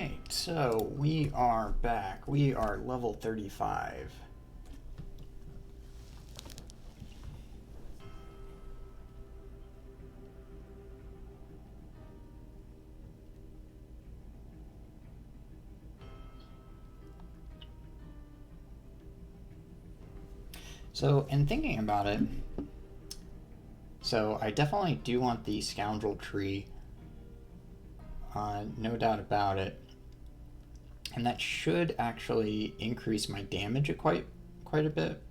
Alright, so we are back. We are level 35. So, in thinking about it, so I definitely do want the scoundrel tree, no doubt about it. And that should actually increase my damage quite a bit.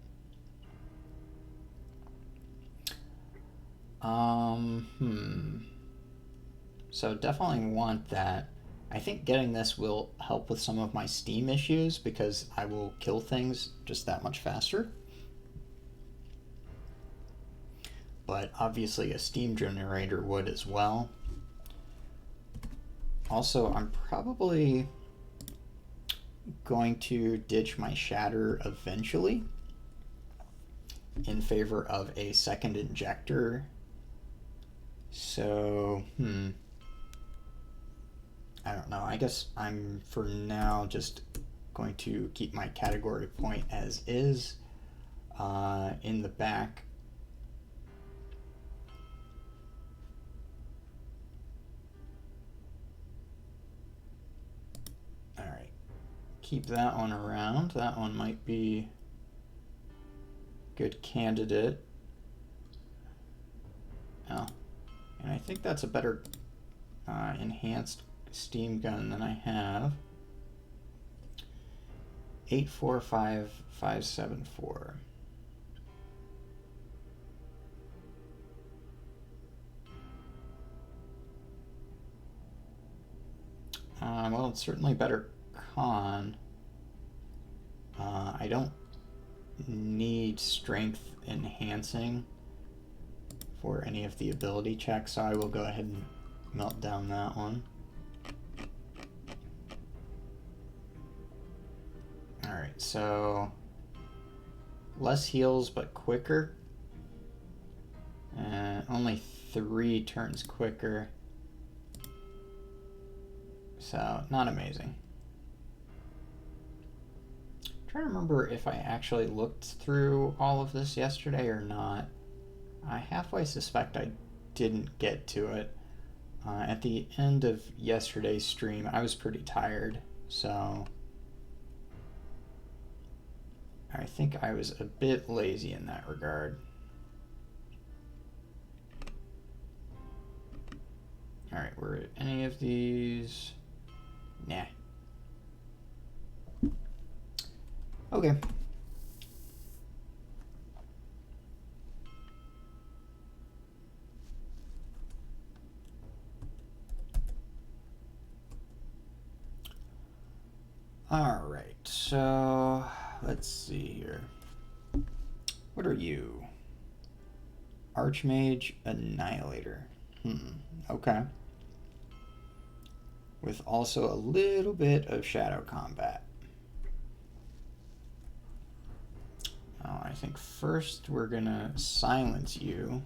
So definitely want that. I think getting this will help with some of my steam issues because I will kill things just that much faster. But obviously a steam generator would as well. Also, I'm probably going to ditch my shatter eventually in favor of a second injector. So, I don't know. I guess I'm, for now, just going to keep my category point as is in the back. Alright. Keep that one around. That one might be a good candidate. Oh. And I think that's a better enhanced steam gun than I have. 845574. Well, it's certainly better con. I don't need strength enhancing for any of the ability checks, so I will go ahead and melt down that one. Alright, so less heals but quicker. Only 3 turns quicker. So, not amazing. I'm trying to remember if I actually looked through all of this yesterday or not. I halfway suspect I didn't get to it. At the end of yesterday's stream, I was pretty tired, so I think I was a bit lazy in that regard. Alright, were any of these? Nah. Okay. Alright, so let's see here. What are you? Archmage Annihilator. Okay. With also a little bit of shadow combat. I think first we're gonna silence you.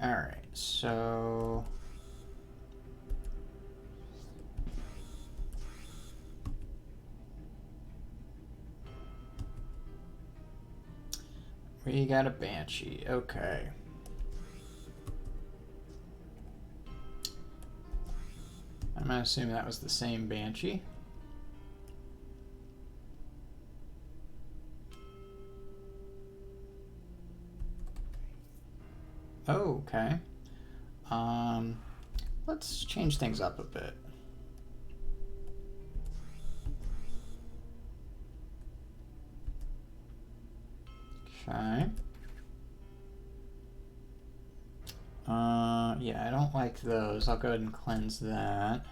Alright, so we got a Banshee, okay. I'm gonna assume that was the same Banshee. Okay. Let's change things up a bit. Okay. Yeah, I don't like those. I'll go ahead and cleanse that.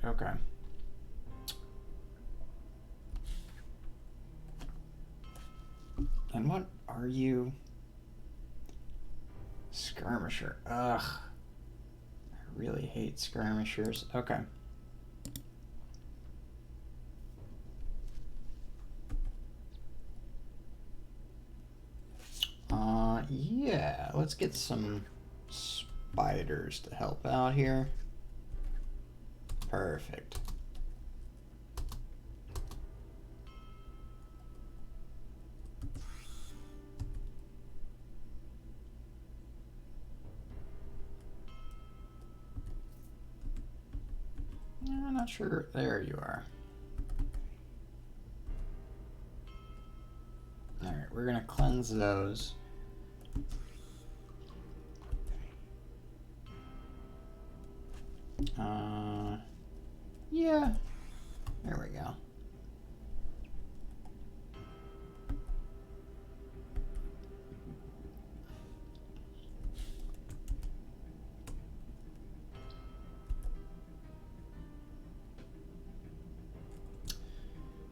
Okay. And what are you? Skirmisher. Ugh. I really hate skirmishers. Okay. Yeah, let's get some spiders to help out here. Perfect. I'm not sure. There you are. Alright, we're gonna cleanse those. Yeah. There we go.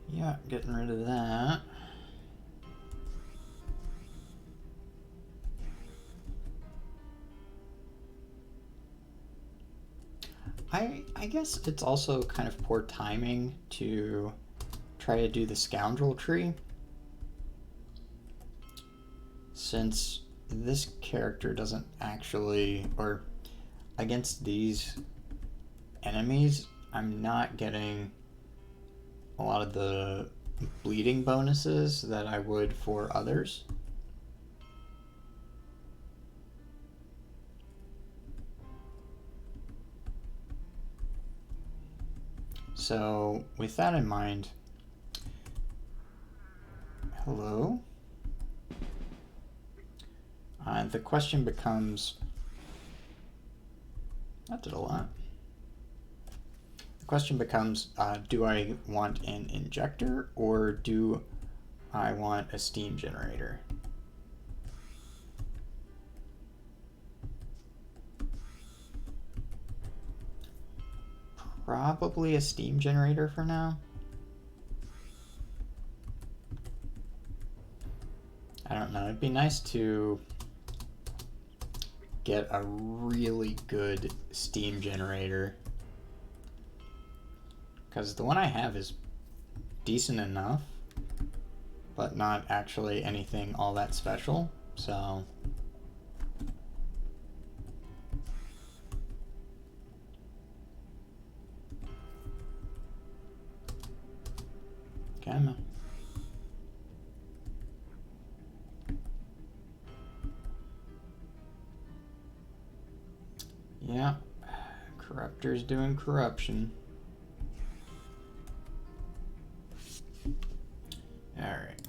Yeah, getting rid of that. I guess it's also kind of poor timing to try to do the scoundrel tree, since this character doesn't actually, or against these enemies, I'm not getting a lot of the bleeding bonuses that I would for others. So with that in mind, hello? The question becomes, that did a lot. The question becomes, do I want an injector or do I want a steam generator? Probably a steam generator for now. I don't know, it'd be nice to get a really good steam generator, because the one I have is decent enough, but not actually anything all that special, so gamma. Yeah, corruptor's doing corruption. Alright.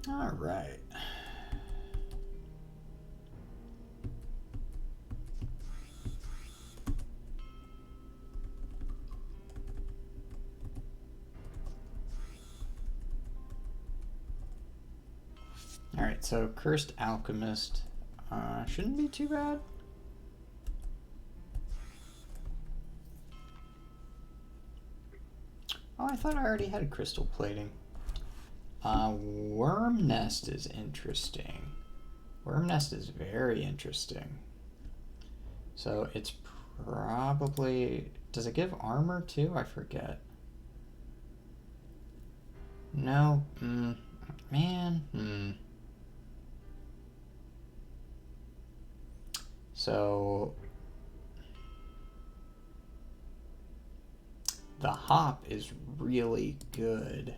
Alright. Alright, so Cursed Alchemist shouldn't be too bad. Oh, I thought I already had crystal plating. Worm Nest is interesting. Worm Nest is very interesting. So it's probably... Does it give armor too? I forget. No. Man. So... The hop is really good.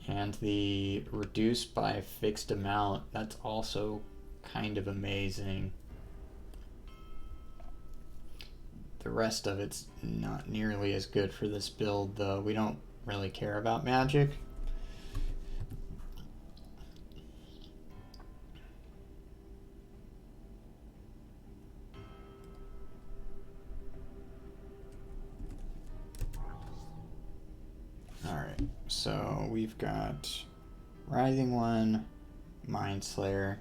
And the reduced by a fixed amount, that's also kind of amazing. The rest of it's not nearly as good for this build, though. We don't really care about magic. Alright, so we've got Writhing One, Mind Slayer.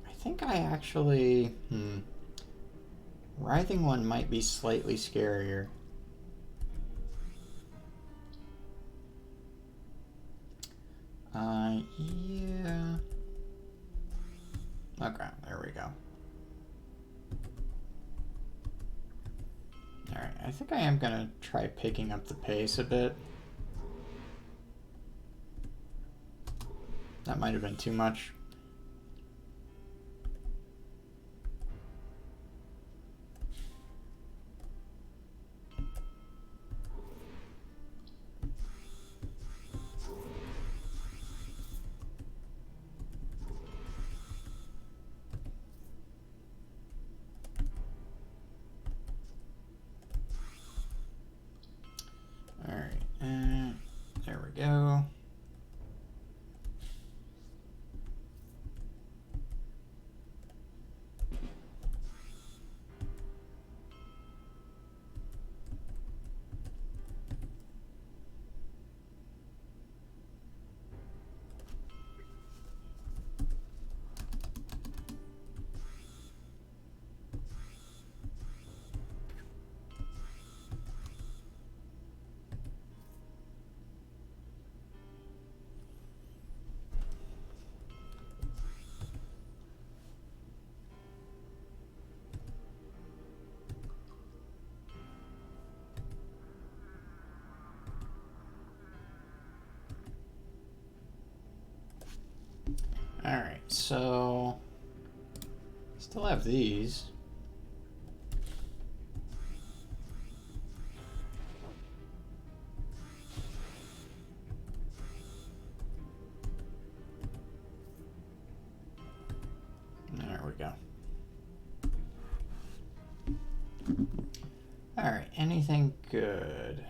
I think I actually... Writhing one might be slightly scarier. Yeah. Okay, there we go. Alright, I think I am gonna try picking up the pace a bit. That might have been too much. Alright, there we go. Alright, so still have these. There we go. Alright, anything good?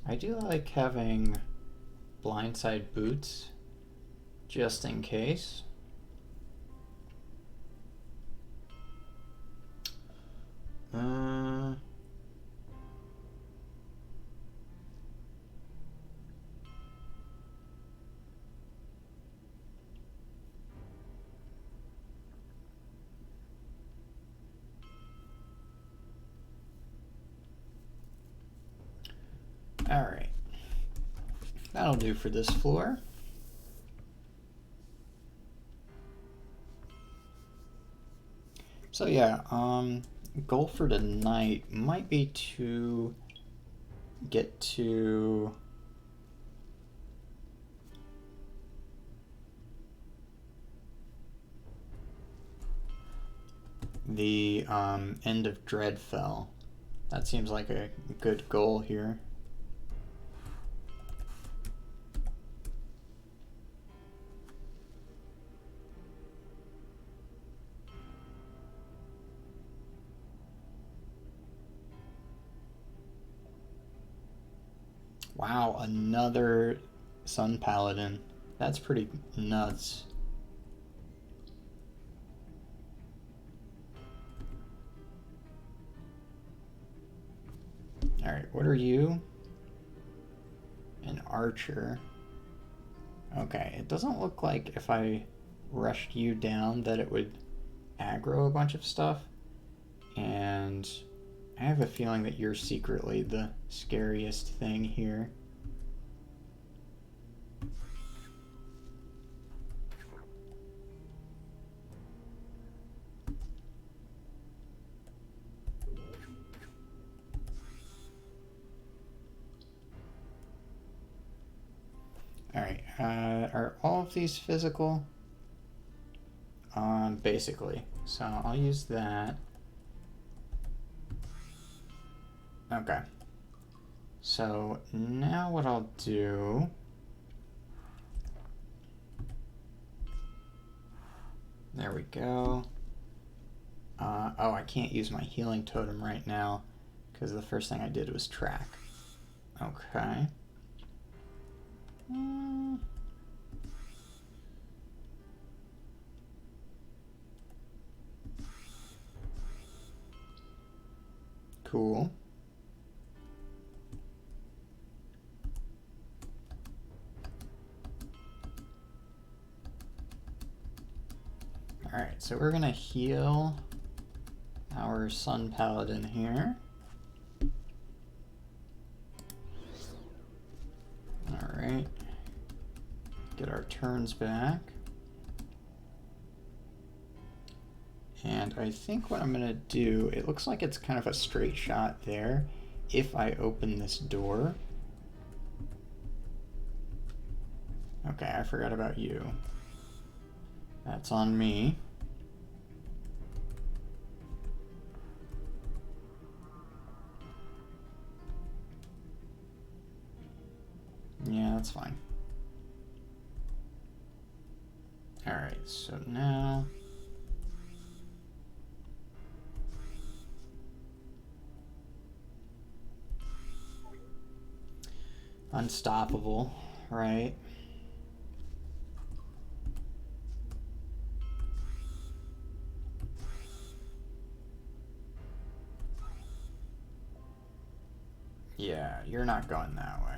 I do like having blindside boots, just in case. Alright, that'll do for this floor. So yeah, goal for tonight might be to get to the end of Dreadfell. That seems like a good goal here. Wow, another Sun Paladin. That's pretty nuts. Alright, what are you? An archer. Okay, it doesn't look like if I rushed you down that it would aggro a bunch of stuff. And I have a feeling that you're secretly the scariest thing here. Alright, are all of these physical? Basically. So I'll use that. Okay. So now what I'll do... There we go. Oh, I can't use my healing totem right now because the first thing I did was track. Okay. Cool. Alright, so we're gonna heal our Sun Paladin here. Alright. Get our turns back. And I think what I'm gonna do, it looks like it's kind of a straight shot there. If I open this door. Okay, I forgot about you. That's on me. Yeah, that's fine. Alright, so now... Unstoppable, right? Yeah, you're not going that way.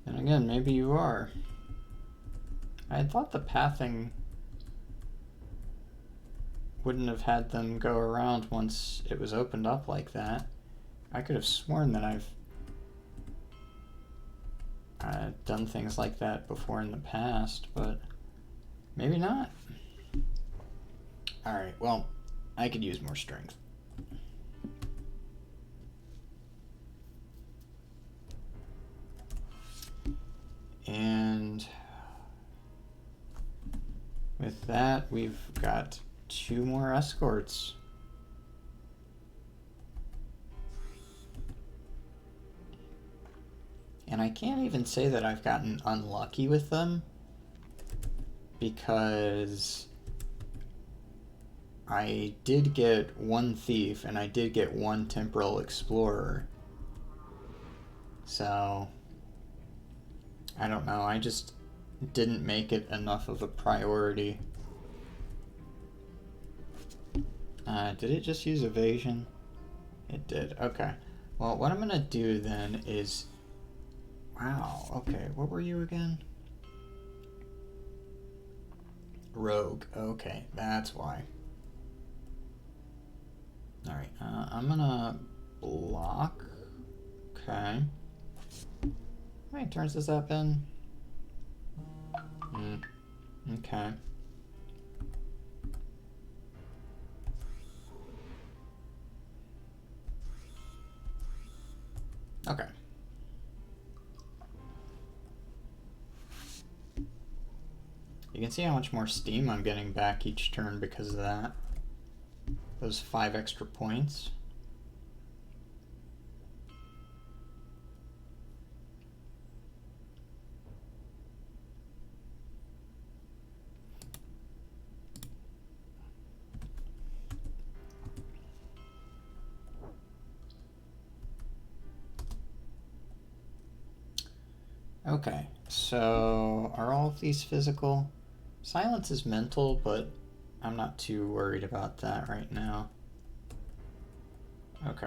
And again, maybe you are. I had thought the pathing wouldn't have had them go around once it was opened up like that. I could have sworn that I've done things like that before in the past, but maybe not. Alright, well, I could use more strength. And with that, we've got 2 more escorts. And I can't even say that I've gotten unlucky with them, because I did get 1 thief and I did get 1 temporal explorer. So I don't know, I just didn't make it enough of a priority. Did it just use evasion? It did, okay. Well, what I'm gonna do then is... Wow, okay, what were you again? Rogue, okay, that's why. Alright, I'm gonna block. Okay. How many turns has that been? Okay. Okay. You can see how much more steam I'm getting back each turn because of that. Those 5 extra points. Okay, so are all of these physical? Silence is mental, but I'm not too worried about that right now. Okay.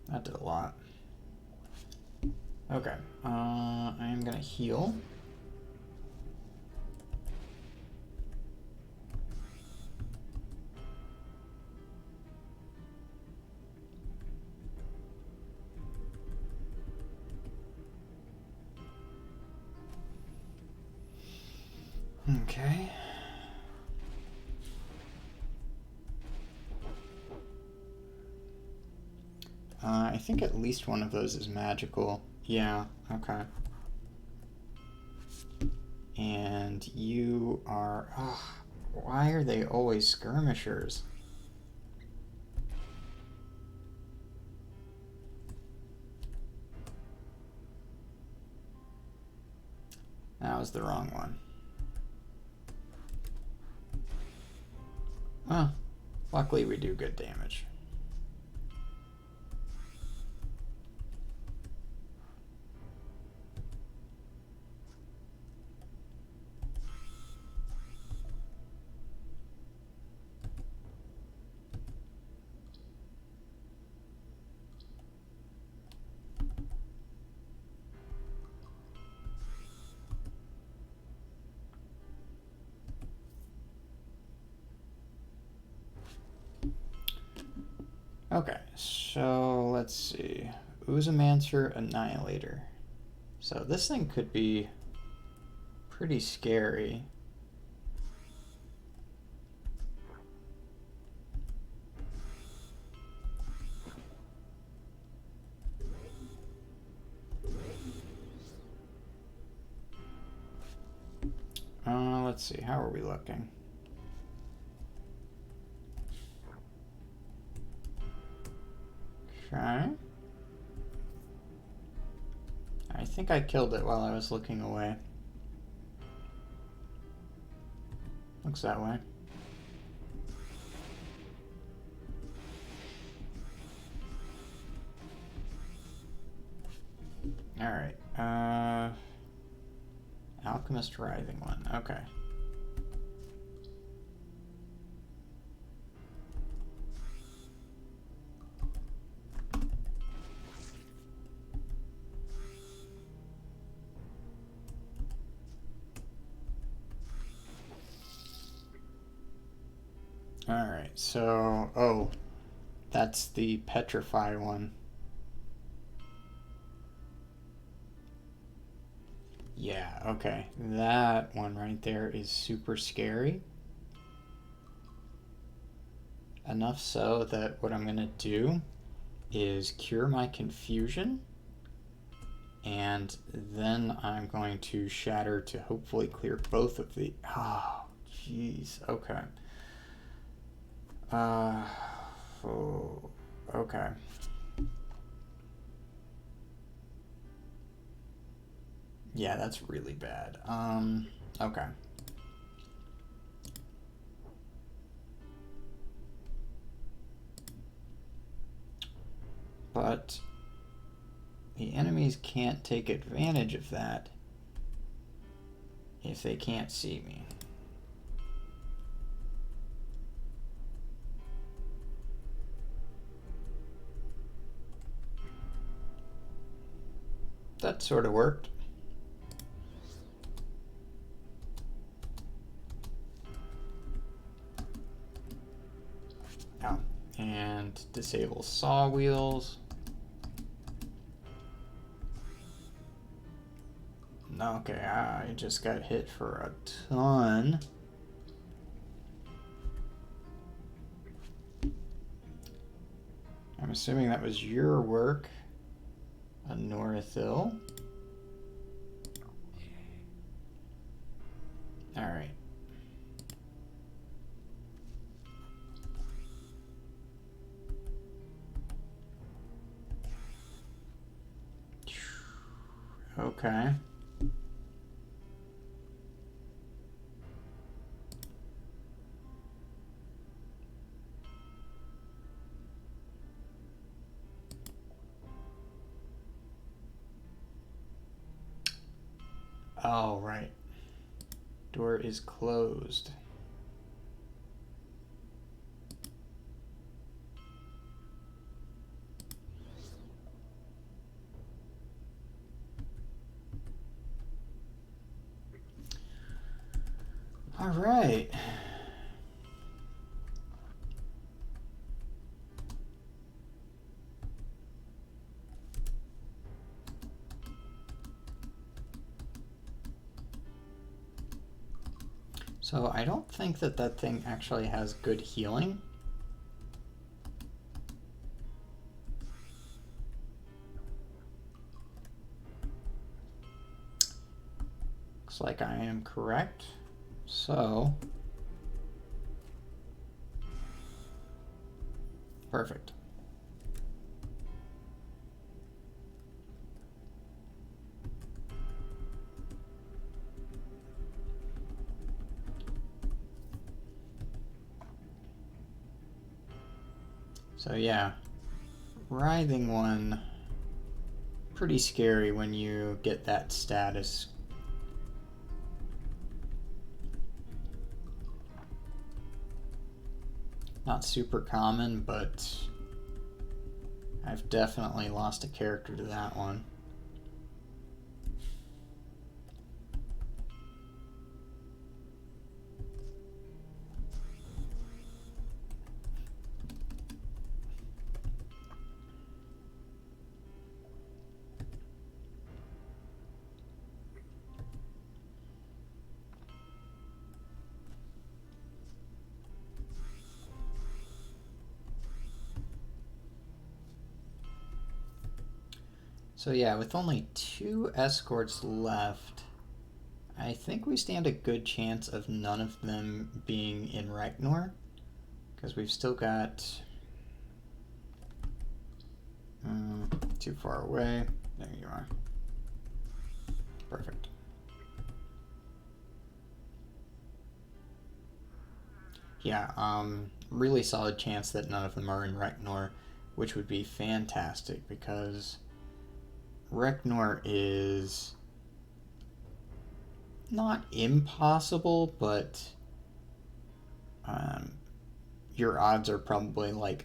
That did a lot. Okay, I'm gonna heal. Okay. I think at least one of those is magical. Yeah, okay. And you are... why are they always skirmishers? That was the wrong one. Well, luckily we do good damage. Okay, so let's see. Oozamancer Annihilator. So this thing could be pretty scary. Let's see, how are we looking? Okay. I think I killed it while I was looking away. Looks that way. Alright, Alchemist Writhing one, okay. Alright, so, oh, that's the Petrify one. Yeah, okay. That one right there is super scary. Enough so that what I'm going to do is cure my confusion. And then I'm going to shatter to hopefully clear both of the... Oh, jeez. Okay. Oh, okay. Yeah, that's really bad. Okay. But the enemies can't take advantage of that if they can't see me. That sort of worked. Oh, and disable saw wheels. Okay, I just got hit for a ton. I'm assuming that was your work, Norithil. All right. Okay. All right. Door is closed. All right. So I don't think that that thing actually has good healing. Looks like I am correct. So, perfect. So yeah, writhing one, pretty scary when you get that status. Not super common, but I've definitely lost a character to that one. So yeah, with only 2 escorts left, I think we stand a good chance of none of them being in Ragnar, because we've still got too far away. There you are. Perfect. Yeah, really solid chance that none of them are in Ragnar, which would be fantastic because Ragnar is not impossible, but your odds are probably like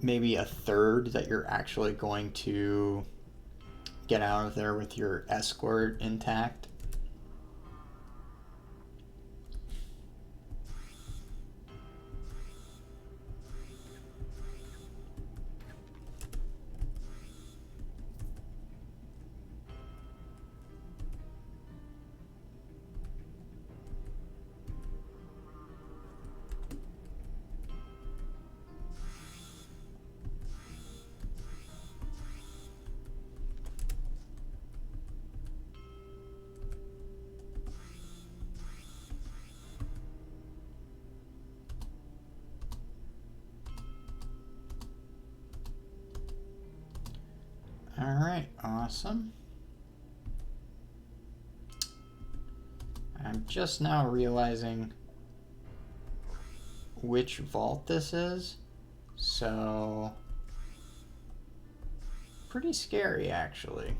maybe a third that you're actually going to get out of there with your escort intact. Alright, awesome. I'm just now realizing which vault this is, so pretty scary actually.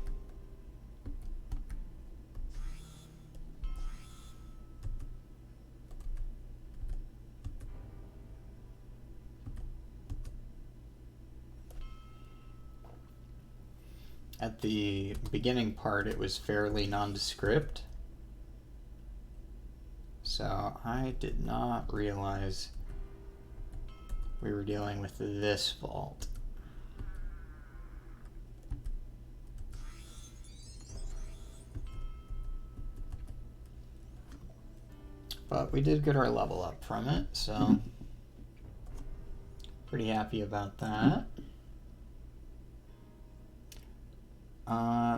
At the beginning part, it was fairly nondescript, so I did not realize we were dealing with this vault. But we did get our level up from it, so pretty happy about that.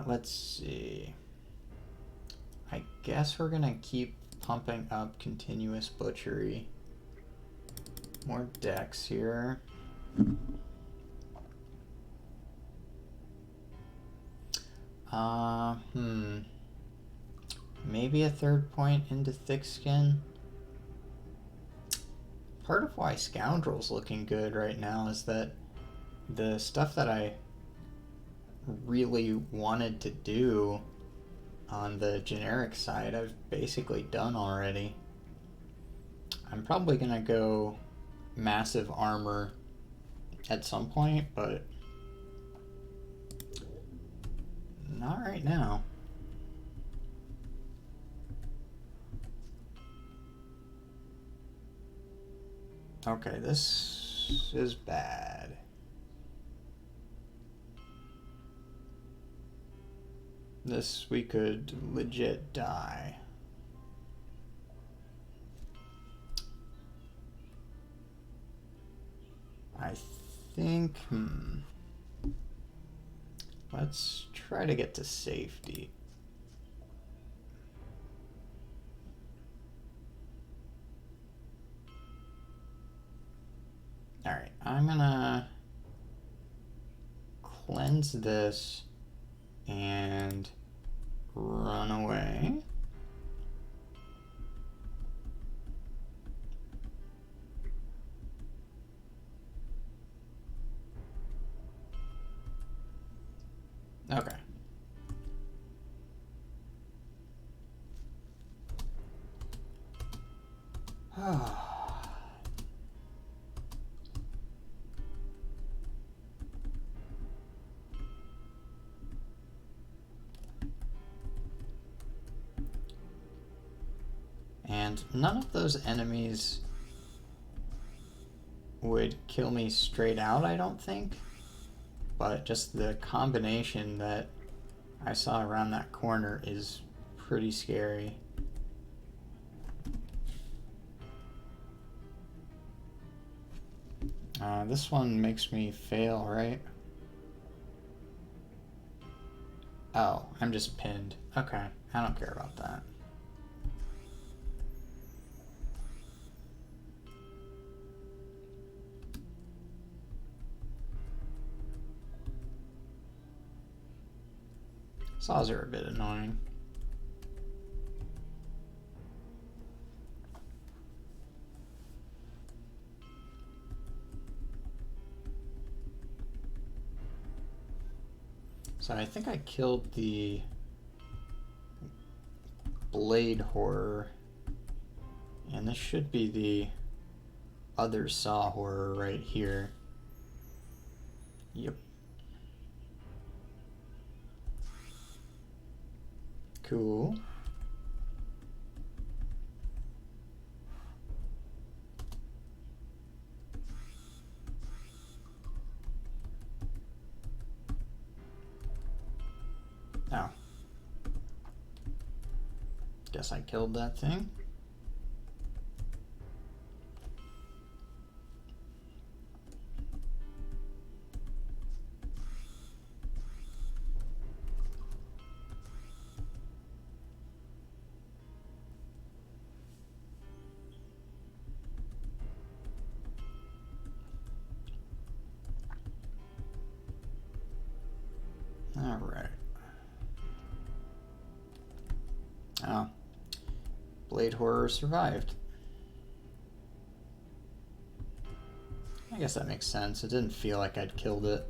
Let's see. I guess we're gonna keep pumping up continuous butchery. More decks here. Maybe a third point into thick skin. Part of why Scoundrel's looking good right now is that the stuff that I really wanted to do on the generic side, I've basically done already. I'm probably gonna go massive armor at some point, but not right now. Okay, this is bad. This, we could legit die. I think, let's try to get to safety. Alright, I'm gonna cleanse this and run away. Okay. And none of those enemies would kill me straight out, I don't think. But just the combination that I saw around that corner is pretty scary. This one makes me fail, right? Oh, I'm just pinned. Okay, I don't care about that. Saws are a bit annoying. So I think I killed the blade horror, and this should be the other saw horror right here. Yep. Cool. Oh. Guess I killed that thing. All right. Oh. Blade horror survived. I guess that makes sense. It didn't feel like I'd killed it.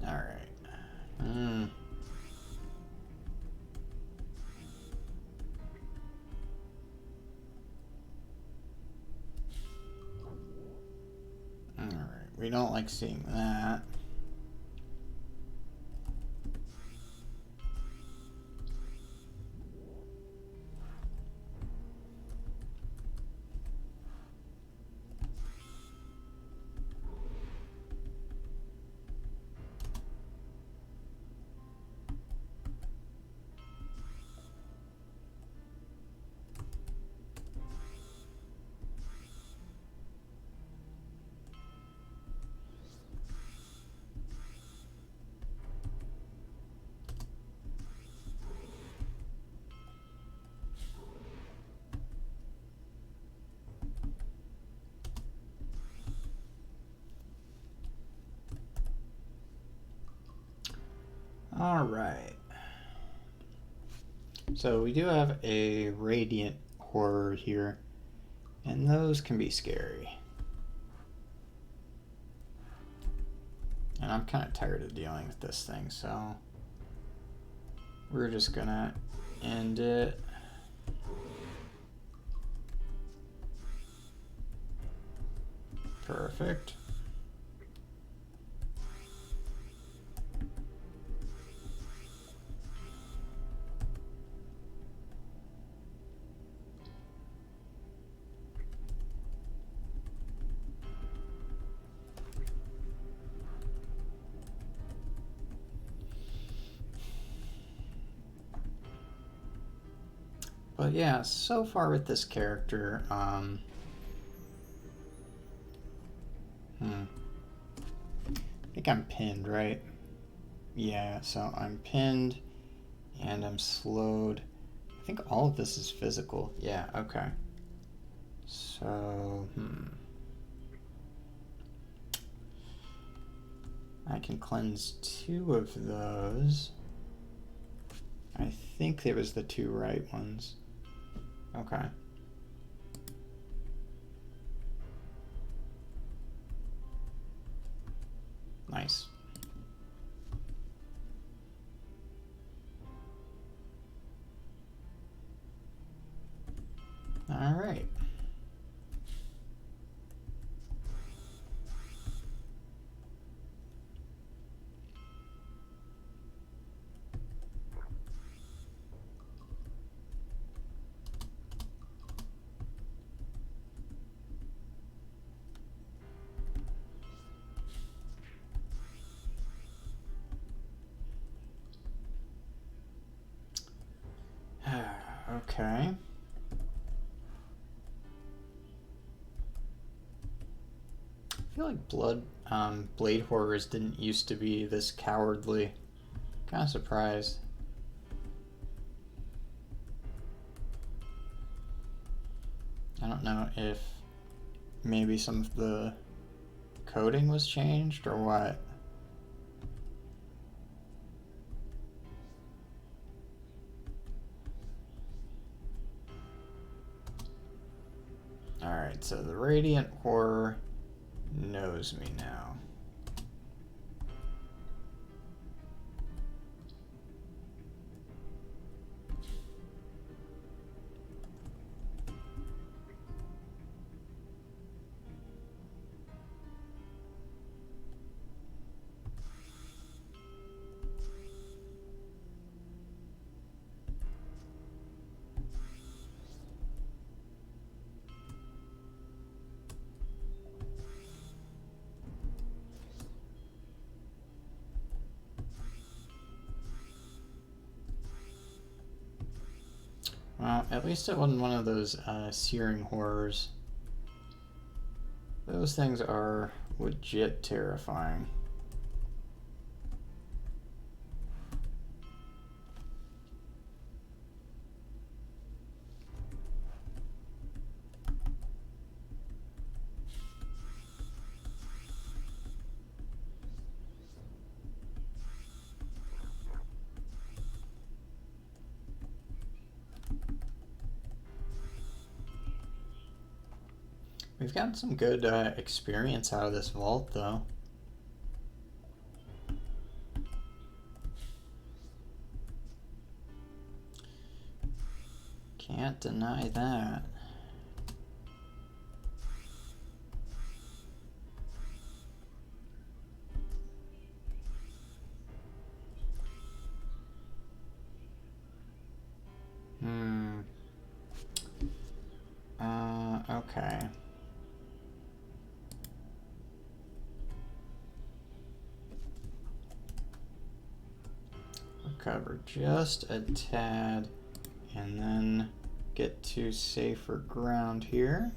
All right. All right. We don't like seeing that. All right. So we do have a radiant horror here, and those can be scary. And I'm kind of tired of dealing with this thing, so we're just gonna end it. Perfect. But yeah, so far with this character, I think I'm pinned, right? Yeah, so I'm pinned and I'm slowed. I think all of this is physical. Yeah, okay. So, I can cleanse 2 of those. I think it was the 2 right ones. Okay. Nice. All right. Okay. I feel like Blade Horrors didn't used to be this cowardly. Kind of surprised. I don't know if maybe some of the coding was changed or what. Alright, so the Radiant Horror knows me now. Well, at least it wasn't one of those searing horrors. Those things are legit terrifying. We've gotten some good experience out of this vault, though. Can't deny that. Okay. Recover just a tad, and then get to safer ground here.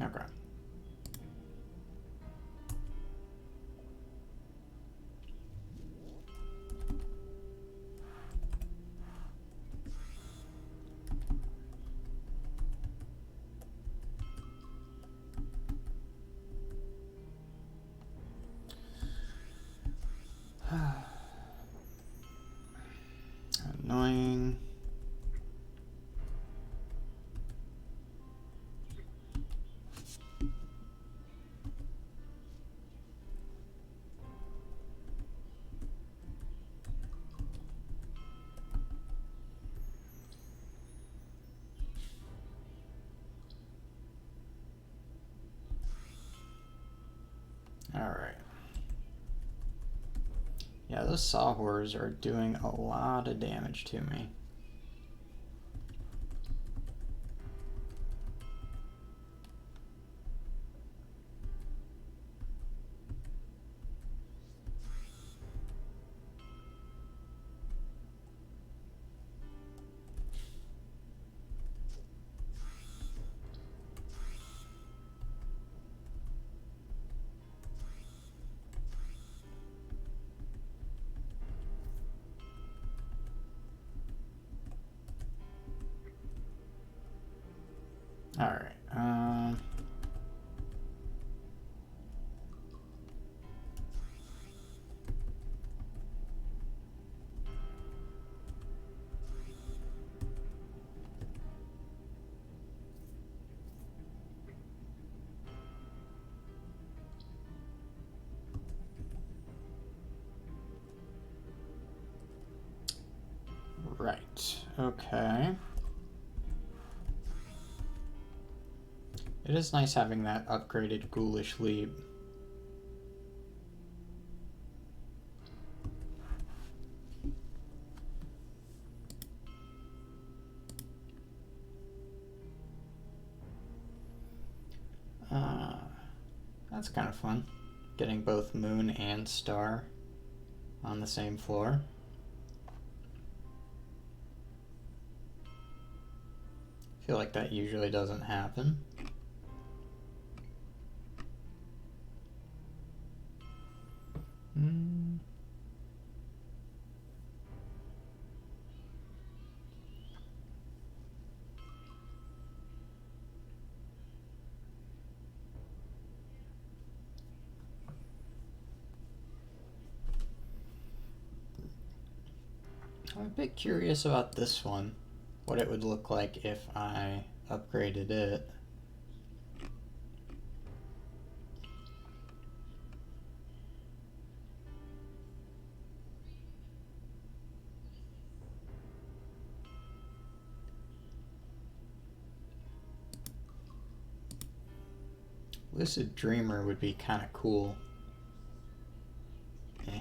Okay. Annoying. Alright. Yeah, those saw horrors are doing a lot of damage to me. Alright. Okay. It is nice having that upgraded Ghoulish Leap. That's kind of fun. Getting both moon and star on the same floor. I feel like that usually doesn't happen. I'm a bit curious about this one, what it would look like if I upgraded it. Lucid Dreamer would be kind of cool. Eh.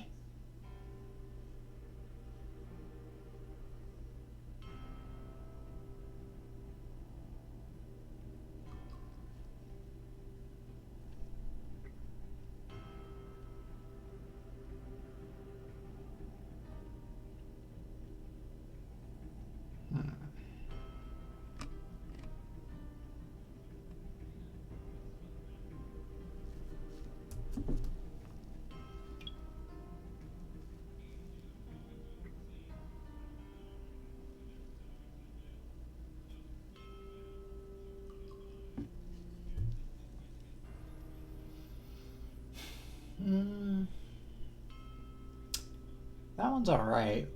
That one's alright,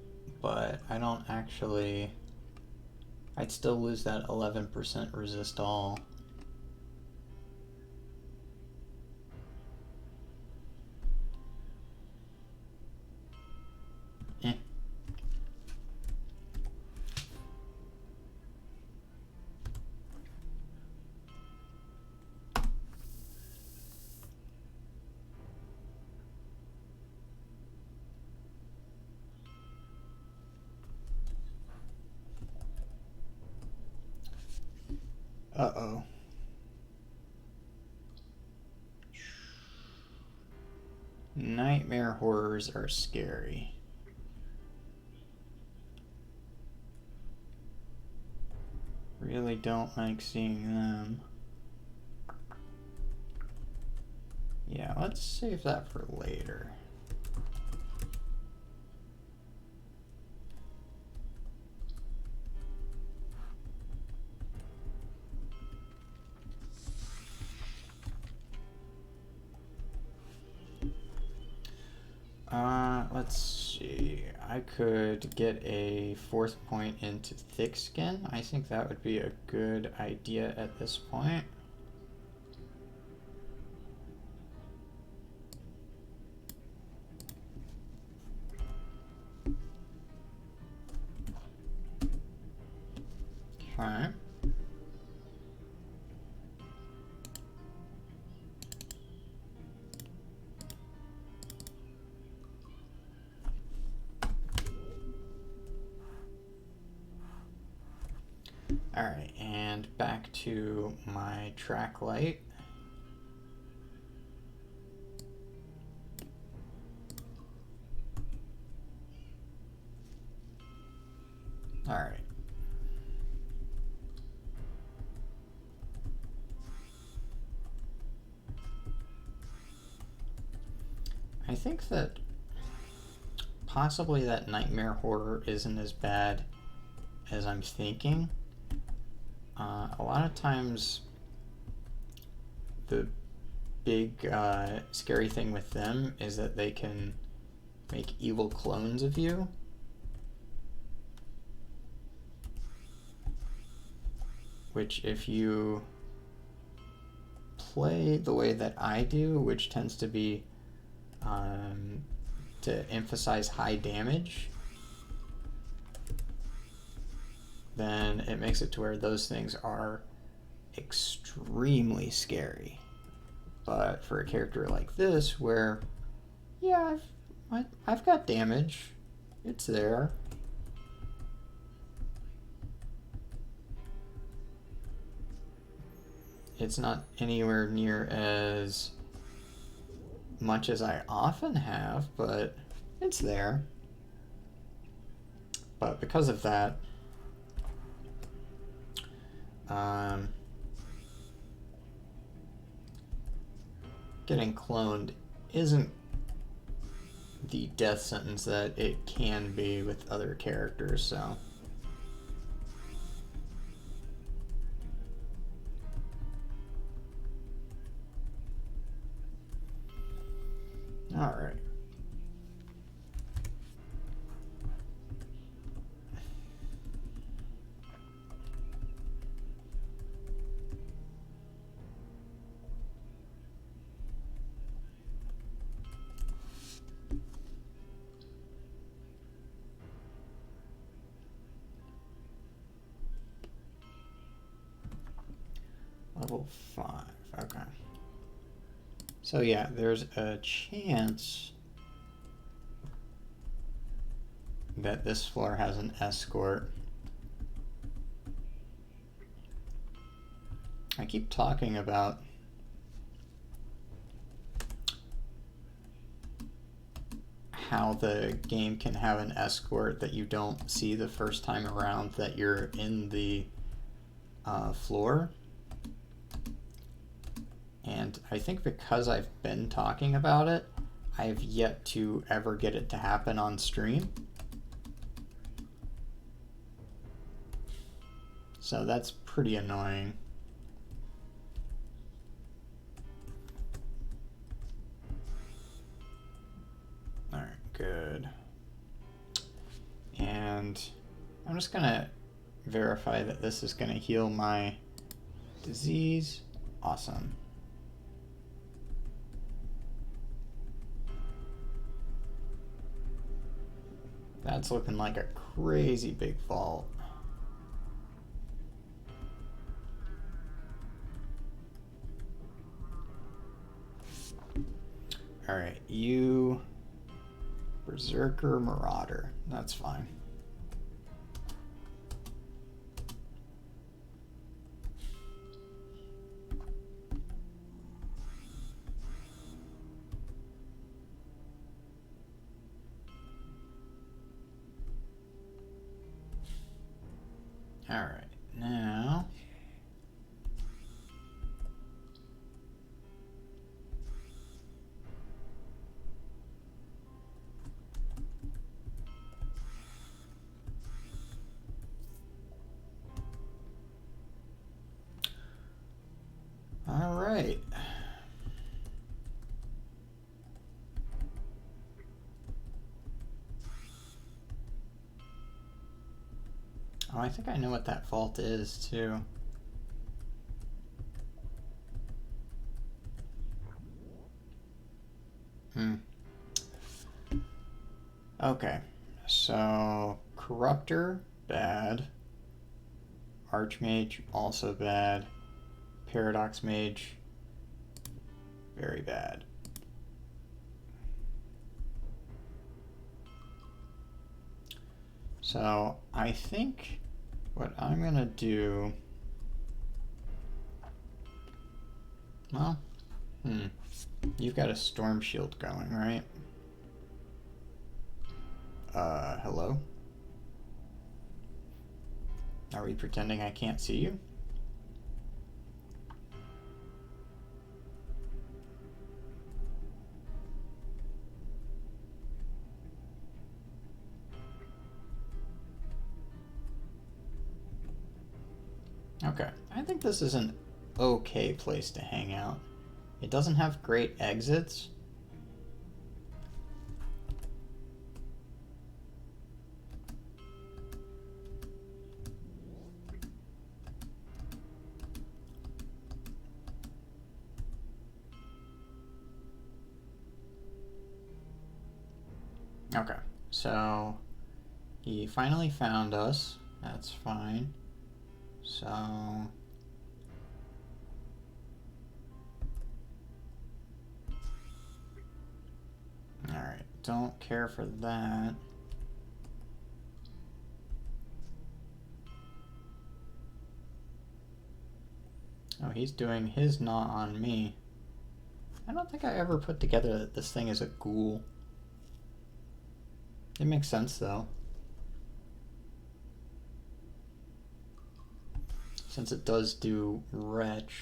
but I don't actually... I'd still lose that 11% resist all. Eh. Uh-oh. Nightmare horrors are scary. Really don't like seeing them. Yeah, let's save that for later. Let's see. I could get a 4th point into Thick Skin. I think that would be a good idea at this point. Okay. Alright, and back to my track light. Alright. I think that possibly that Nightmare Horror isn't as bad as I'm thinking. A lot of times the big scary thing with them is that they can make evil clones of you. Which if you play the way that I do, which tends to be to emphasize high damage, then it makes it to where those things are extremely scary. But for a character like this, where, yeah, I've got damage, it's there. It's not anywhere near as much as I often have, but it's there. But because of that, getting cloned isn't the death sentence that it can be with other characters, so. Alright. Level 5, okay. So yeah, there's a chance that this floor has an escort. I keep talking about how the game can have an escort that you don't see the first time around that you're in the floor. And I think because I've been talking about it, I've yet to ever get it to happen on stream. So that's pretty annoying. Alright, good. And I'm just gonna verify that this is gonna heal my disease. Awesome. That's looking like a crazy big vault. Alright, you Berserker Marauder. That's fine. Alright, now alright. Oh, I think I know what that vault is, too. Okay, so Corruptor, bad. Archmage, also bad. Paradox Mage, very bad. So I think what I'm gonna do, well, you've got a storm shield going, right? Hello? Are we pretending I can't see you? Okay, I think this is an okay place to hang out. It doesn't have great exits. Okay, so he finally found us. That's fine. So... Alright, don't care for that. Oh, he's doing his gnaw on me. I don't think I ever put together that this thing is a ghoul. It makes sense, though. Since it does do retch.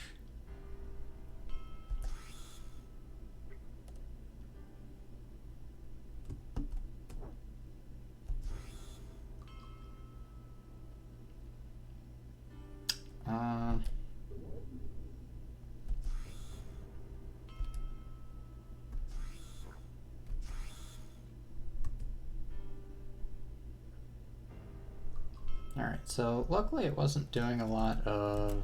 Alright, so luckily it wasn't doing a lot of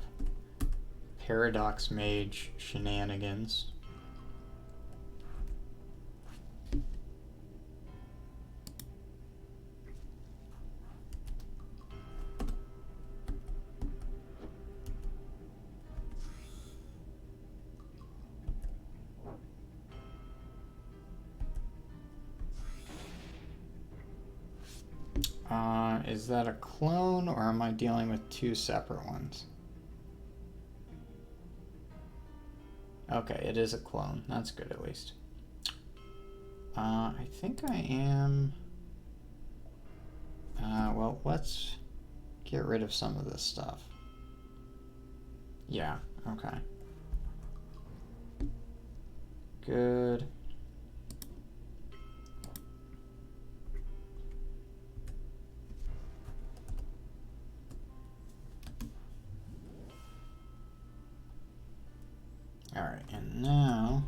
Paradox Mage shenanigans. Is that a clone, or am I dealing with two separate ones? Okay, it is a clone. That's good, at least. I think I am... well, let's get rid of some of this stuff. Yeah, okay. Good. Alright, and now...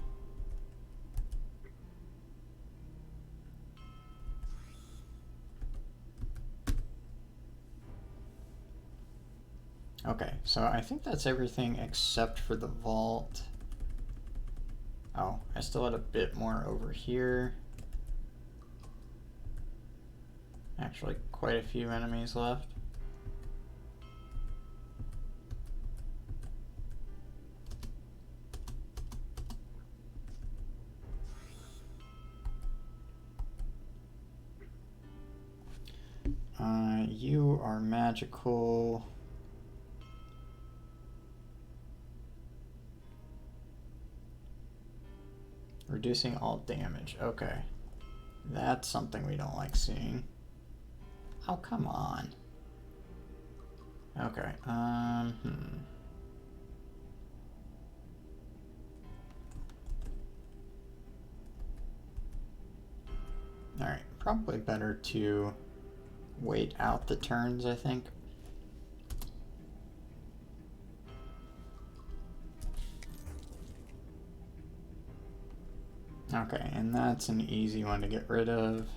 Okay, so I think that's everything except for the vault. Oh, I still had a bit more over here. Actually, quite a few enemies left. You are magical. Reducing all damage. Okay. That's something we don't like seeing. Oh, come on. Okay. Alright, probably better to wait out the turns, I think. Okay, and that's an easy one to get rid of.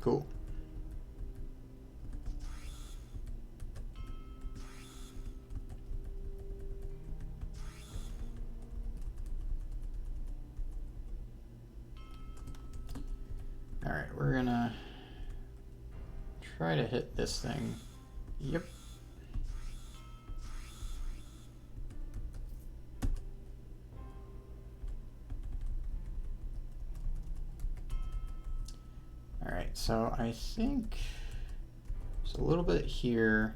Cool. Alright, we're gonna try to hit this thing. Yep. Alright, so I think there's a little bit here,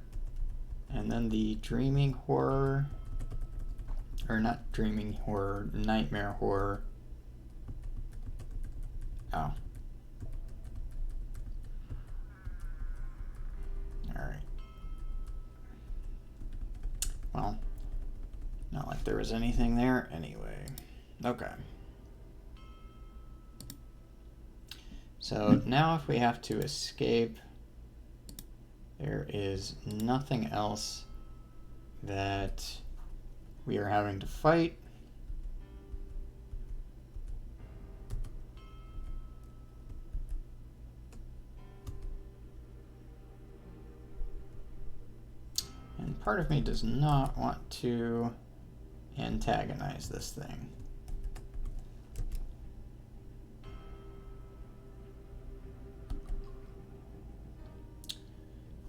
and then the dreaming horror, or not dreaming horror, nightmare horror. Oh. Alright. Well, not like there was anything there anyway. Okay. So now if we have to escape, there is nothing else that we are having to fight. And part of me does not want to antagonize this thing.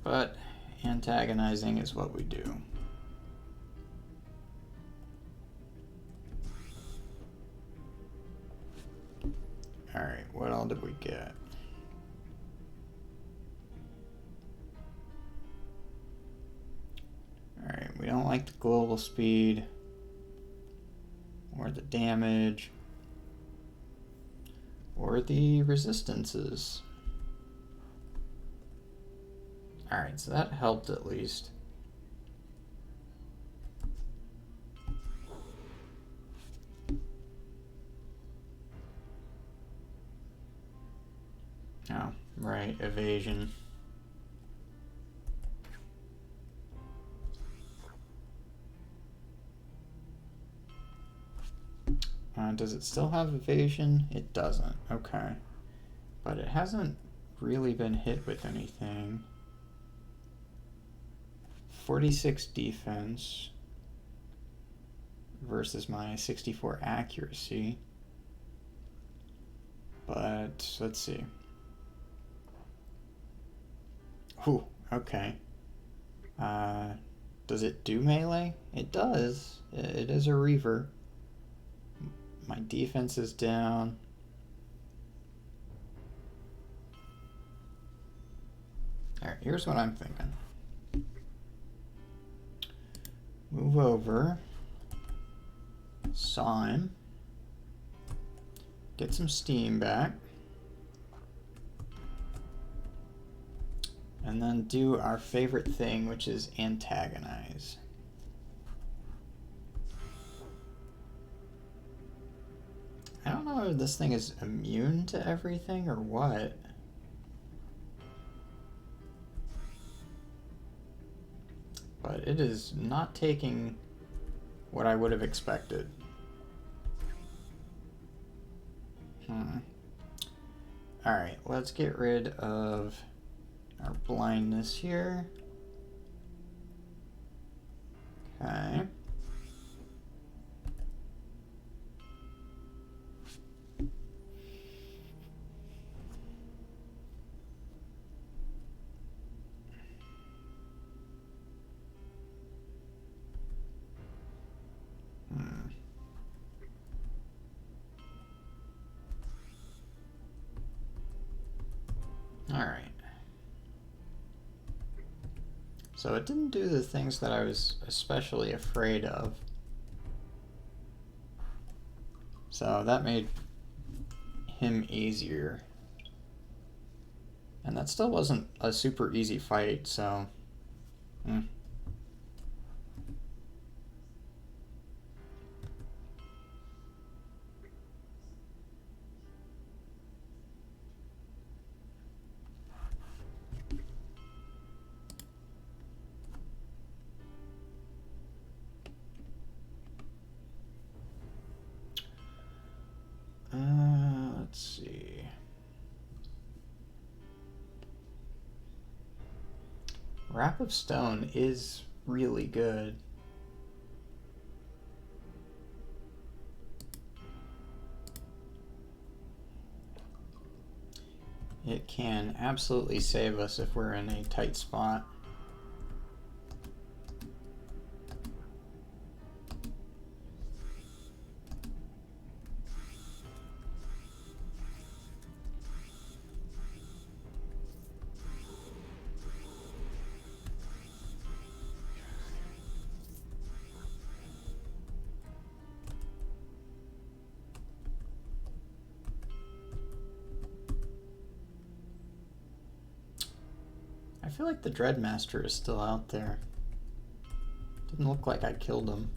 But antagonizing is what we do. Alright, what all did we get? Alright, we don't like the global speed or the damage or the resistances. Alright, so that helped at least. Oh, right, evasion. Does it still have evasion? It doesn't. Okay. But it hasn't really been hit with anything. 46 defense versus my 64 accuracy. But let's see. Ooh, okay. Does it do melee? It does. It is a reaver. My defense is down. Alright, here's what I'm thinking. Move over. Saw him. Get some steam back. And then do our favorite thing, which is antagonize. I don't know if this thing is immune to everything or what. But it is not taking what I would have expected. Alright, let's get rid of our blindness here. Okay. Alright. So it didn't do the things that I was especially afraid of. So that made him easier. And that still wasn't a super easy fight, so... let's see. Wrap of Stone is really good. It can absolutely save us if we're in a tight spot. I feel like the Dreadmaster is still out there. Didn't look like I killed him.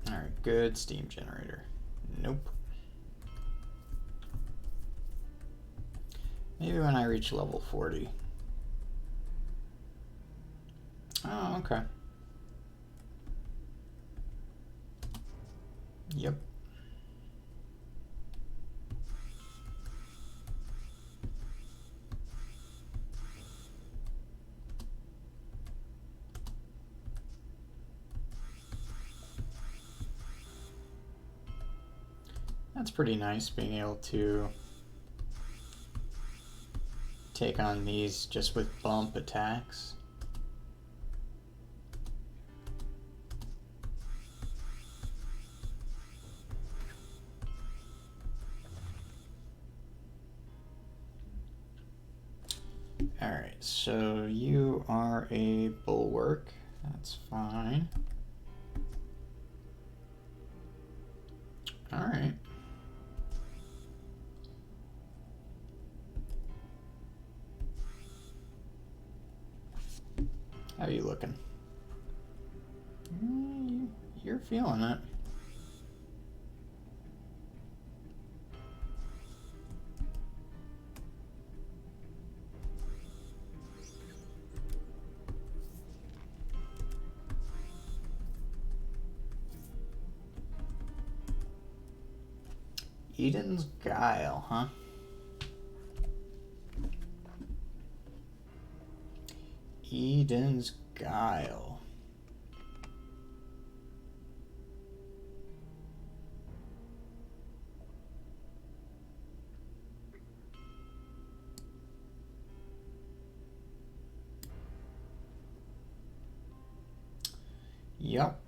Alright, good steam generator. Nope. Maybe when I reach level 40. Oh, okay. Yep. That's pretty nice, being able to take on these just with bump attacks. Alright, so you are a bulwark. That's fine. Alright. How are you looking? You're feeling it. Eden's Guile, huh? Eden's Guile. Yep.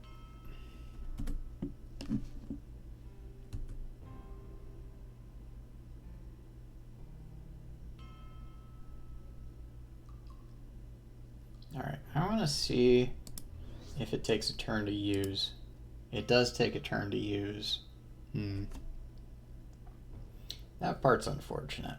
Alright, I want to see if it takes a turn to use. It does take a turn to use. That part's unfortunate.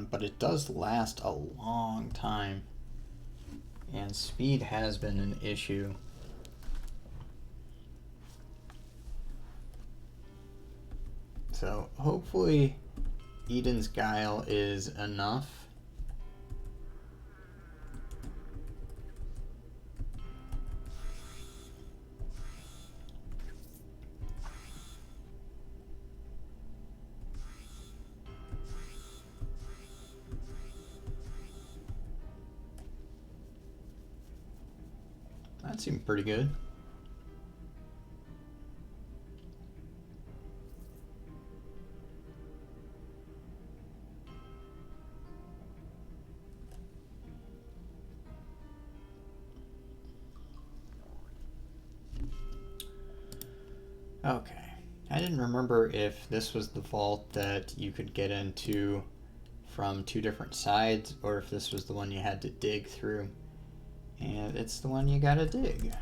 But it does last a long time, and speed has been an issue. So hopefully Eden's Guile is enough. That seemed pretty good. Okay. I didn't remember if this was the vault that you could get into from two different sides, or if this was the one you had to dig through. And it's the one you gotta dig.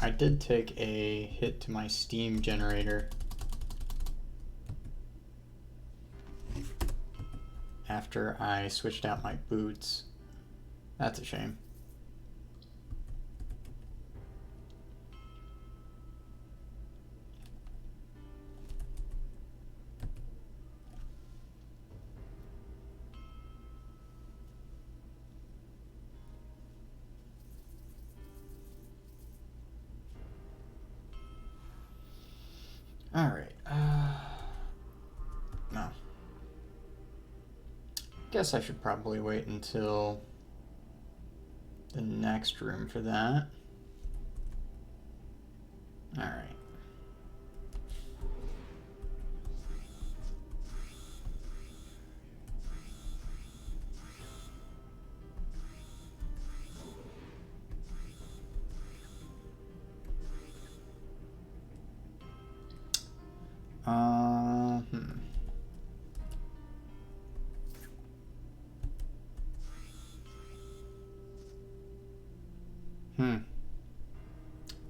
I did take a hit to my steam generator after I switched out my boots. That's a shame. Alright, no. Guess I should probably wait until the next room for that. Alright.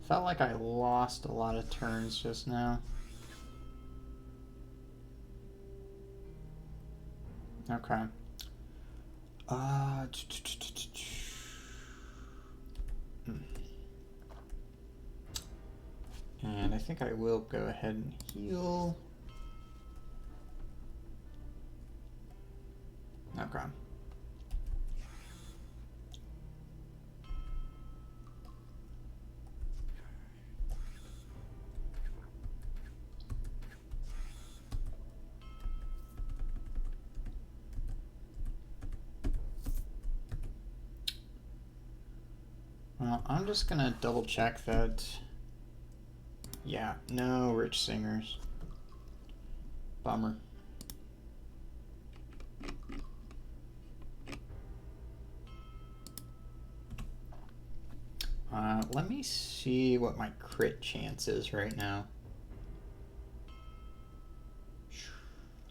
Felt like I lost a lot of turns just now. Okay. Uh, And I think I will go ahead and heal. Okay. Well, I'm just gonna double check that. Yeah, no rich singers. Bummer. Let me see what my crit chance is right now.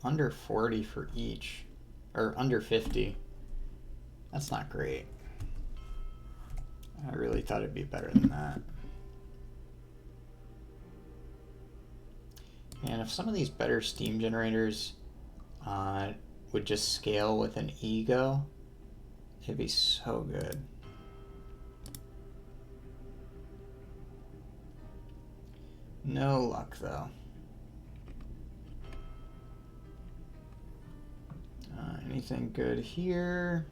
Under 40 for each. Or under 50. That's not great. I really thought it'd be better than that. And if some of these better steam generators would just scale with an ego, it'd be so good. No luck, though. Anything good here?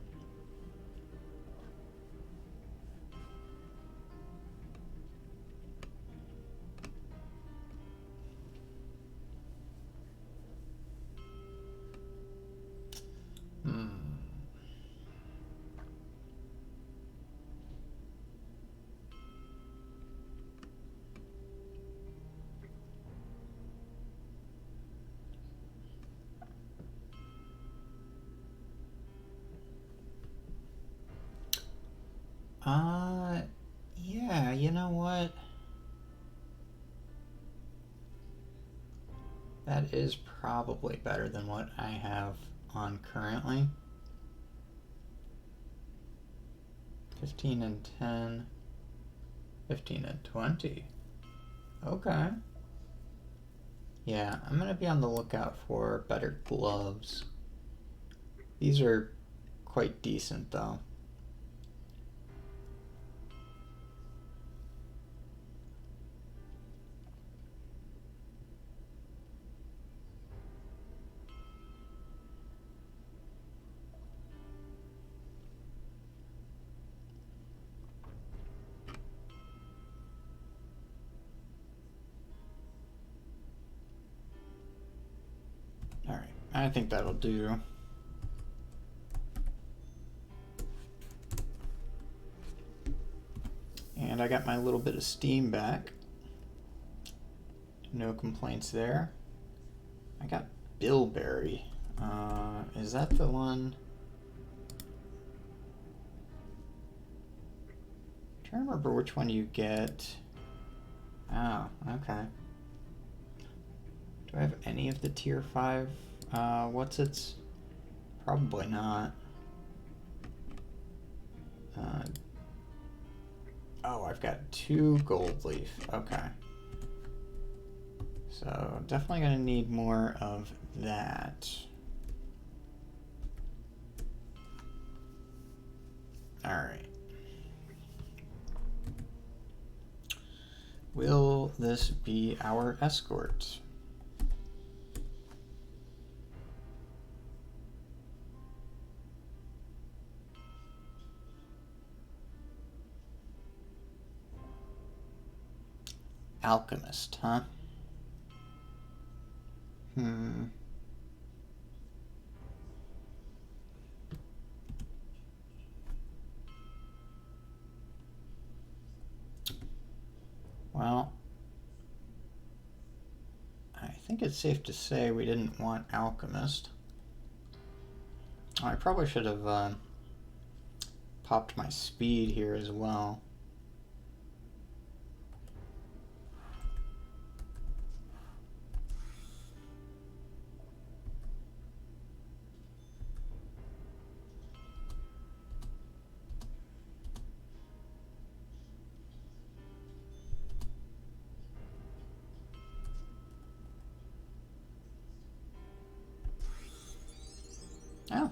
Yeah, you know what? That is probably better than what I have on currently. 15 and 10. 15 and 20. Okay. Yeah, I'm gonna be on the lookout for better gloves. These are quite decent, though. Alright, I think that'll do. And I got my little bit of steam back. No complaints there. I got Bilberry. Is that the one? I'm trying to remember which one you get. Oh, okay. Do I have any of the tier 5? What's its? Probably not. Oh, I've got 2 gold leaf. Okay. So definitely gonna need more of that. All right. Will this be our escort? Alchemist, huh? Well, I think it's safe to say we didn't want Alchemist. I probably should have popped my speed here as well. Oh,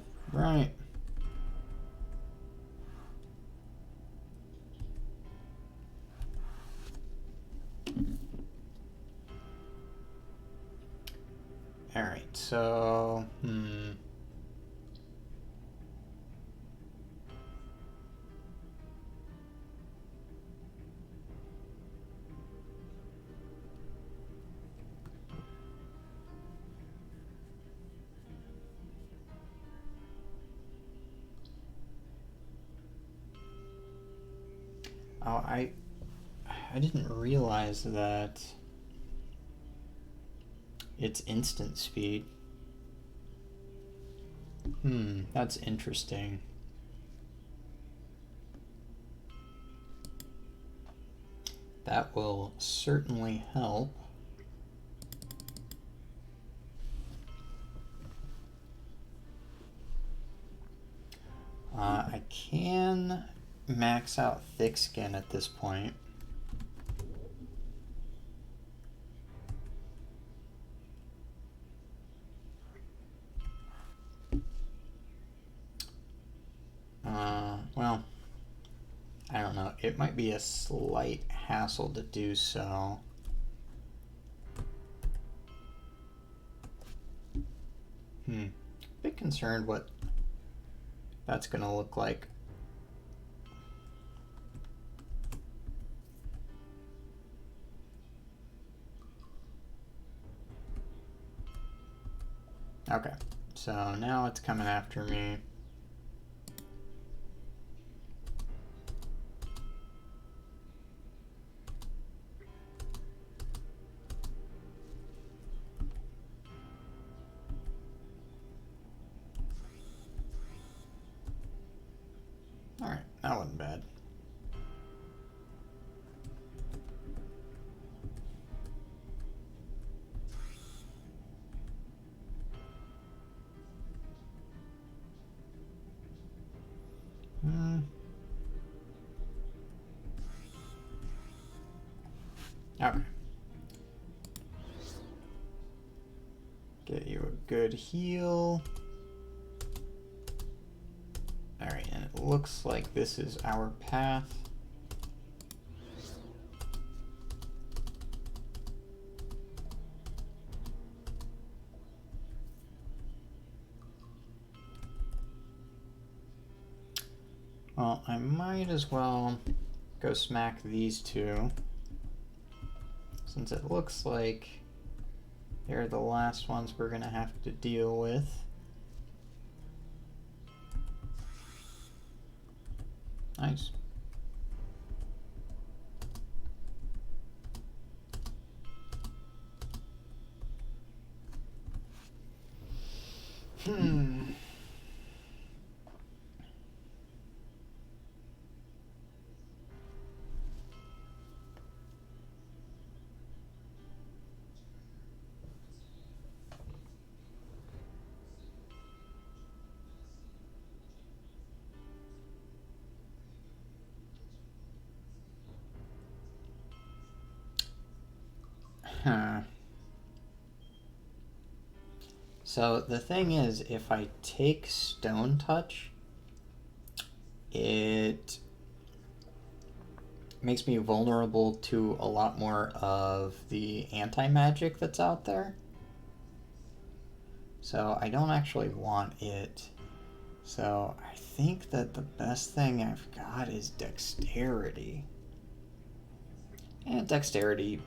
so... Oh, I didn't realize that it's instant speed. That's interesting. That will certainly help. I can max out thick skin at this point. Well, I don't know. It might be a slight hassle to do so. Bit concerned what that's gonna look like. Okay, so now it's coming after me. Alright, that wasn't bad. Okay. Get you a good heal. Alright, and it looks like this is our path. Well, I might as well go smack these two, since it looks like they're the last ones we're gonna have to deal with. Nice. So the thing is, if I take Stone Touch, it makes me vulnerable to a lot more of the anti-magic that's out there. So I don't actually want it. So I think that the best thing I've got is Dexterity. And Dexterity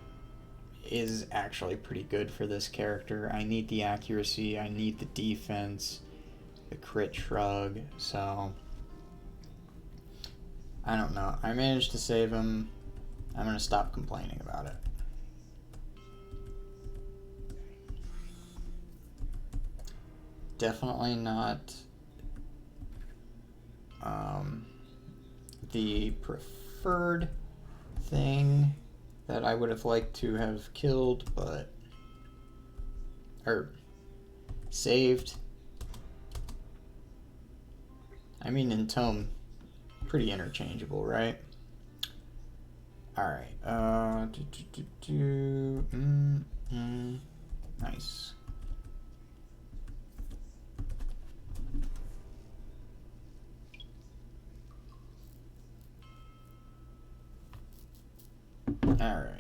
is actually pretty good for this character. I need the accuracy, I need the defense, the crit shrug, so I don't know. I managed to save him. I'm gonna stop complaining about it. Definitely not the preferred thing that I would have liked to have killed, but or saved. I mean, in tome, pretty interchangeable, right? Alright, nice. Alright.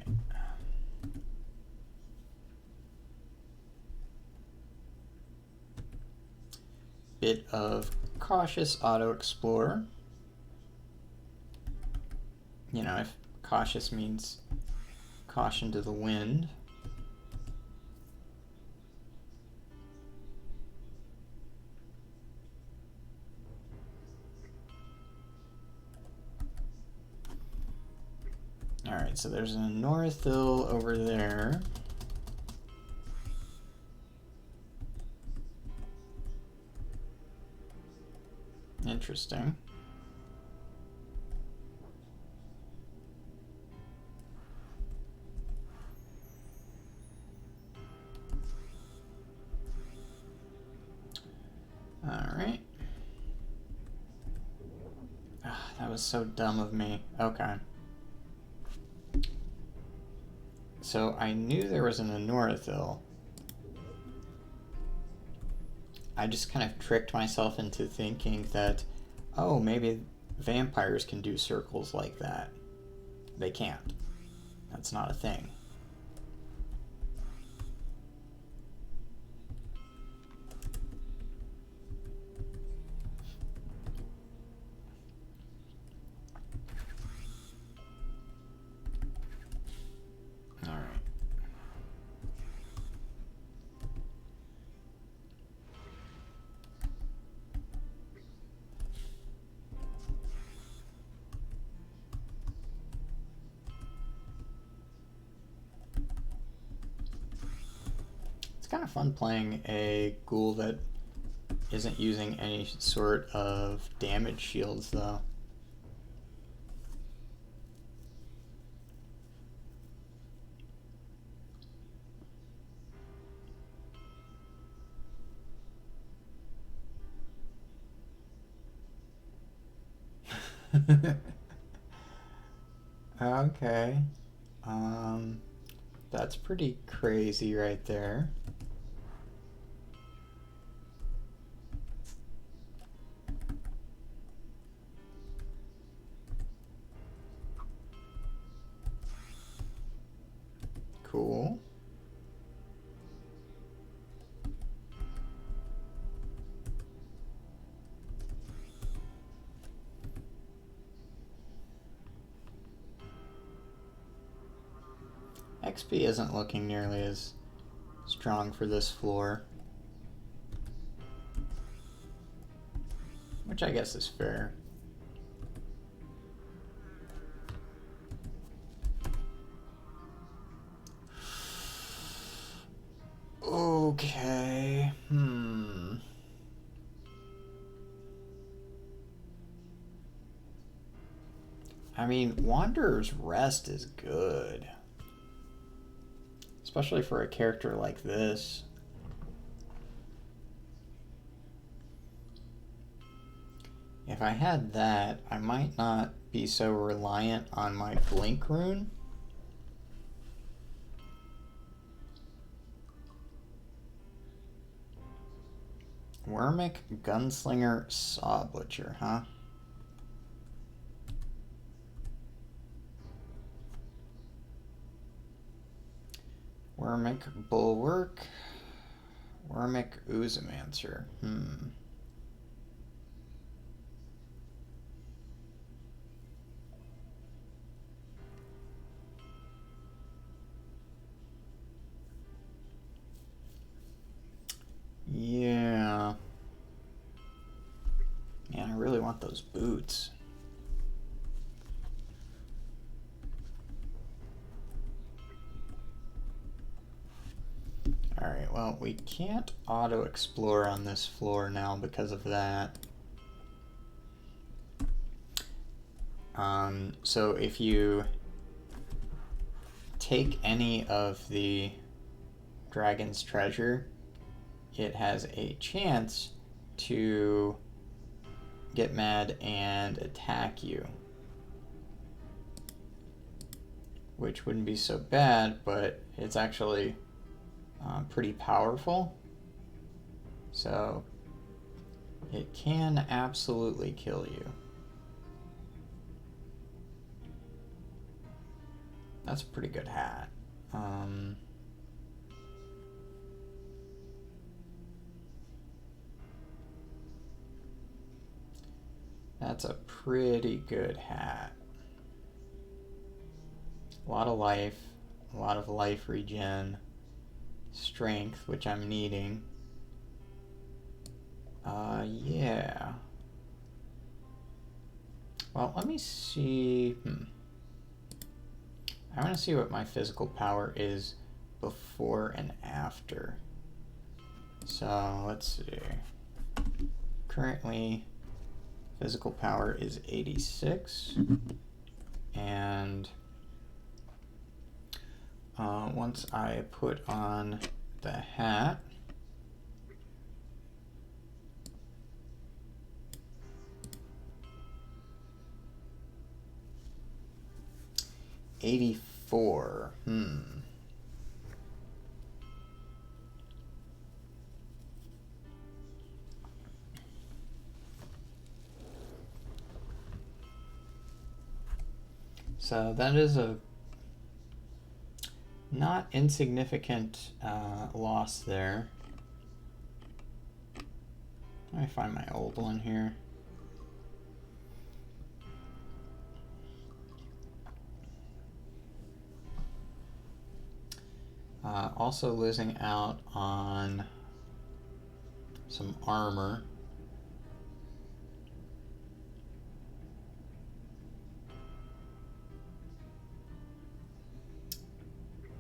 bit of cautious auto-explore. You know, if cautious means caution to the wind. Alright, so there's a Northil over there. Interesting. Alright. Oh, that was so dumb of me. Okay. So I knew there was an Anorithil. I just kind of tricked myself into thinking that, oh, maybe vampires can do circles like that. They can't. That's not a thing. It's kind of fun playing a ghoul that isn't using any sort of damage shields, though. Okay. That's pretty crazy right there. Cool. XP isn't looking nearly as strong for this floor, which I guess is fair. Okay. I mean, Wanderer's Rest is good. Especially for a character like this. If I had that, I might not be so reliant on my Blink rune. Wormic, Gunslinger, Sawbutcher, huh? Wormic, Bulwark, Wormic, Oozamancer. Yeah. Man, I really want those boots. Alright, well, we can't auto-explore on this floor now because of that. So if you take any of the dragon's treasure, it has a chance to get mad and attack you. Which wouldn't be so bad, but it's actually pretty powerful. So it can absolutely kill you. That's a pretty good hat. That's a pretty good hat. A lot of life, a lot of life regen, strength, which I'm needing. Yeah. Well, let me see. I want to see what my physical power is before and after. So let's see. Currently, physical power is 86. And once I put on the hat, $84. So that is a not insignificant loss there. Let me find my old one here. Also losing out on some armor.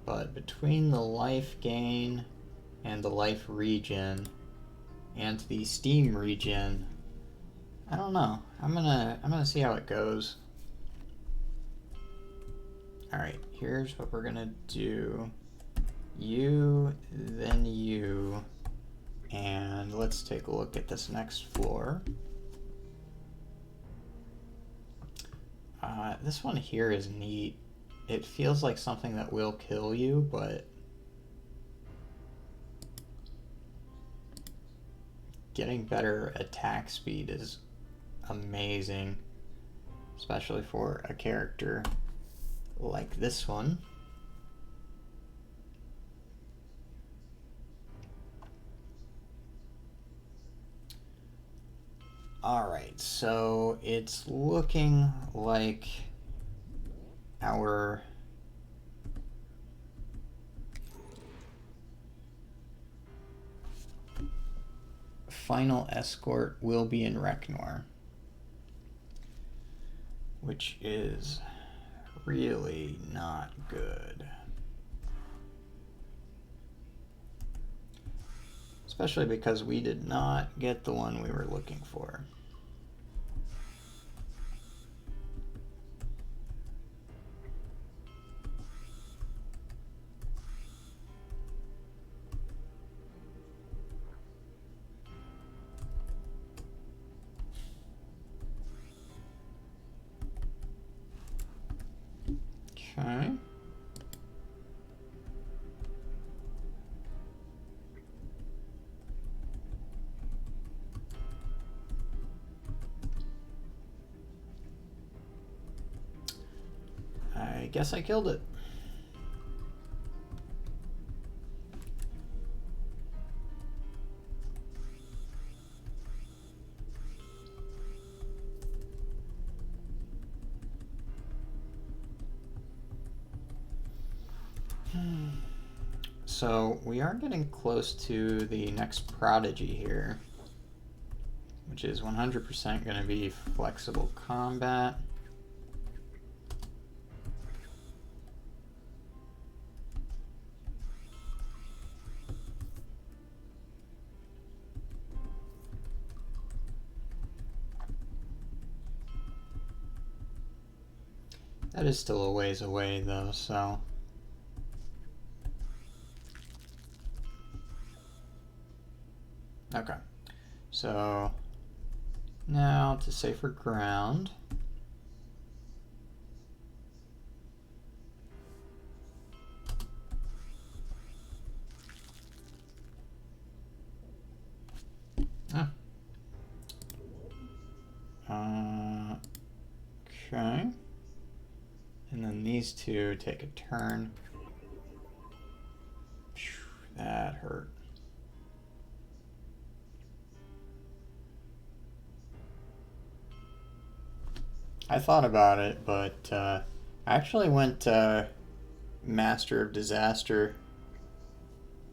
But between the life gain and the life regen and the steam regen, I don't know. I'm gonna see how it goes. Alright, here's what we're gonna do. You, then you, and let's take a look at this next floor. This one here is neat. It feels like something that will kill you, but getting better attack speed is amazing, especially for a character like this one. Alright, so it's looking like our final escort will be in Reknor, which is really not good. Especially because we did not get the one we were looking for. Okay. I guess I killed it. So we are getting close to the next prodigy here, which is 100% going to be flexible combat. That is still a ways away though, so. Okay, so now to safer ground. Okay. And then these two take a turn. That hurt. I thought about it, but I actually went Master of Disaster,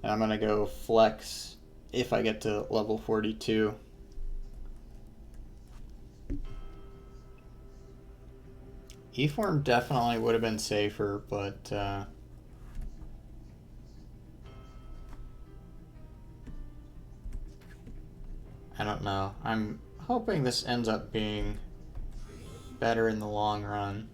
and I'm gonna go Flex if I get to level 42. E-Form definitely would have been safer, but I don't know. I'm hoping this ends up being better in the long run.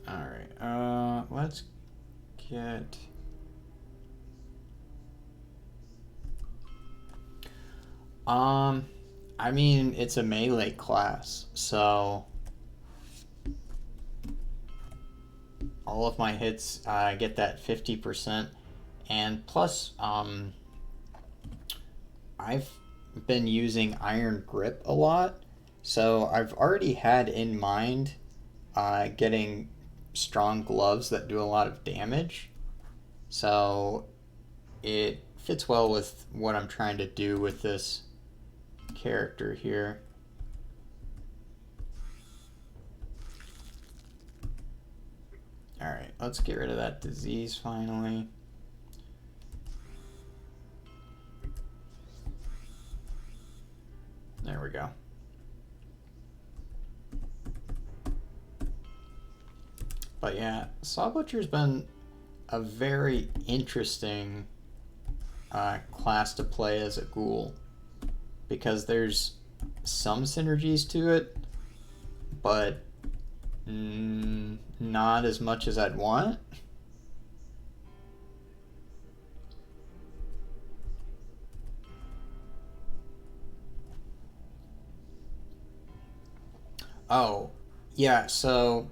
Alright, let's get... I mean, it's a melee class, so all of my hits get that 50%, and plus, I've been using Iron Grip a lot, so I've already had in mind getting strong gloves that do a lot of damage, so it fits well with what I'm trying to do with this character here. Alright, let's get rid of that disease finally. There we go. But yeah, Sawbutcher's been a very interesting class to play as a ghoul, because there's some synergies to it, but not as much as I'd want. Oh, yeah, so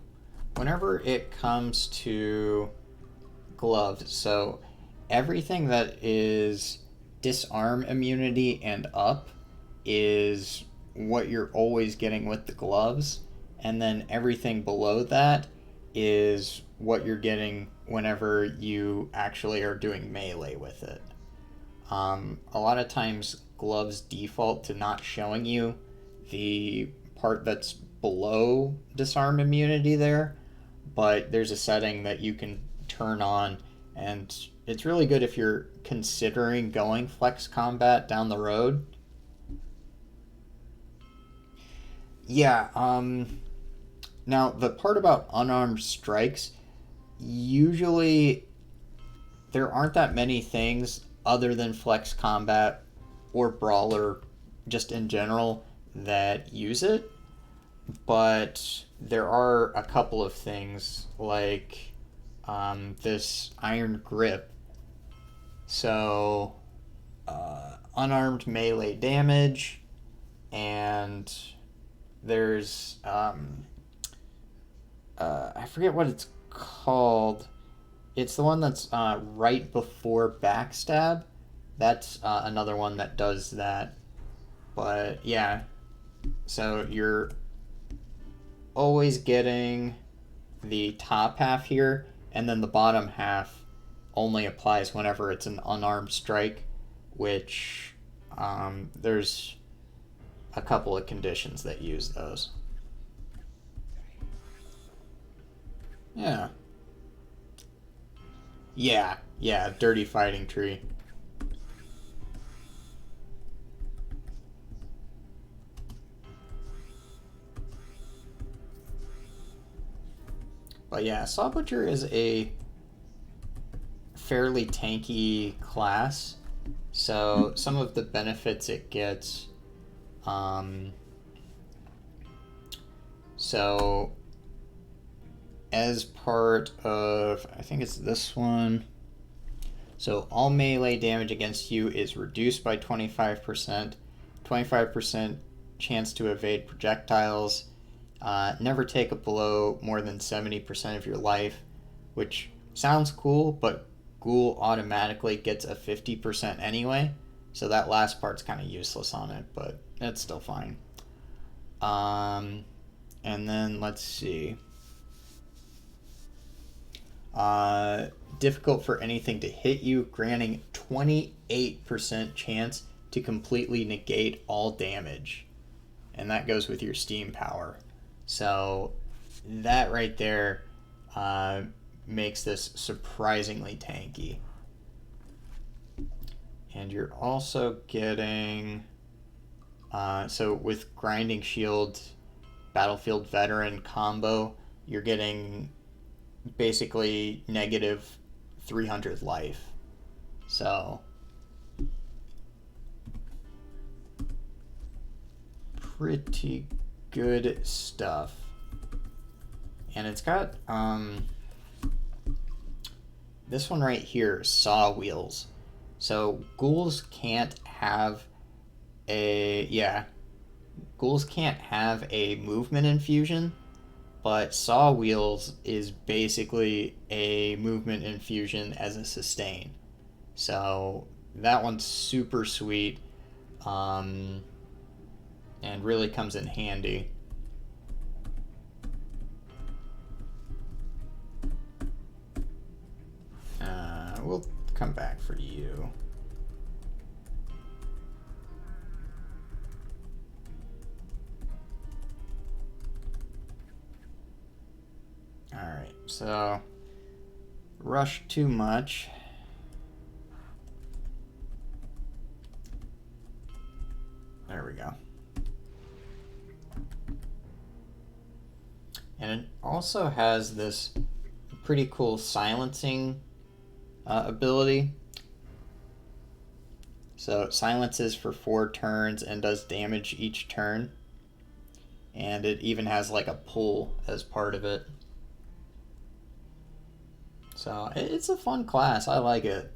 whenever it comes to gloves, so everything that is disarm immunity and up is what you're always getting with the gloves, and then everything below that is what you're getting whenever you actually are doing melee with it. A lot of times gloves default to not showing you the part that's below disarm immunity there, but there's a setting that you can turn on, and it's really good if you're considering going flex combat down the road. Yeah, now the part about unarmed strikes, usually there aren't that many things other than flex combat or brawler just in general that use it, but there are a couple of things like this iron grip. So unarmed melee damage, and there's I forget what it's called. It's the one that's right before backstab. That's another one that does that. But yeah, so you're always getting the top half here, and then the bottom half only applies whenever it's an unarmed strike, which there's a couple of conditions that use those. Yeah. Yeah, dirty fighting tree. But yeah, Sawbutcher is a fairly tanky class, so some of the benefits it gets. Um, so as part of, I think it's this one. So all melee damage against you is reduced by 25%, 25% chance to evade projectiles, never take a blow more than 70% of your life, which sounds cool, but Ghoul automatically gets a 50% anyway, so that last part's kind of useless on it, but it's still fine. And then let's see. Difficult for anything to hit you, granting 28% chance to completely negate all damage. And that goes with your steam power. So that right there makes this surprisingly tanky. And you're also getting... so with Grinding Shield, Battlefield Veteran combo, you're getting basically negative 300 life. So pretty good stuff. And it's got this one right here, Saw Wheels. So ghouls can't have ghouls can't have a movement infusion, but Saw Wheels is basically a movement infusion as a sustain. So that one's super sweet, and really comes in handy. We'll come back for you. Alright, so rush too much. There we go. And it also has this pretty cool silencing ability. So it silences for 4 turns and does damage each turn. And it even has like a pull as part of it. So it's a fun class. I like it.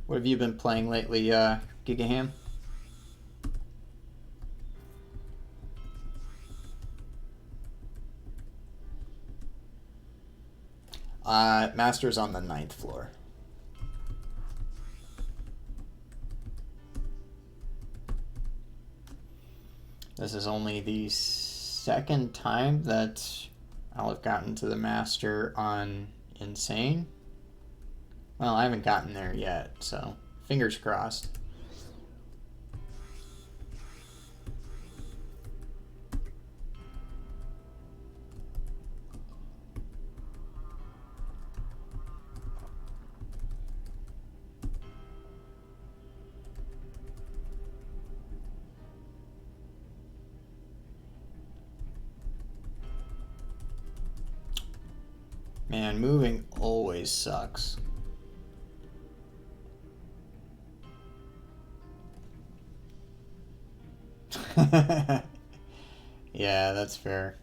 What have you been playing lately, Gigaham? Master's on the 9th floor. This is only the second time that I'll have gotten to the Master on Insane. Well, I haven't gotten there yet, so fingers crossed. Man, moving always sucks. Yeah, that's fair.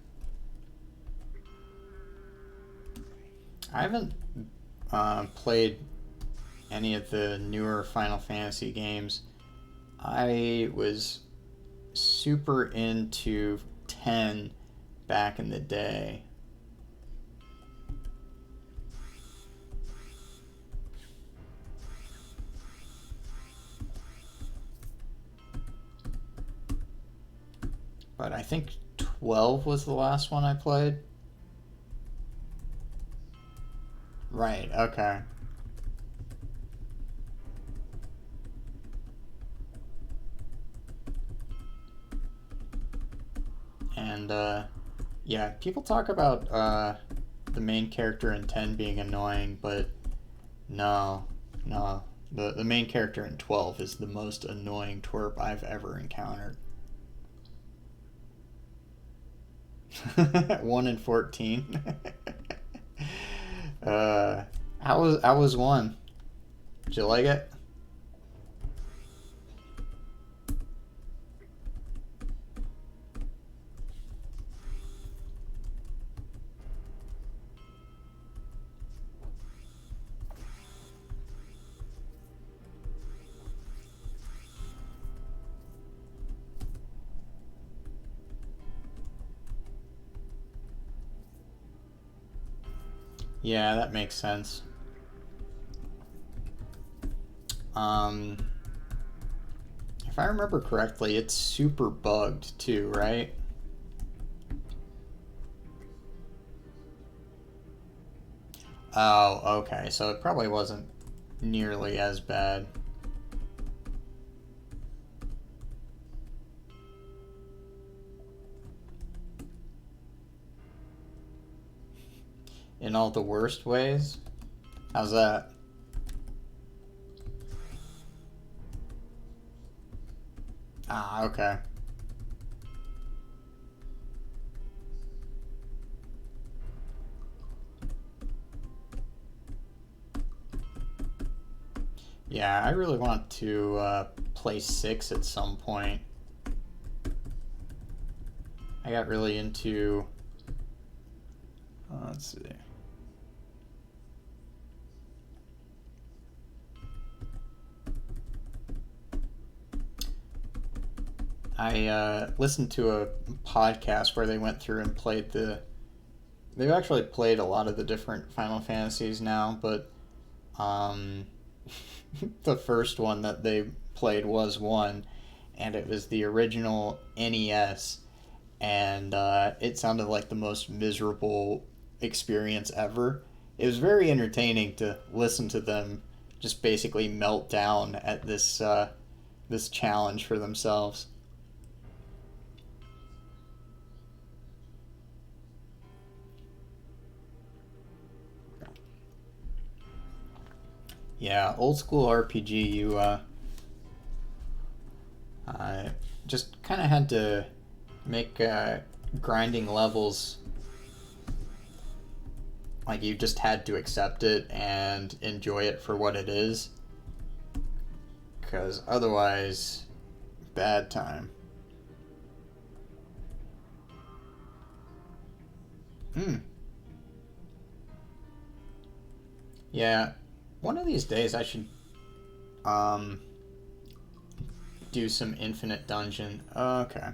I haven't played any of the newer Final Fantasy games. I was super into 10 back in the day. But I think 12 was the last one I played. Right, okay. And, yeah, people talk about the main character in 10 being annoying, but no. The main character in 12 is the most annoying twerp I've ever encountered. 1 in 14. How was 1? Did you like it? Yeah, that makes sense. Um, if I remember correctly, it's super bugged too, right? Oh, okay. So it probably wasn't nearly as bad. In all the worst ways? How's that? Ah, okay. Yeah, I really want to play 6 at some point. I got really into... let's see. I listened to a podcast where they went through and played the... They've actually played a lot of the different Final Fantasies now, but the first one that they played was 1, and it was the original NES, and it sounded like the most miserable experience ever. It was very entertaining to listen to them just basically melt down at this challenge for themselves. Yeah, old school RPG. You just kind of had to make grinding levels like you just had to accept it and enjoy it for what it is, because otherwise, bad time. Hmm. Yeah, one of these days I should um do some infinite dungeon. Okay,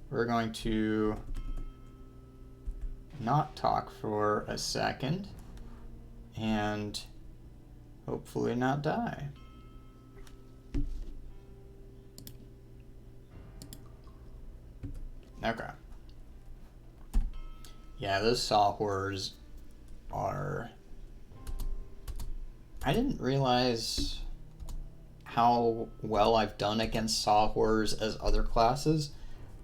we're going to not talk for a second and hopefully not die. Okay. Yeah, those Saw horrors are... I didn't realize how well I've done against Saw horrors as other classes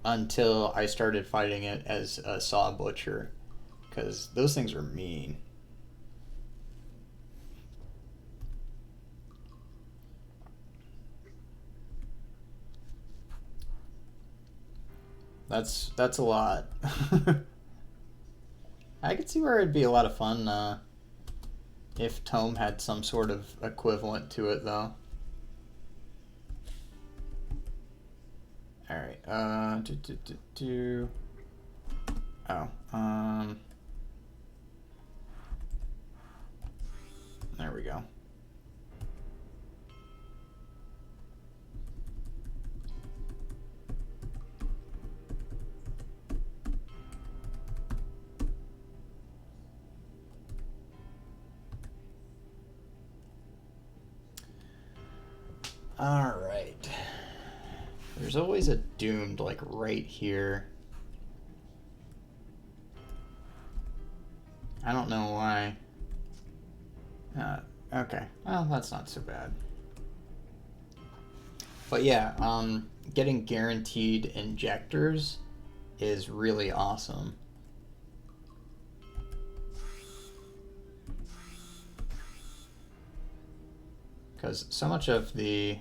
until I started fighting it as a Sawbutcher, because those things are mean. That's a lot. I could see where it'd be a lot of fun if Tome had some sort of equivalent to it, though. All right. Oh. There we go. All right. There's always a doomed like right here. I don't know why. Okay. Well, that's not so bad. But yeah, getting guaranteed injectors is really awesome. Because so much of the...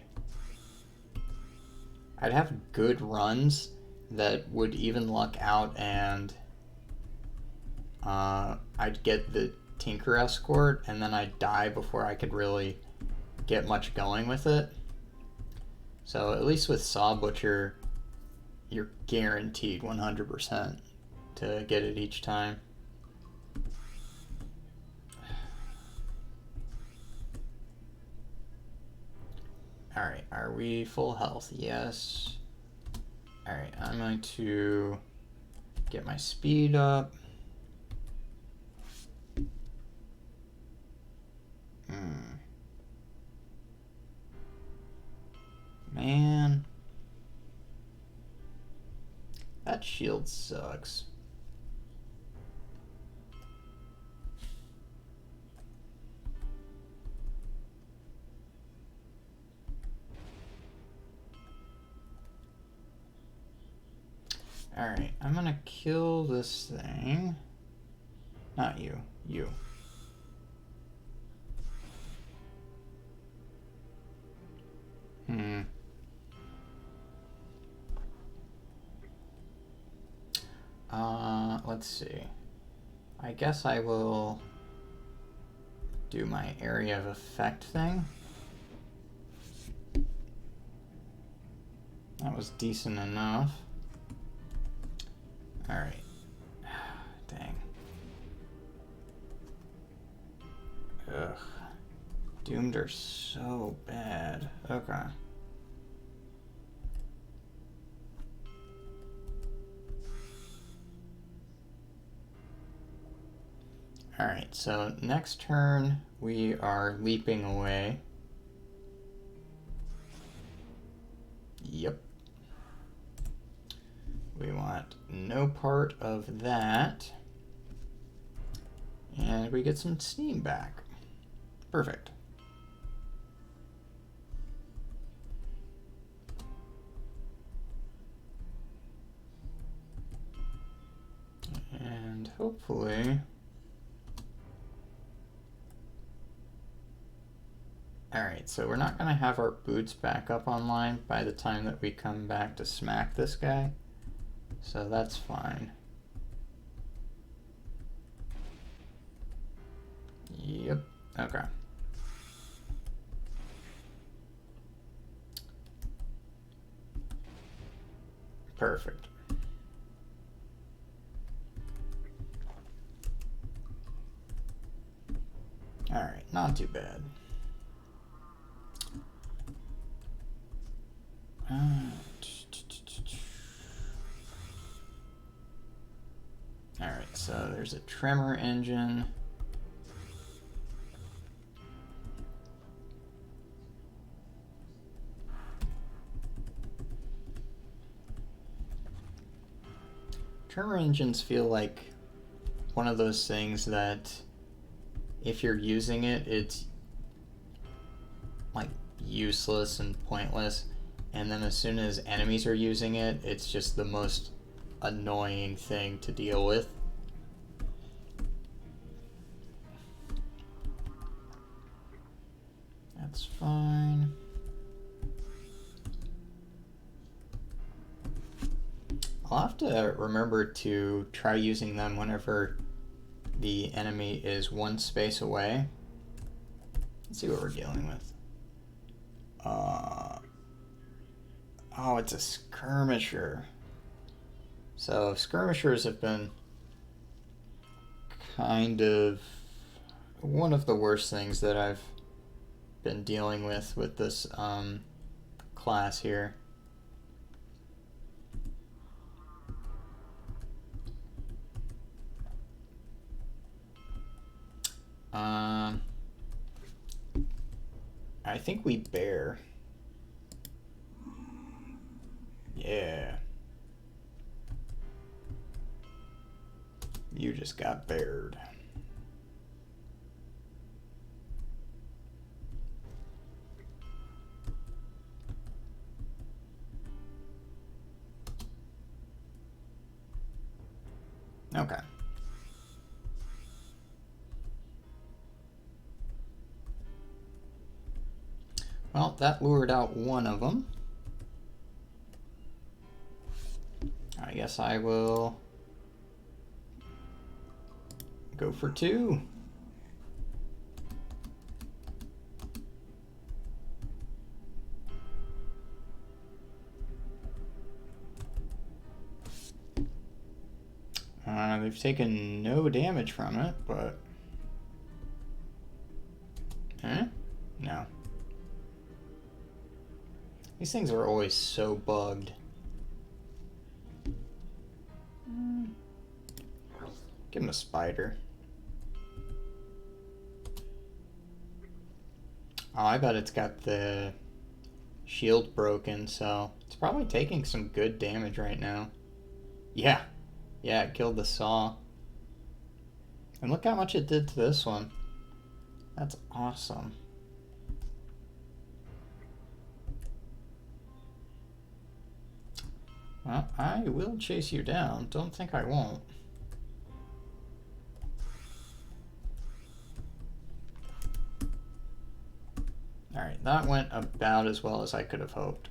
I'd have good runs that would even luck out and I'd get the Tinker Escort and then I'd die before I could really get much going with it. So at least with Sawbutcher, you're guaranteed 100% to get it each time. Alright, are we full health? Yes. Alright, I'm going to get my speed up. Man. That shield sucks. Alright, I'm gonna kill this thing. Not you. You. Let's see. I guess I will do my area of effect thing. That was decent enough. Alright. Dang. Ugh. Doomed are so bad. Okay. Alright, so next turn we are leaping away. Yep. We want no part of that. And we get some steam back. Perfect. And hopefully... Alright, so we're not going to have our boots back up online by the time that we come back to smack this guy. So that's fine. Yep, okay. Perfect. Alright, not too bad. Alright, so there's a tremor engine. Tremor engines feel like one of those things that if you're using it, it's like useless and pointless. And then as soon as enemies are using it, it's just the most annoying thing to deal with. That's fine. I'll have to remember to try using them whenever the enemy is one space away. Let's see what we're dealing with. Oh, it's a skirmisher. So skirmishers have been kind of one of the worst things that I've been dealing with this class here. I think we bear. Yeah. You just got bared. Okay. Well, that lured out one of them. I guess I will go for two. They've taken no damage from it, but... No. These things are always so bugged. Give him a spider. Oh, I bet it's got the shield broken, so it's probably taking some good damage right now. Yeah, yeah, it killed the saw. And look how much it did to this one. That's awesome. Well, I will chase you down. Don't think I won't. Alright, that went about as well as I could have hoped.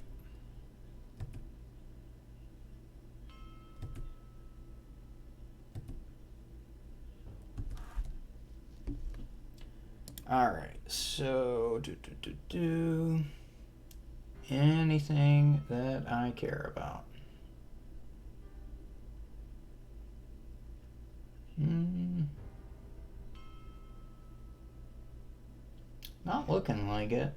Alright, so anything that I care about. Not looking like it.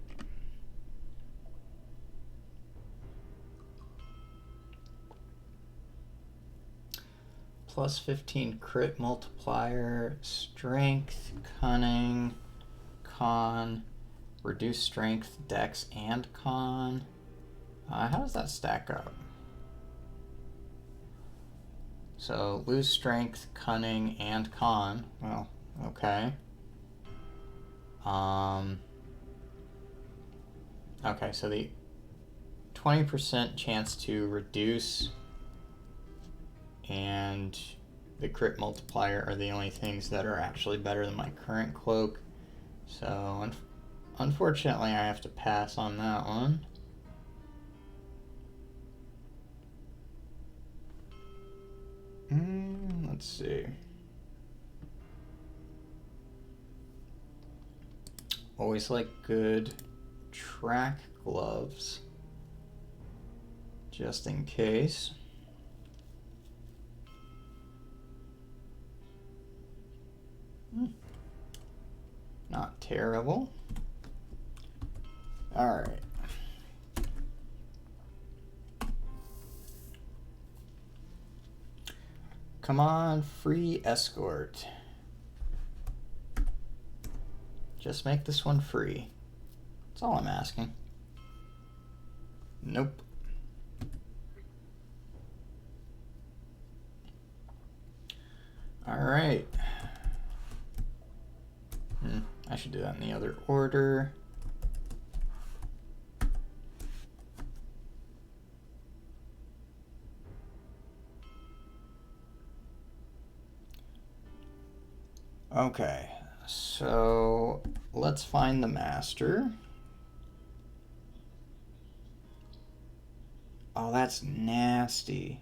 Plus 15 crit multiplier, strength, cunning, con, reduced strength, dex, and con. How does that stack up? So lose strength, cunning, and con. Well, okay. Okay, so the 20% chance to reduce and the crit multiplier are the only things that are actually better than my current cloak. So unfortunately I have to pass on that one. Let's see. Always like good track gloves, just in case. Not terrible. All right. Come on, free escort. Just make this one free. That's all I'm asking. Nope. All right. I should do that in the other order. Okay, so let's find the master. Oh, that's nasty.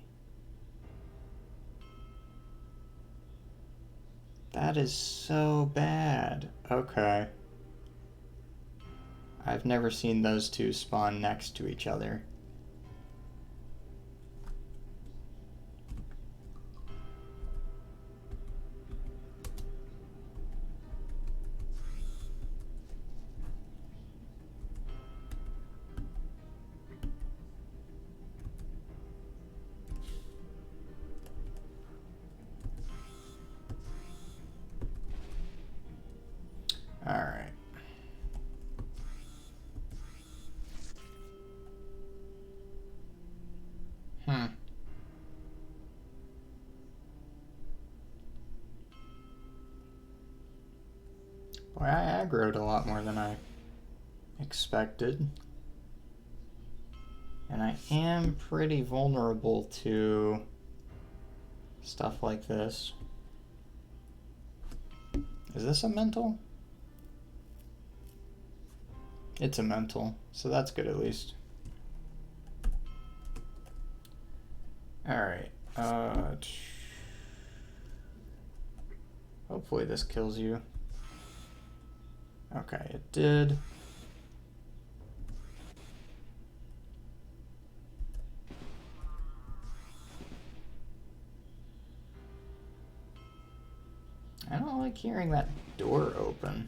That is so bad. Okay. I've never seen those two spawn next to each other. All right. Boy, I aggroed a lot more than I expected. And I am pretty vulnerable to stuff like this. Is this a mental? It's a mental, so that's good at least. Alright. Hopefully this kills you. Okay, it did. I don't like hearing that door open.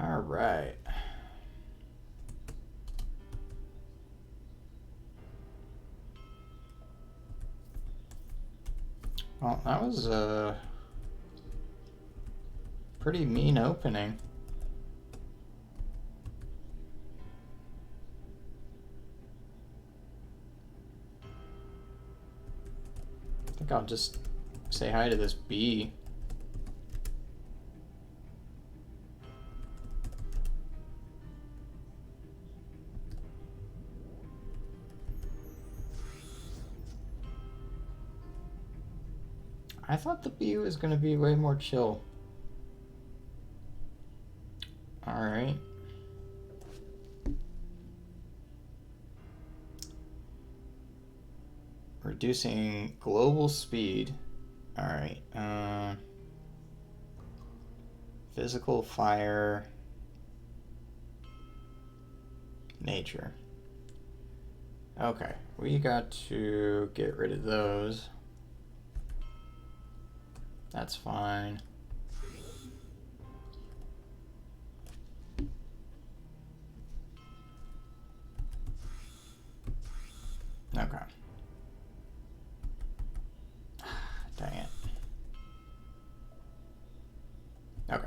All right. Well, that was a pretty mean opening. I think I'll just say hi to this bee. I thought the bee was going to be way more chill. Alright. Reducing global speed. Alright. Physical, fire, nature. Okay, we got to get rid of those. That's fine. Okay. Dang it. Okay.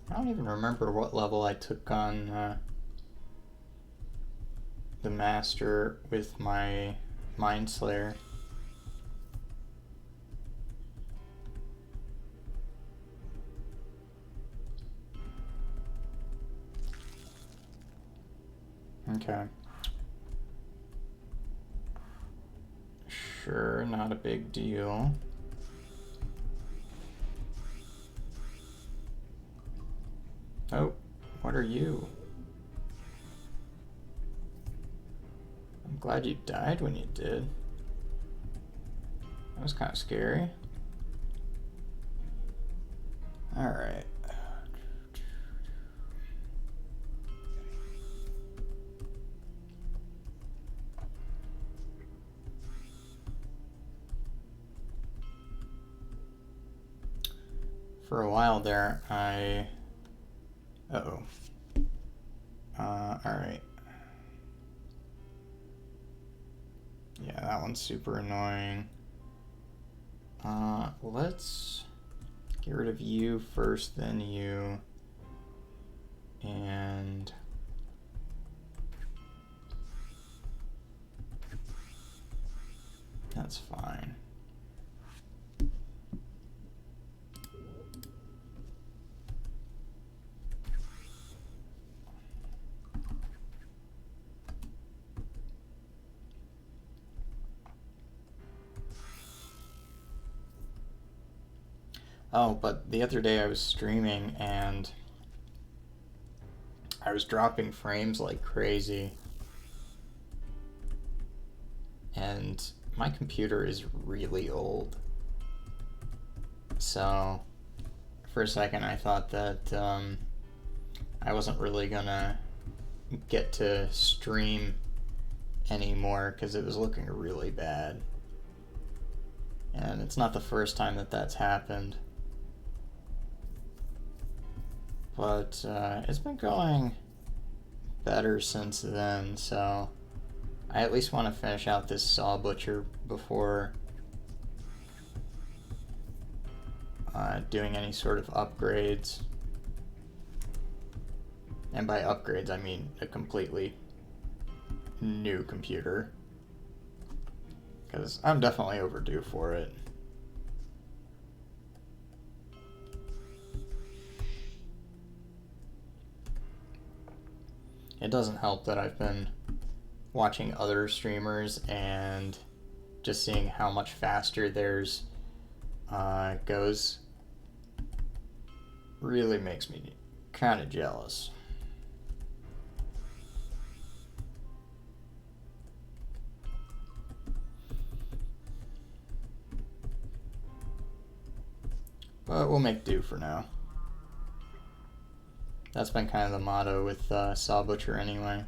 I don't even remember what level I took on the master with my Mind Slayer. Okay. Sure, not a big deal. Oh, what are you? I'm glad you died when you did. That was kind of scary. Alright. For a while there, Uh-oh. Alright. Yeah, that one's super annoying. Let's get rid of you first, then you. And... that's fine. Oh, but the other day I was streaming and I was dropping frames like crazy. And my computer is really old. So, for a second I thought that I wasn't really gonna get to stream anymore because it was looking really bad. And it's not the first time that that's happened. But it's been going better since then, so I at least want to finish out this Sawbutcher before doing any sort of upgrades. And by upgrades, I mean a completely new computer. Because I'm definitely overdue for it. It doesn't help that I've been watching other streamers and just seeing how much faster theirs goes really makes me kind of jealous. But we'll make do for now. That's been kind of the motto with Sawbutcher anyway.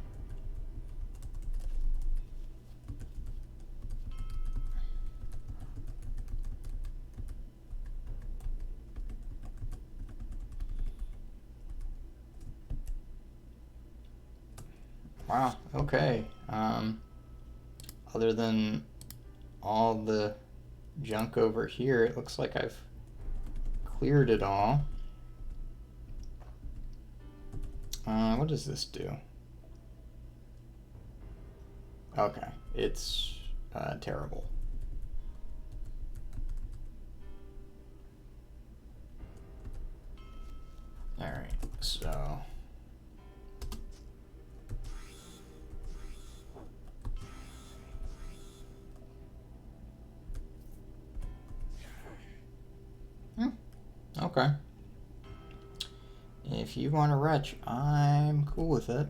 Wow, okay. Other than all the junk over here, it looks like I've cleared it all. What does this do? Okay, it's terrible. Alright, so... Okay. If you want to retch, I'm cool with it.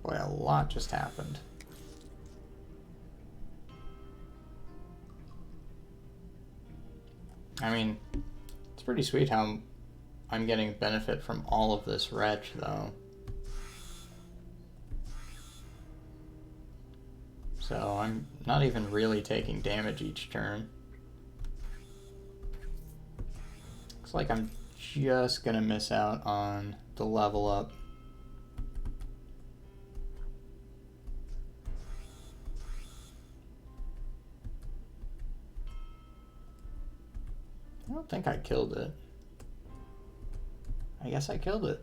Boy, a lot just happened. I mean, it's pretty sweet how I'm getting benefit from all of this retch, though. So I'm not even really taking damage each turn. Looks like I'm just gonna miss out on the level up. I don't think I killed it. I guess I killed it.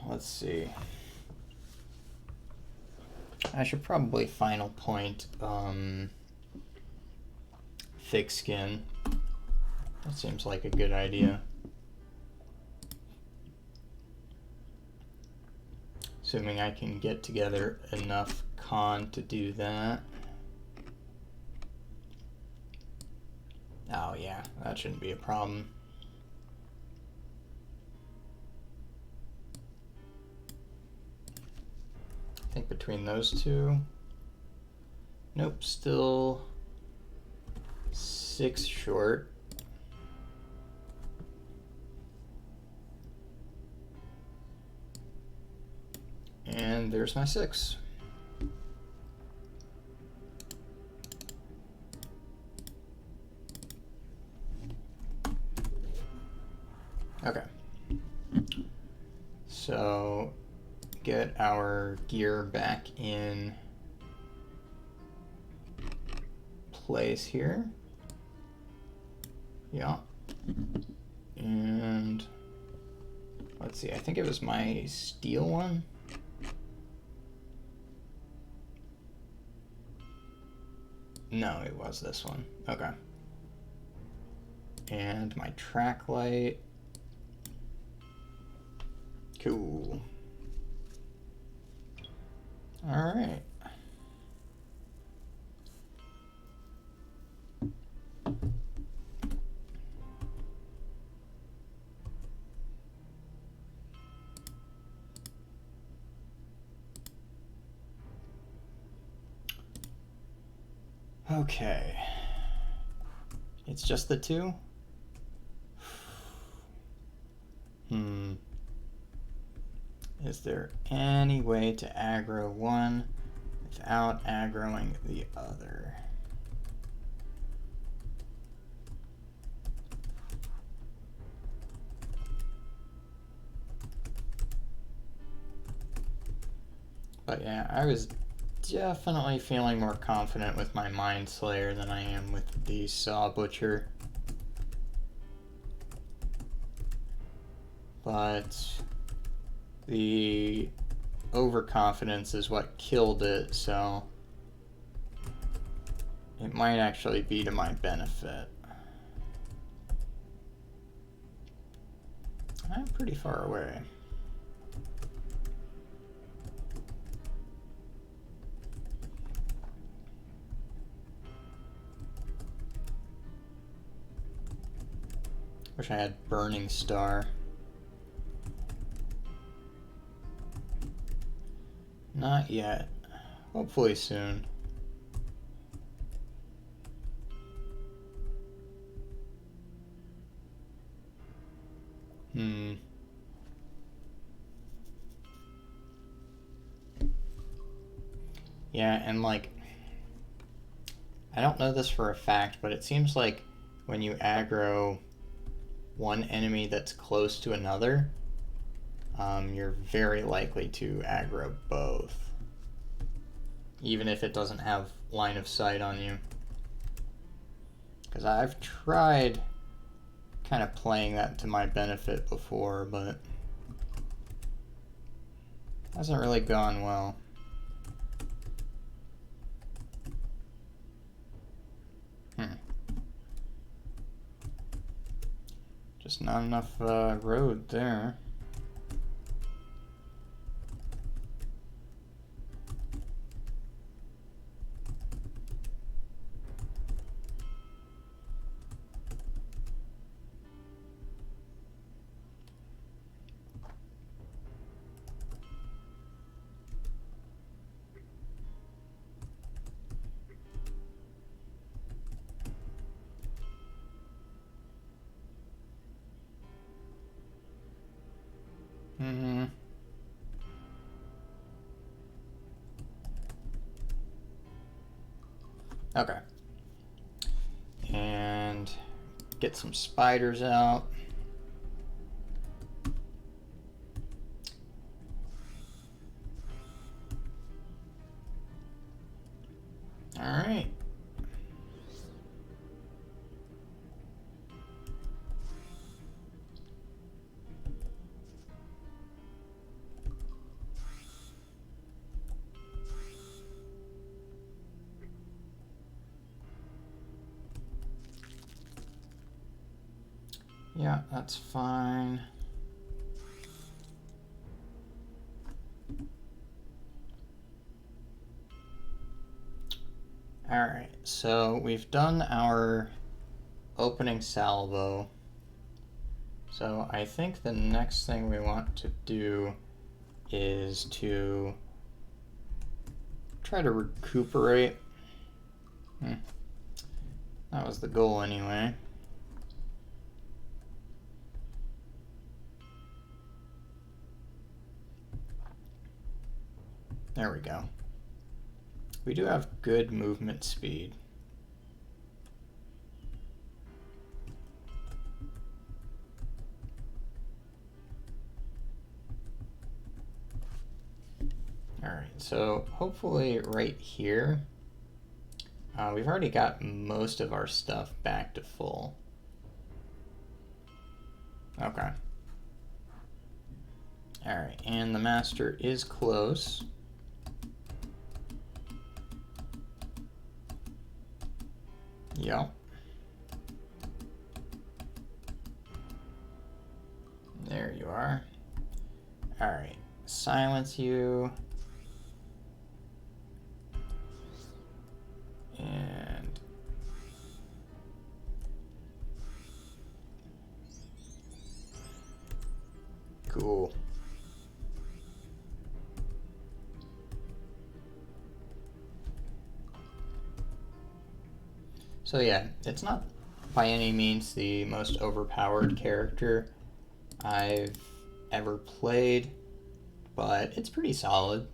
Let's see. I should probably final point thick skin. That seems like a good idea. Assuming I can get together enough con to do that. Oh yeah, that shouldn't be a problem. I think between those two, nope, still 6 short. And there's my 6. Okay. So get our gear back in place here. Yeah. And let's see, I think it was my steel one. No, it was this one. Okay. And my track light. Cool. All right. Okay. It's just the 2? Is there any way to aggro one without aggroing the other? But yeah, I was definitely feeling more confident with my Mind Slayer than I am with the Sawbutcher. But the overconfidence is what killed it, so it might actually be to my benefit. I'm pretty far away. wish I had Burning Star. Not yet. Hopefully soon. Yeah, and like, I don't know this for a fact, but it seems like when you aggro one enemy that's close to another, you're very likely to aggro both, even if it doesn't have line of sight on you. Because I've tried kind of playing that to my benefit before, but hasn't really gone well. Just not enough road there. Okay. And get some spiders out. All right. Yeah, that's fine. Alright, so we've done our opening salvo. So I think the next thing we want to do is to try to recuperate. That was the goal anyway. There we go. We do have good movement speed. Alright, so hopefully right here, we've already got most of our stuff back to full. Okay. Alright, and the master is close. Yep. There you are. Alright, silence you. And cool. So yeah, it's not by any means the most overpowered character I've ever played, but it's pretty solid.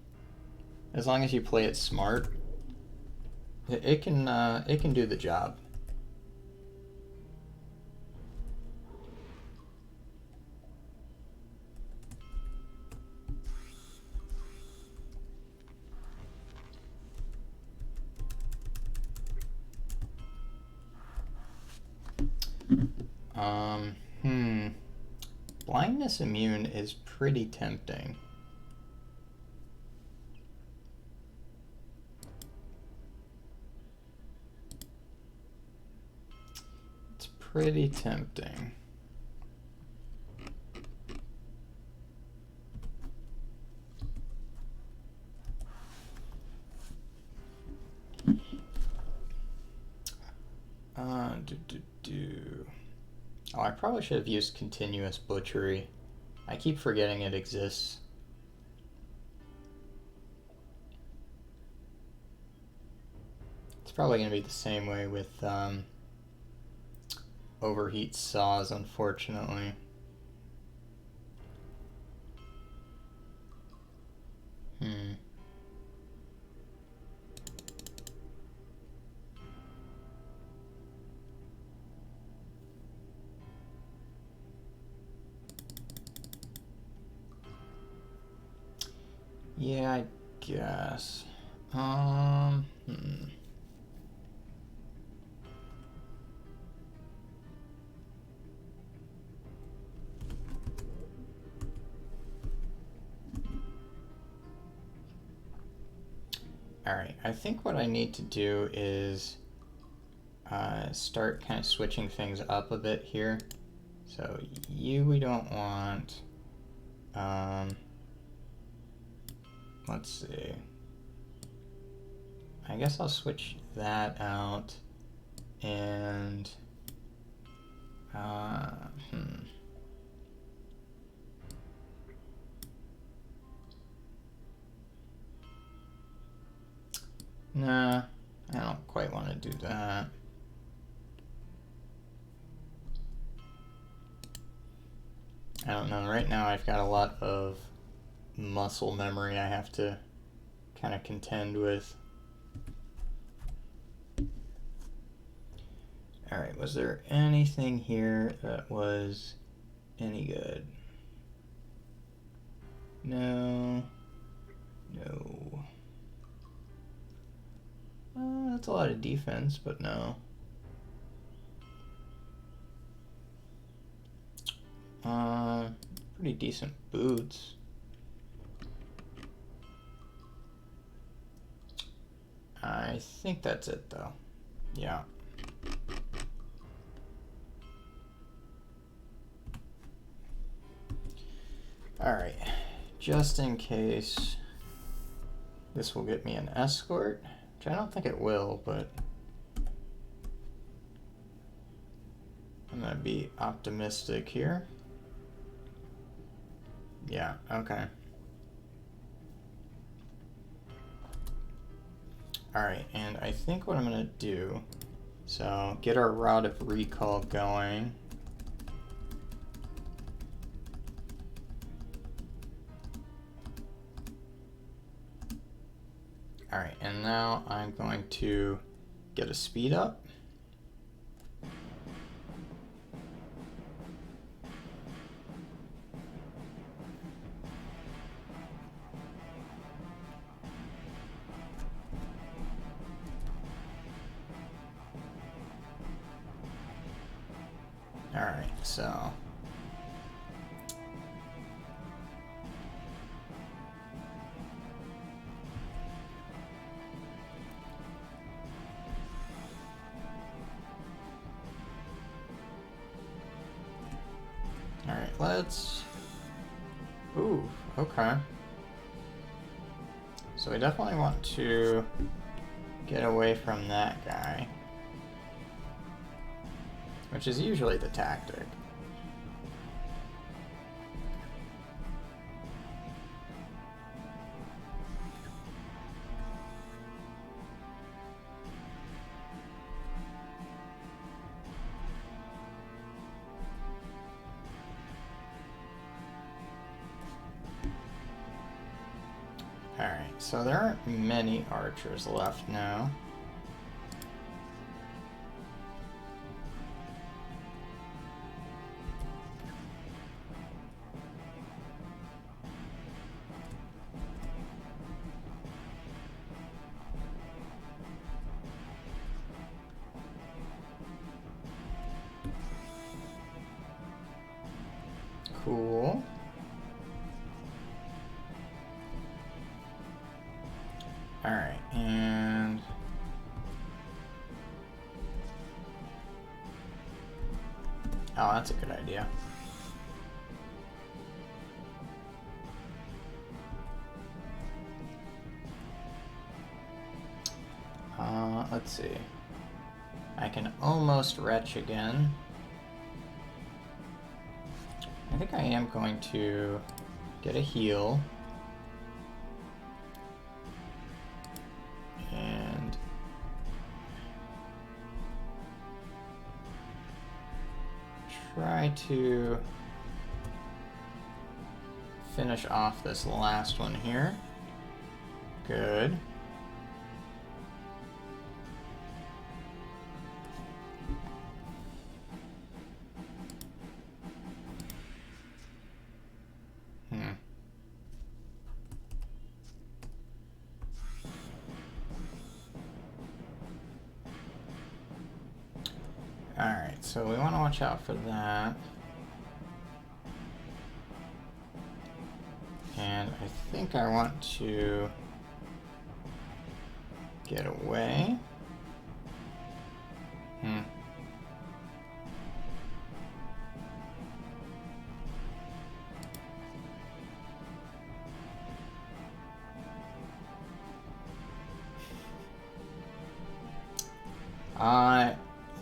As long as you play it smart, it can do the job. Blindness immune is pretty tempting. It's pretty tempting. Oh, I probably should have used continuous butchery. I keep forgetting it exists. It's probably going to be the same way with overheat saws, unfortunately. Yeah, I guess. Alright, I think what I need to do is start kind of switching things up a bit here. So you we don't want. Let's see. I guess I'll switch that out and Nah, I don't quite want to do that. I don't know. Right now I've got a lot of muscle memory I have to kind of contend with. Alright, was there anything here that was any good? No. No. That's a lot of defense, but no. Pretty decent boots. I think that's it, though. Yeah. Alright, just in case this will get me an escort, which I don't think it will, but I'm gonna be optimistic here. Yeah, okay. Alright, and I think what I'm gonna do, so get our Rod of Recall going. Alright, and now I'm going to get a speed up. Alright, so alright, let's... Ooh, okay. So we definitely want to get away from that guy, which is usually the tactic. Alright, so there aren't many archers left now. Cool. Alright, and... Oh, that's a good idea. Let's see. I can almost retch again. I think I am going to get a heal. And try to finish off this last one here. Good. Alright, so we want to watch out for that. And I think I want to get away.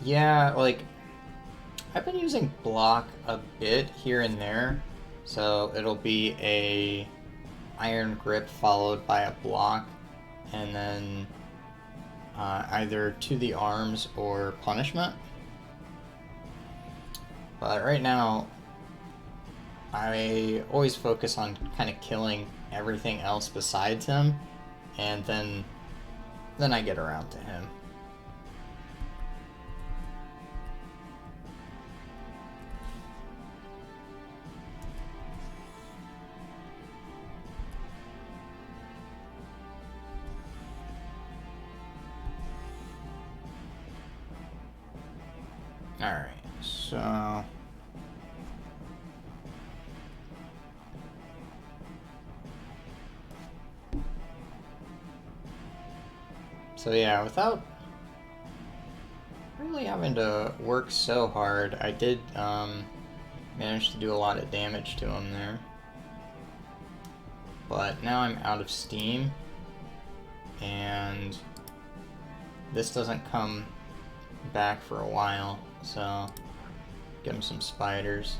Yeah, like, I've been using block a bit here and there, so it'll be a iron grip followed by a block, and then either to the arms or punishment. But right now, I always focus on kind of killing everything else besides him, and then I get around to him. Alright, so yeah, without really having to work so hard, I did manage to do a lot of damage to him there. But now I'm out of steam, and this doesn't come back for a while, so get him some spiders.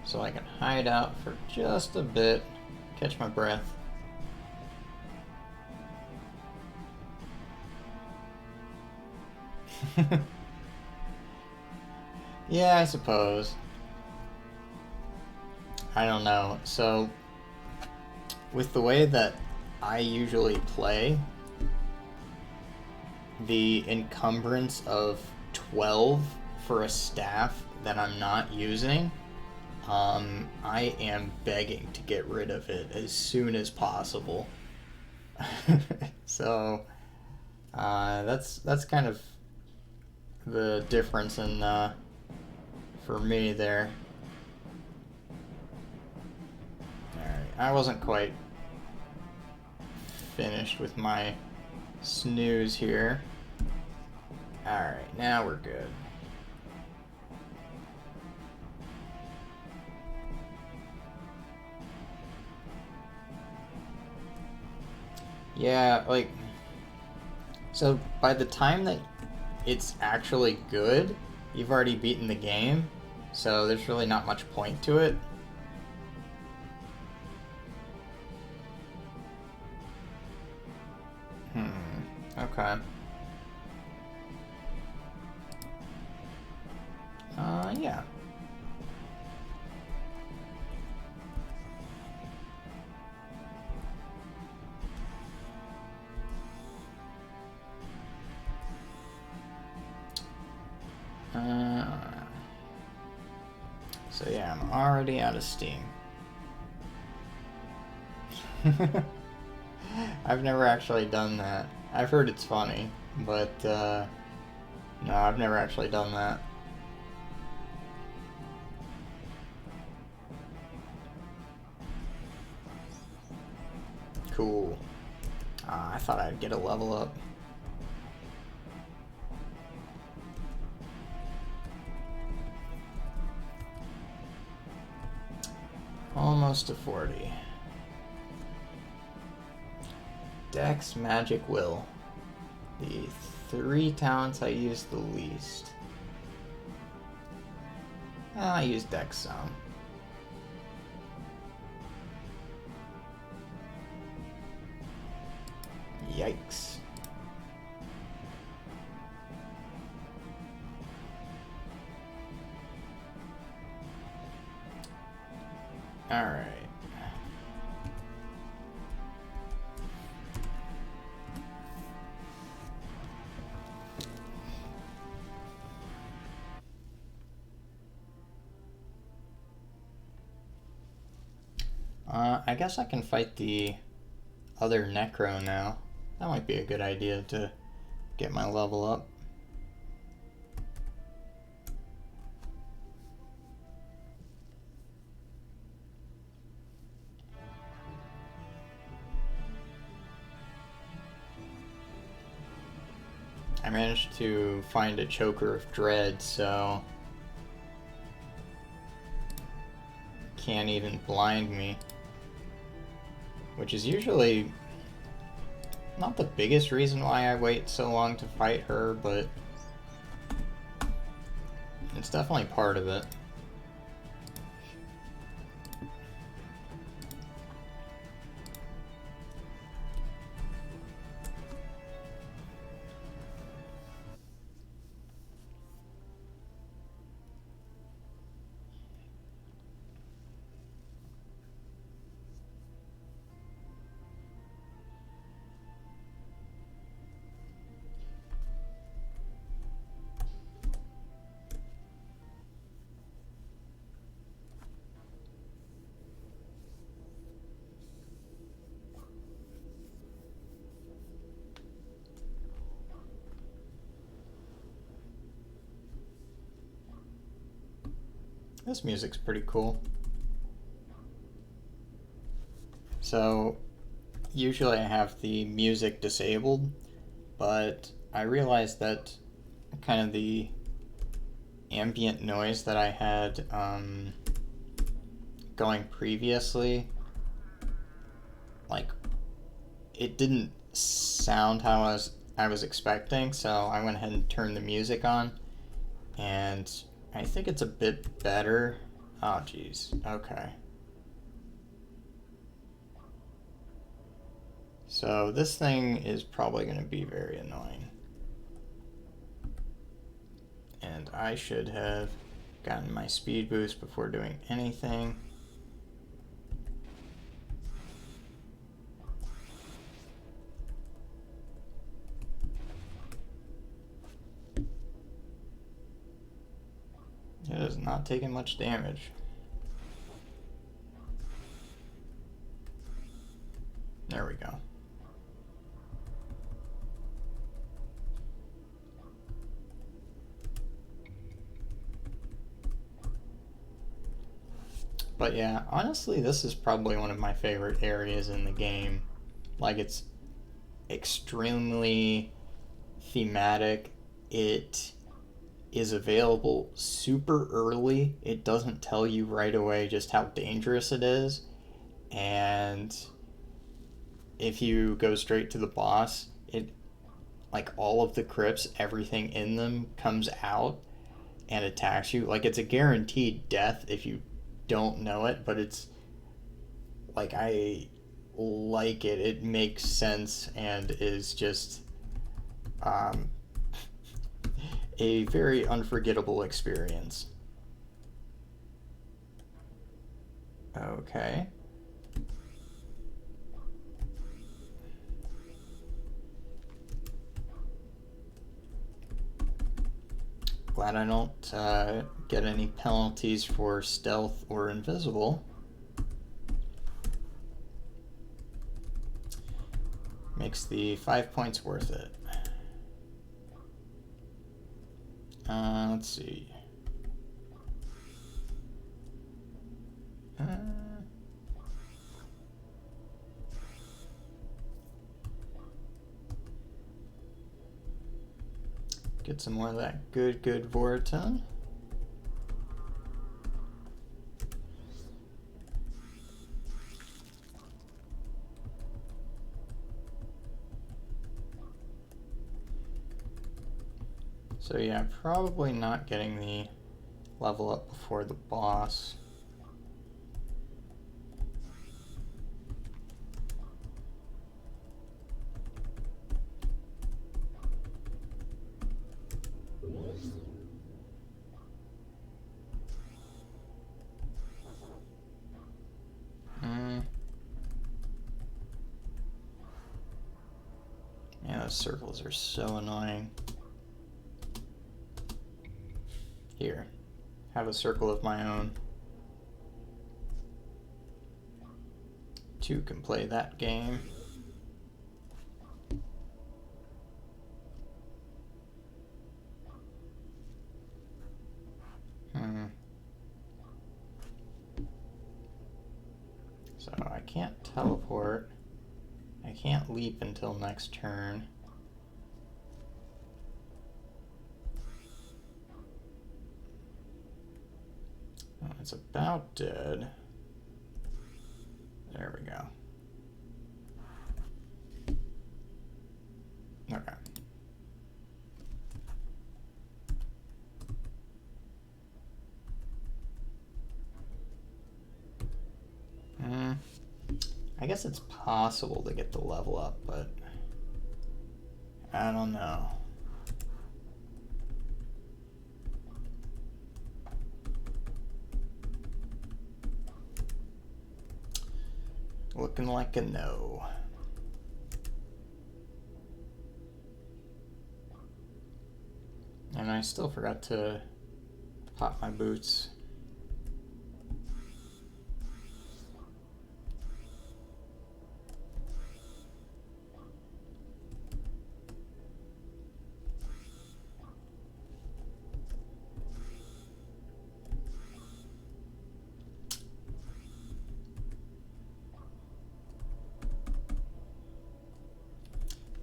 So I can hide out for just a bit, catch my breath. Yeah, I suppose. I don't know. So, with the way that I usually play, the encumbrance of 12 for a staff that I'm not using, I am begging to get rid of it as soon as possible. So, that's kind of the difference in for me there. Alright, I wasn't quite finished with my snooze here. Alright, now we're good. Yeah, like, so by the time that it's actually good, you've already beaten the game, so there's really not much point to it. Okay. Yeah. So yeah, I'm already out of steam. I've never actually done that. I've heard it's funny, but no, I've never actually done that. Cool. I thought I'd get a level up. Almost to 40. Dex Magic Will. The 3 talents I use the least. I use Dex some. Yikes. Alright. I guess I can fight the other Necro now. That might be a good idea to get my level up. I managed to find a Choker of Dread, so can't even blind me. Which is usually not the biggest reason why I wait so long to fight her, but it's definitely part of it. This music's pretty cool. So, usually I have the music disabled, but I realized that kind of the ambient noise that I had going previously, like, it didn't sound how I was expecting, so I went ahead and turned the music on, and I think it's a bit better. Oh, geez. Okay. So this thing is probably going to be very annoying. And I should have gotten my speed boost before doing anything. It is not taking much damage. There we go. But yeah, honestly, this is probably one of my favorite areas in the game. Like, it's extremely thematic. It is available super early. It doesn't tell you right away just how dangerous it is. And if you go straight to the boss, it, like, all of the crypts, everything in them comes out and attacks you. Like, it's a guaranteed death if you don't know it, but it's like, I like it. It makes sense and is just a very unforgettable experience. Okay. Glad I don't get any penalties for stealth or invisible. Makes the 5 points worth it. Let's see. Get some more of that good Voraton. So yeah, probably not getting the level up before the boss. Yeah, those circles are so annoying. Here, have a circle of my own. 2 can play that game. So I can't teleport. I can't leap until next turn. Oh, it's about dead. There we go. Okay. I guess it's possible to get the level up, but I don't know. Looking like a no. And I still forgot to pop my boots.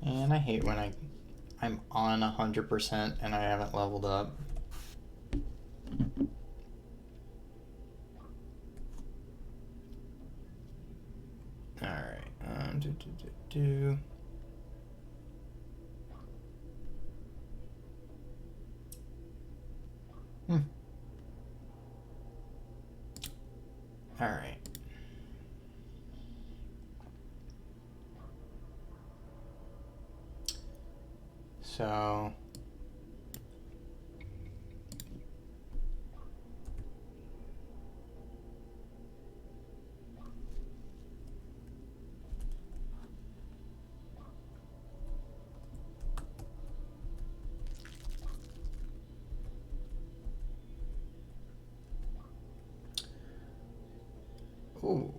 And I hate when I'm on 100% and I haven't leveled up. Alright, Alright. So ooh,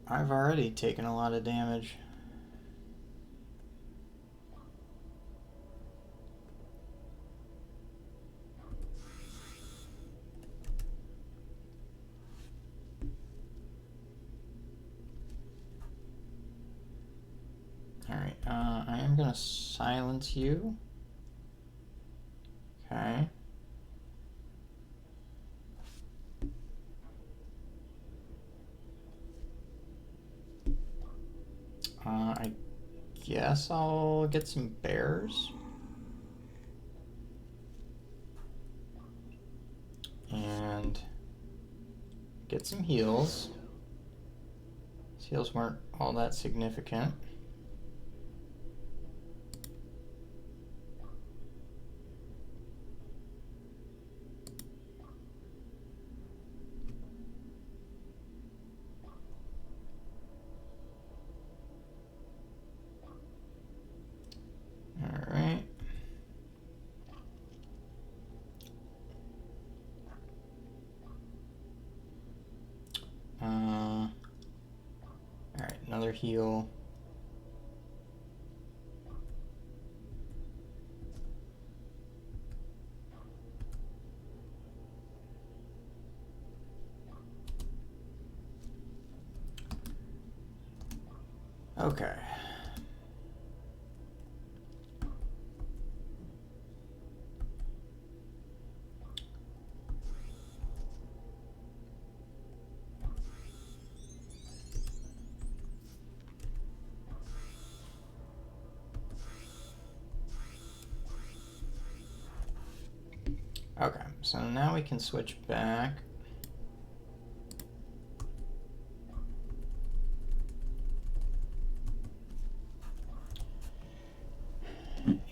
I've already taken a lot of damage. Alright, I am gonna silence you. Okay. I guess I'll get some bears. And get some heals. These heals weren't all that significant. Alright. Alright, another heal. Okay. Okay, so now we can switch back.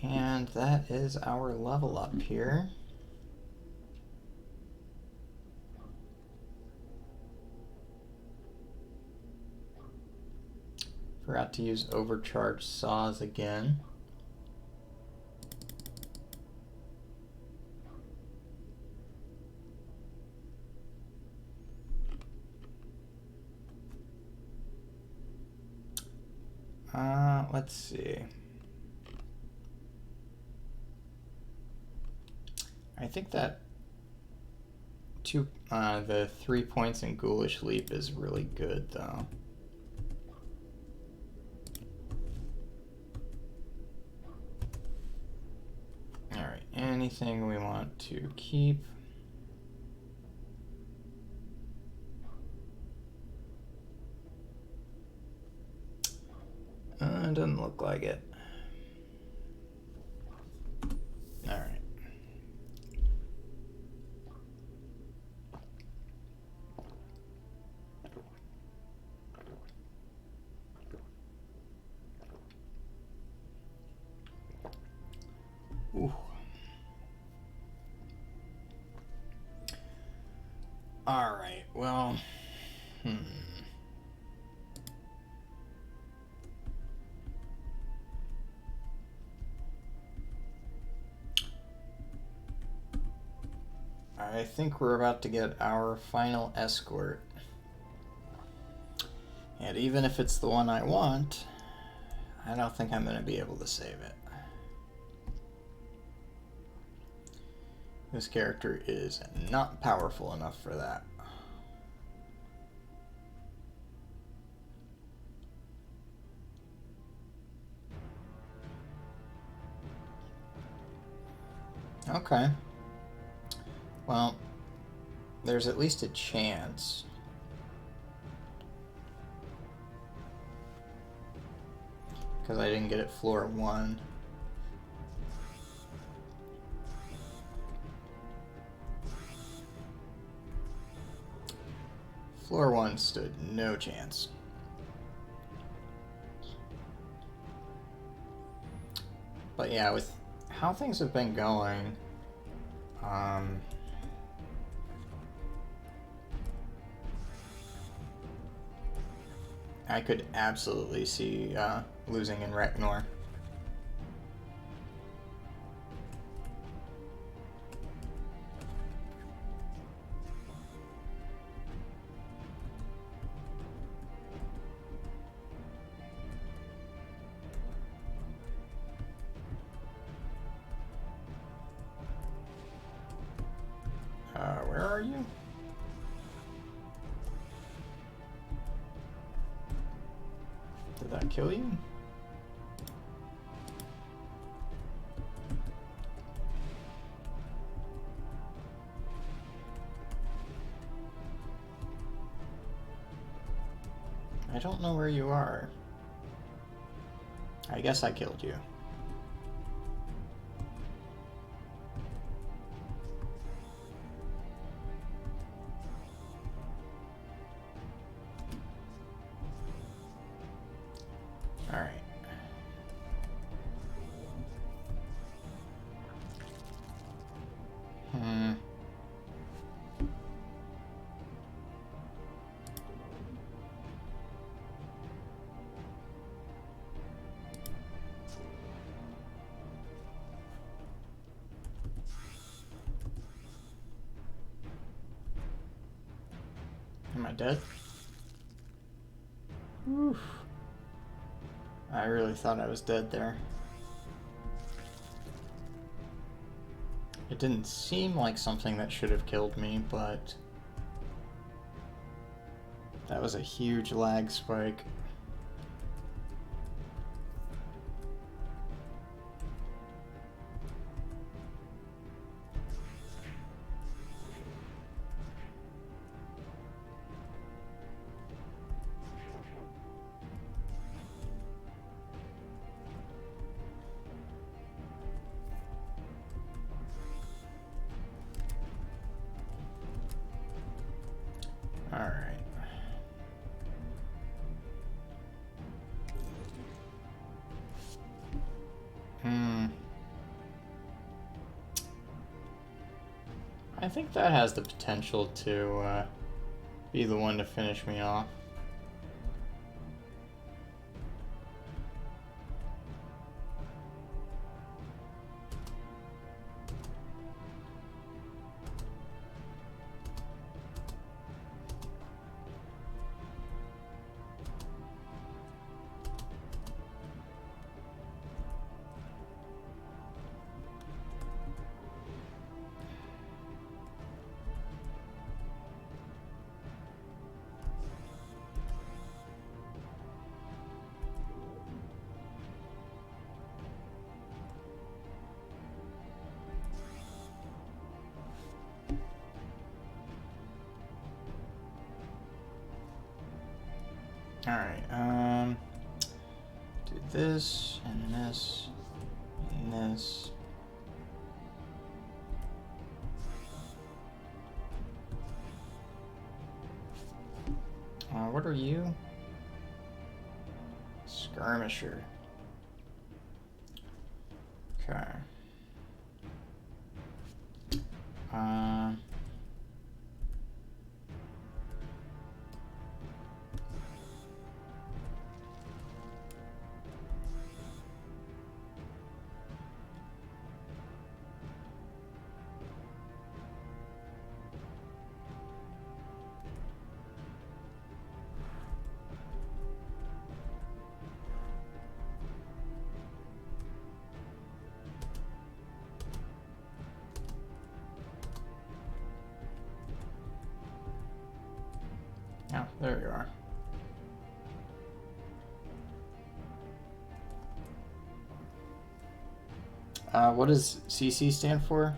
And that is our level up here. Forgot to use overcharged saws again. Let's see. I think that the 3 points in Ghoulish Leap is really good, though. Alright, anything we want to keep? Doesn't look like it. Alright. Ooh. Alright, well, I think we're about to get our final escort. And even if it's the one I want, I don't think I'm going to be able to save it. This character is not powerful enough for that. Okay. Well, there's at least a chance. Because I didn't get it floor 1. Floor 1 stood no chance. But yeah, with how things have been going, I could absolutely see losing in Reknor. Where are you? Did that kill you? I don't know where you are. I guess I killed you. Alright. Am I dead? Oof. I really thought I was dead there. It didn't seem like something that should have killed me, but that was a huge lag spike. I think that has the potential to be the one to finish me off. Alright, do this, and this, and this. What are you? Skirmisher. Okay. Oh, there you are. What does CC stand for?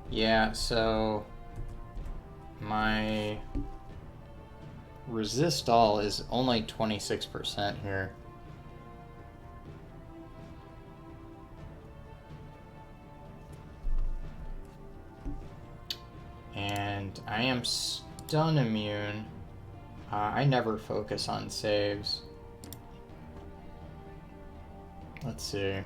Yeah, so my resist all is only 26% here. And I am stun immune. I never focus on saves. Let's see.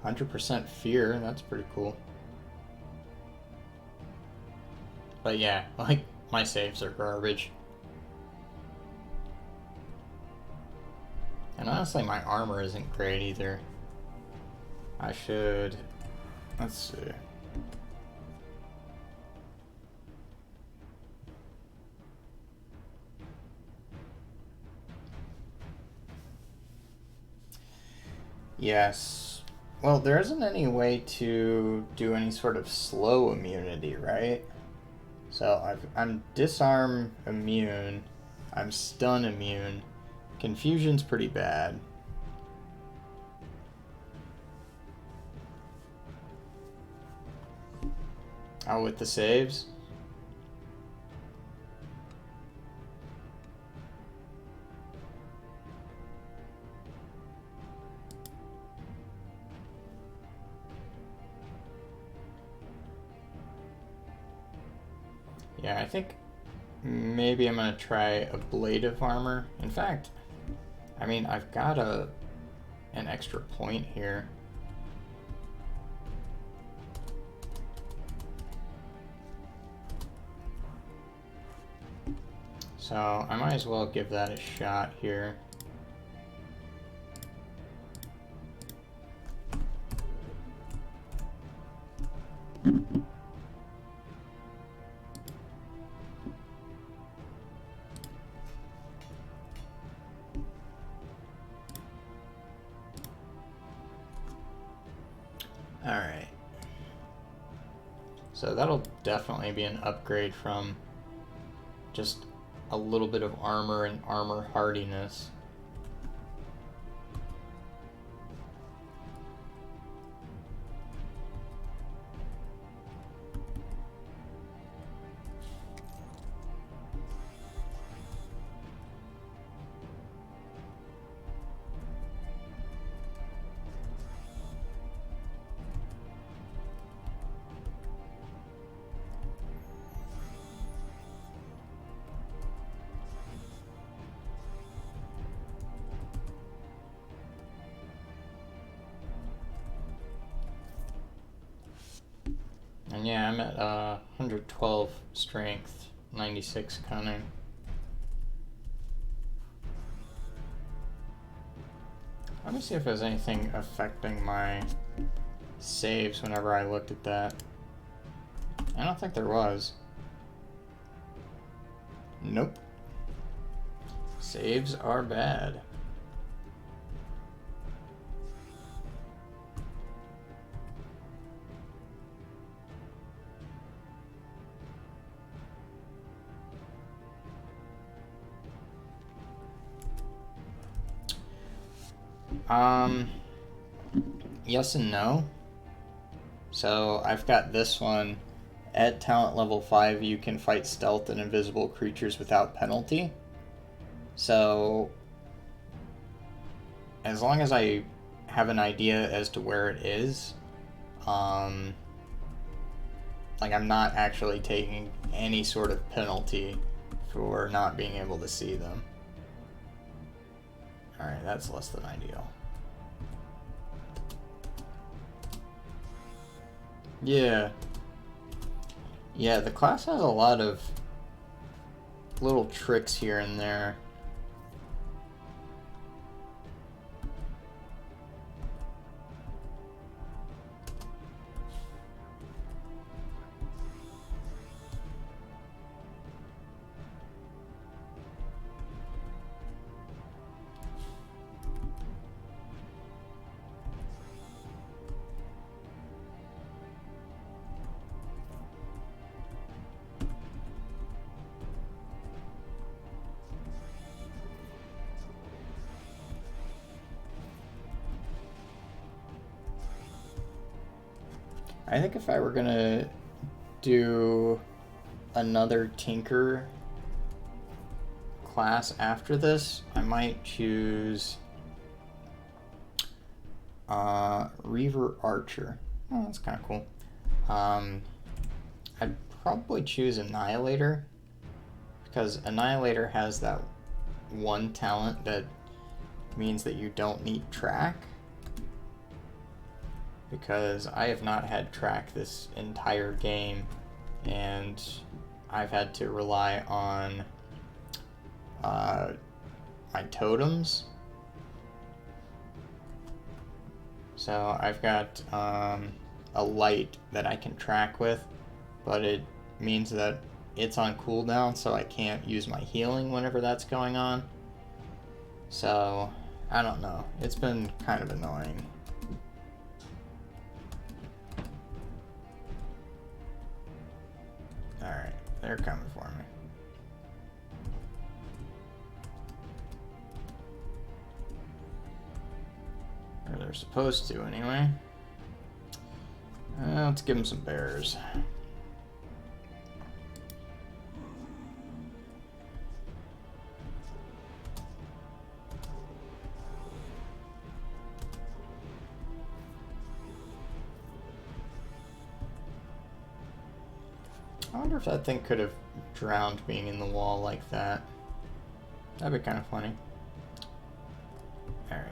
100% fear, that's pretty cool. But yeah, like, my saves are garbage. And honestly, my armor isn't great either. I should... Let's see. Yes. Well, there isn't any way to do any sort of slow immunity, right? So I'm disarm immune, I'm stun immune, confusion's pretty bad. Oh, with the saves? Yeah, I think maybe I'm gonna try ablative armor. In fact, I mean, I've got an extra point here. So I might as well give that a shot here. Alright. So that'll definitely be an upgrade from just a little bit of armor and armor hardiness. And yeah, I'm at 112 strength, 96 cunning. Let me see if there's anything affecting my saves whenever I looked at that. I don't think there was. Nope. Saves are bad. Yes and no. So I've got this one. At talent level 5, you can fight stealth and invisible creatures without penalty. So as long as I have an idea as to where it is, like I'm not actually taking any sort of penalty for not being able to see them. Alright, that's less than ideal. Yeah. Yeah, the class has a lot of little tricks here and there. I think if I were gonna do another Tinker class after this, I might choose Reaver Archer. Oh, that's kind of cool. I'd probably choose Annihilator, because Annihilator has that one talent that means that you don't need track. Because I have not had track this entire game, and I've had to rely on my totems. So I've got a light that I can track with, but it means that it's on cooldown, so I can't use my healing whenever that's going on. So I don't know. It's been kind of annoying. Alright, they're coming for me. Or they're supposed to, anyway. Let's give them some bears. I wonder if that thing could have drowned being in the wall like that. That'd be kind of funny. Alright.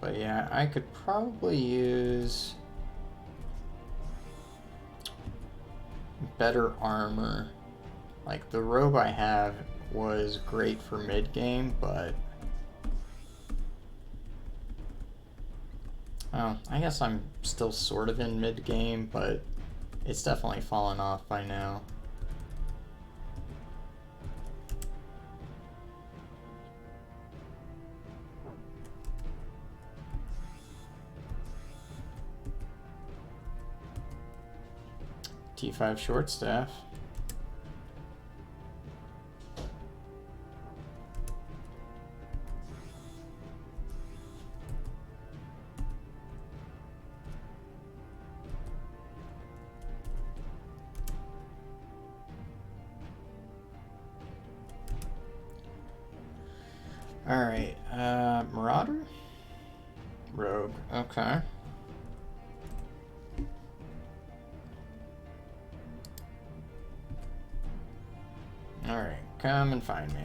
But yeah, I could probably use better armor. Like, the robe I have was great for mid-game, but... well, I guess I'm still sort of in mid-game, but it's definitely fallen off by now. T5 short staff. Alright, Marauder? Rogue, okay. Alright, come and find me.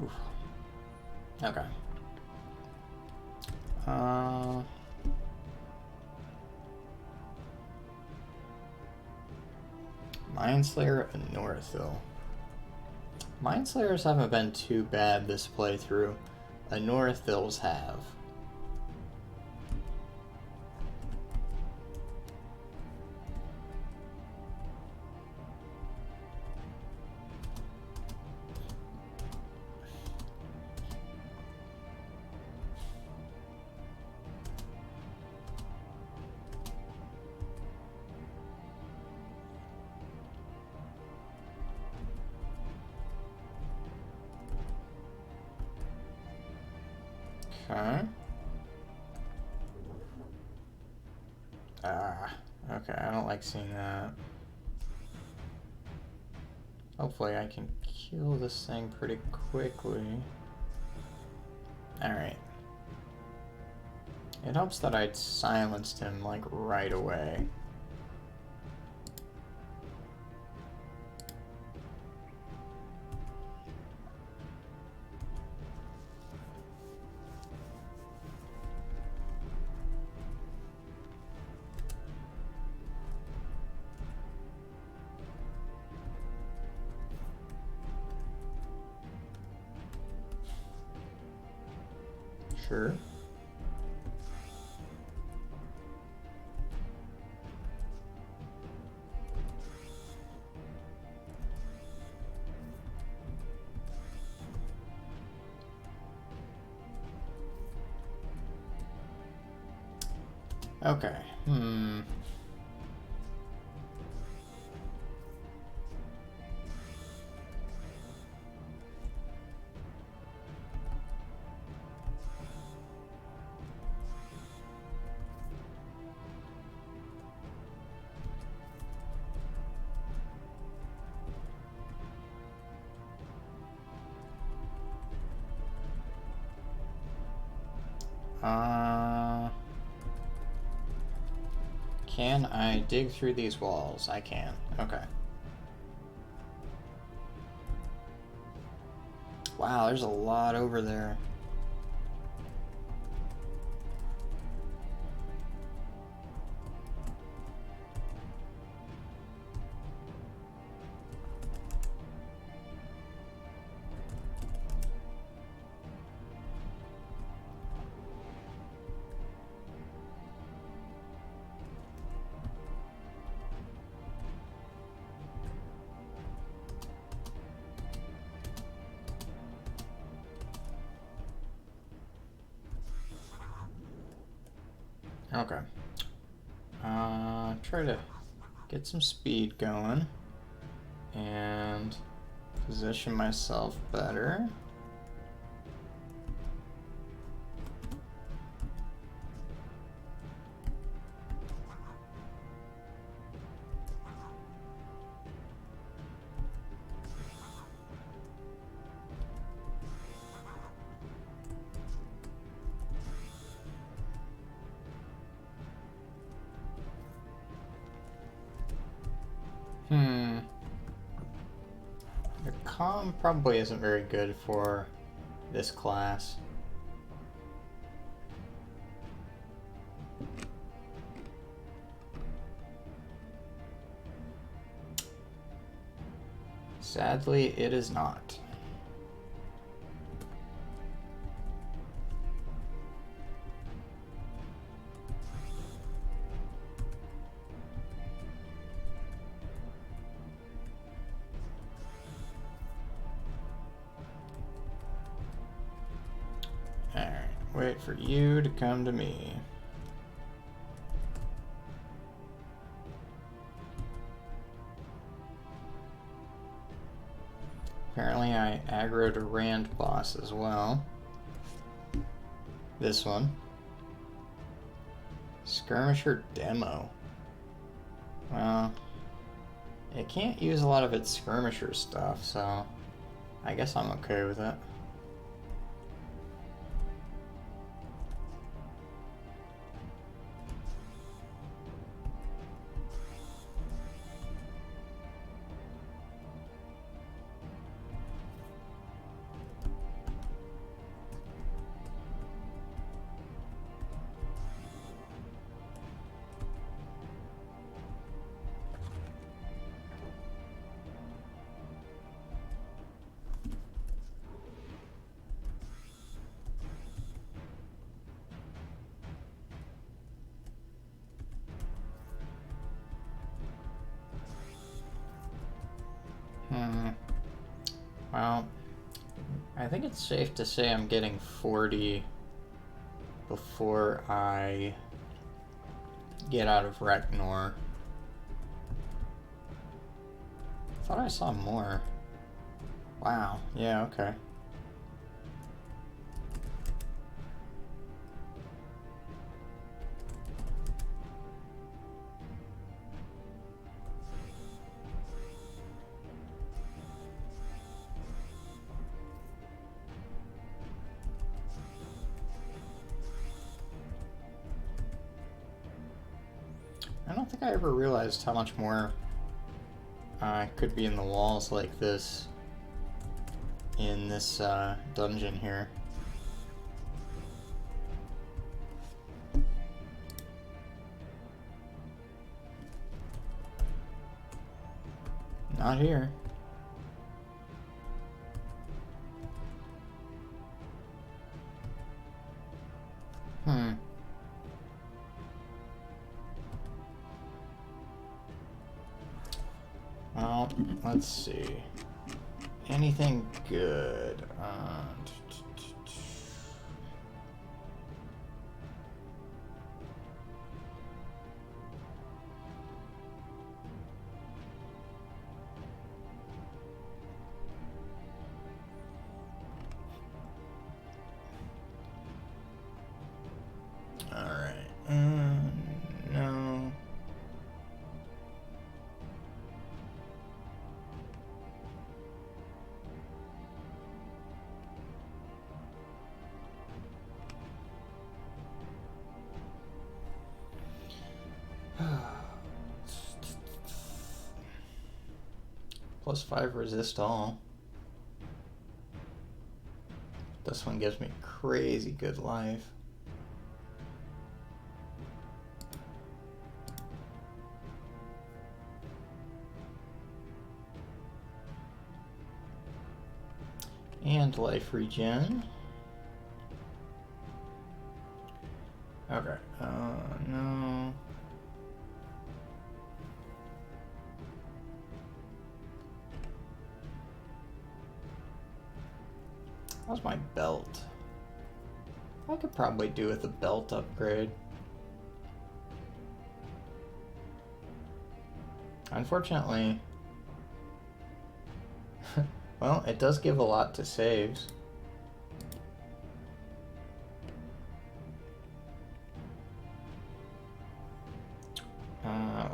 Oof. Okay. Mindslayer and Northil. Mindslayers haven't been too bad this playthrough. Northils have. Okay. Okay, I don't like seeing that. Hopefully I can kill this thing pretty quickly. Alright. It helps that I'd silenced him, like, right away. Sure. Okay. Can I dig through these walls? I can. Okay. Wow, there's a lot over there. Okay. Try to get some speed going and position myself better. The comm probably isn't very good for this class. Sadly, it is not. Wait for you to come to me. Apparently I aggroed a Rand boss as well. This one. Skirmisher demo. Well, it can't use a lot of its skirmisher stuff, so I guess I'm okay with it. Well, I think it's safe to say I'm getting 40 before I get out of Reknor. Thought I saw more. Wow, yeah, okay. I don't think I ever realized how much more could be in the walls like this in this dungeon here. Not here. Well, let's see. Anything good? Alright. No. +5 resist all. This one gives me crazy good life. And life regen. Okay. No. How's my belt? I could probably do with a belt upgrade. Unfortunately, well, it does give a lot to saves.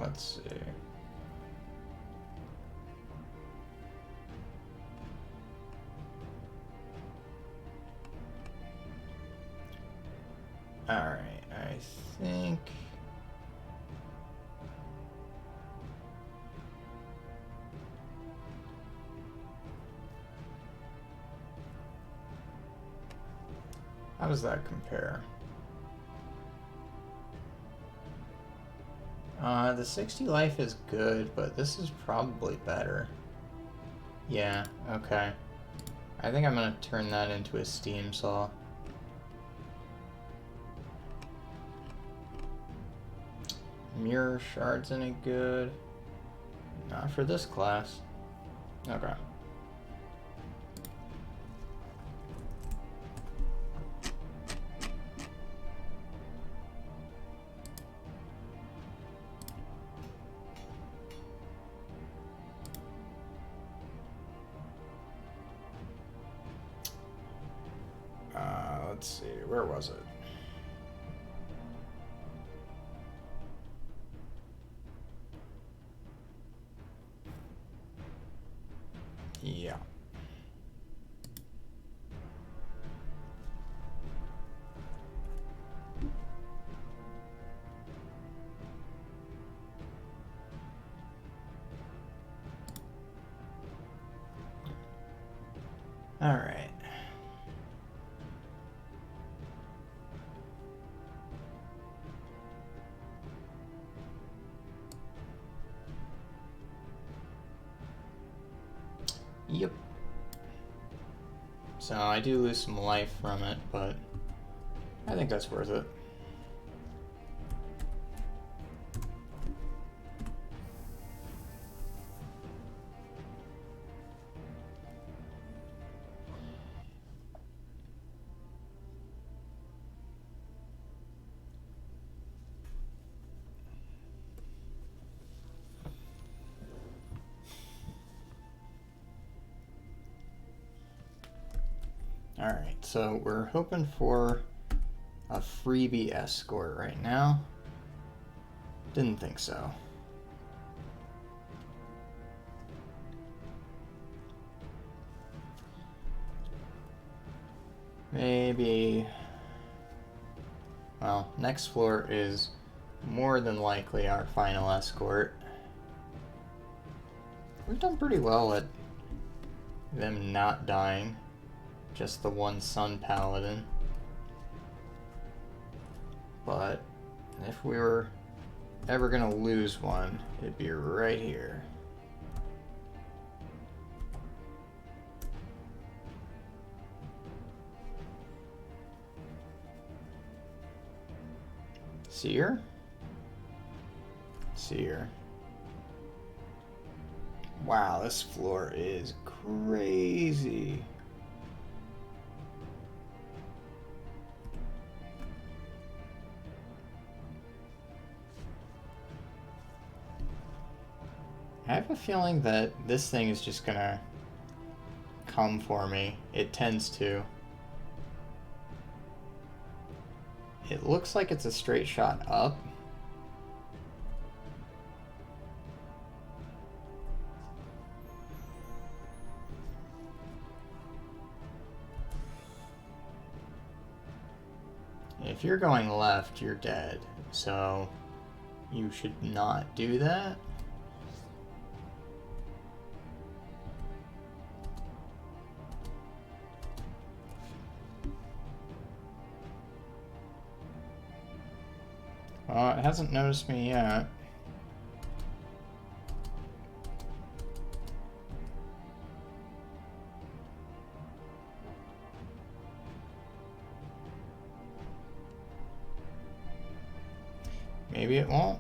Let's see. Alright, I think... How does that compare? The 60 life is good, but this is probably better. Yeah, okay. I think I'm gonna turn that into a steam saw. Mirror shards any good? Not for this class. Okay. where was it? Yeah. All right. Yep. So I do lose some life from it, but I think that's worth it. Alright, so we're hoping for a freebie escort right now. Didn't think so. Maybe... Well, next floor is more than likely our final escort. We've done pretty well at them not dying. Just the one Sun Paladin. But if we were ever gonna lose one, it'd be right here. Seer? Seer. Wow, this floor is crazy. I have a feeling that this thing is just gonna come for me. It tends to. It looks like it's a straight shot up. If you're going left, you're dead. So you should not do that. Well, it hasn't noticed me yet. Maybe it won't.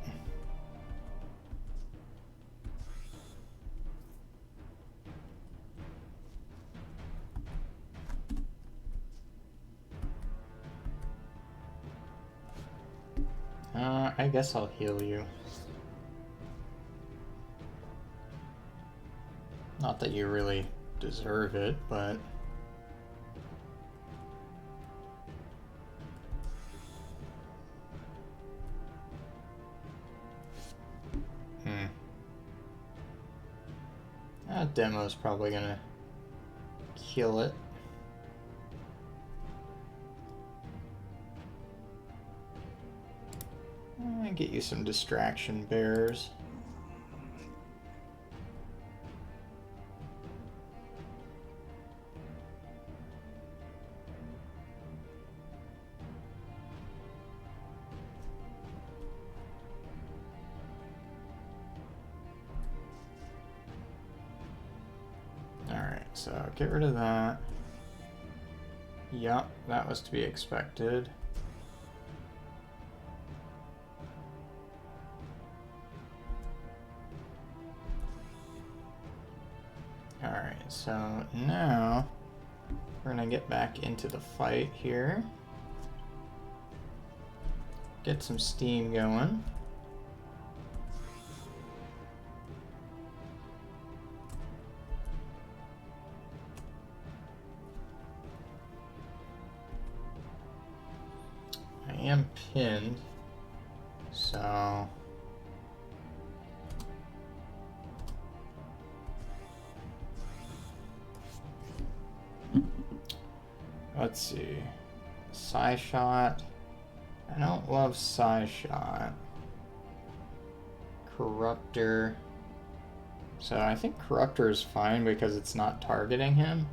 I guess I'll heal you. Not that you really deserve it, but... That demo's probably gonna kill it. Get you some distraction bearers. Alright, so get rid of that. Yup, that was to be expected. Alright, so now we're gonna get back into the fight here. Get some steam going. am pinned, so... Let's see. Psi Shot. I don't love Psi Shot. Corruptor. So I think Corruptor is fine because it's not targeting him.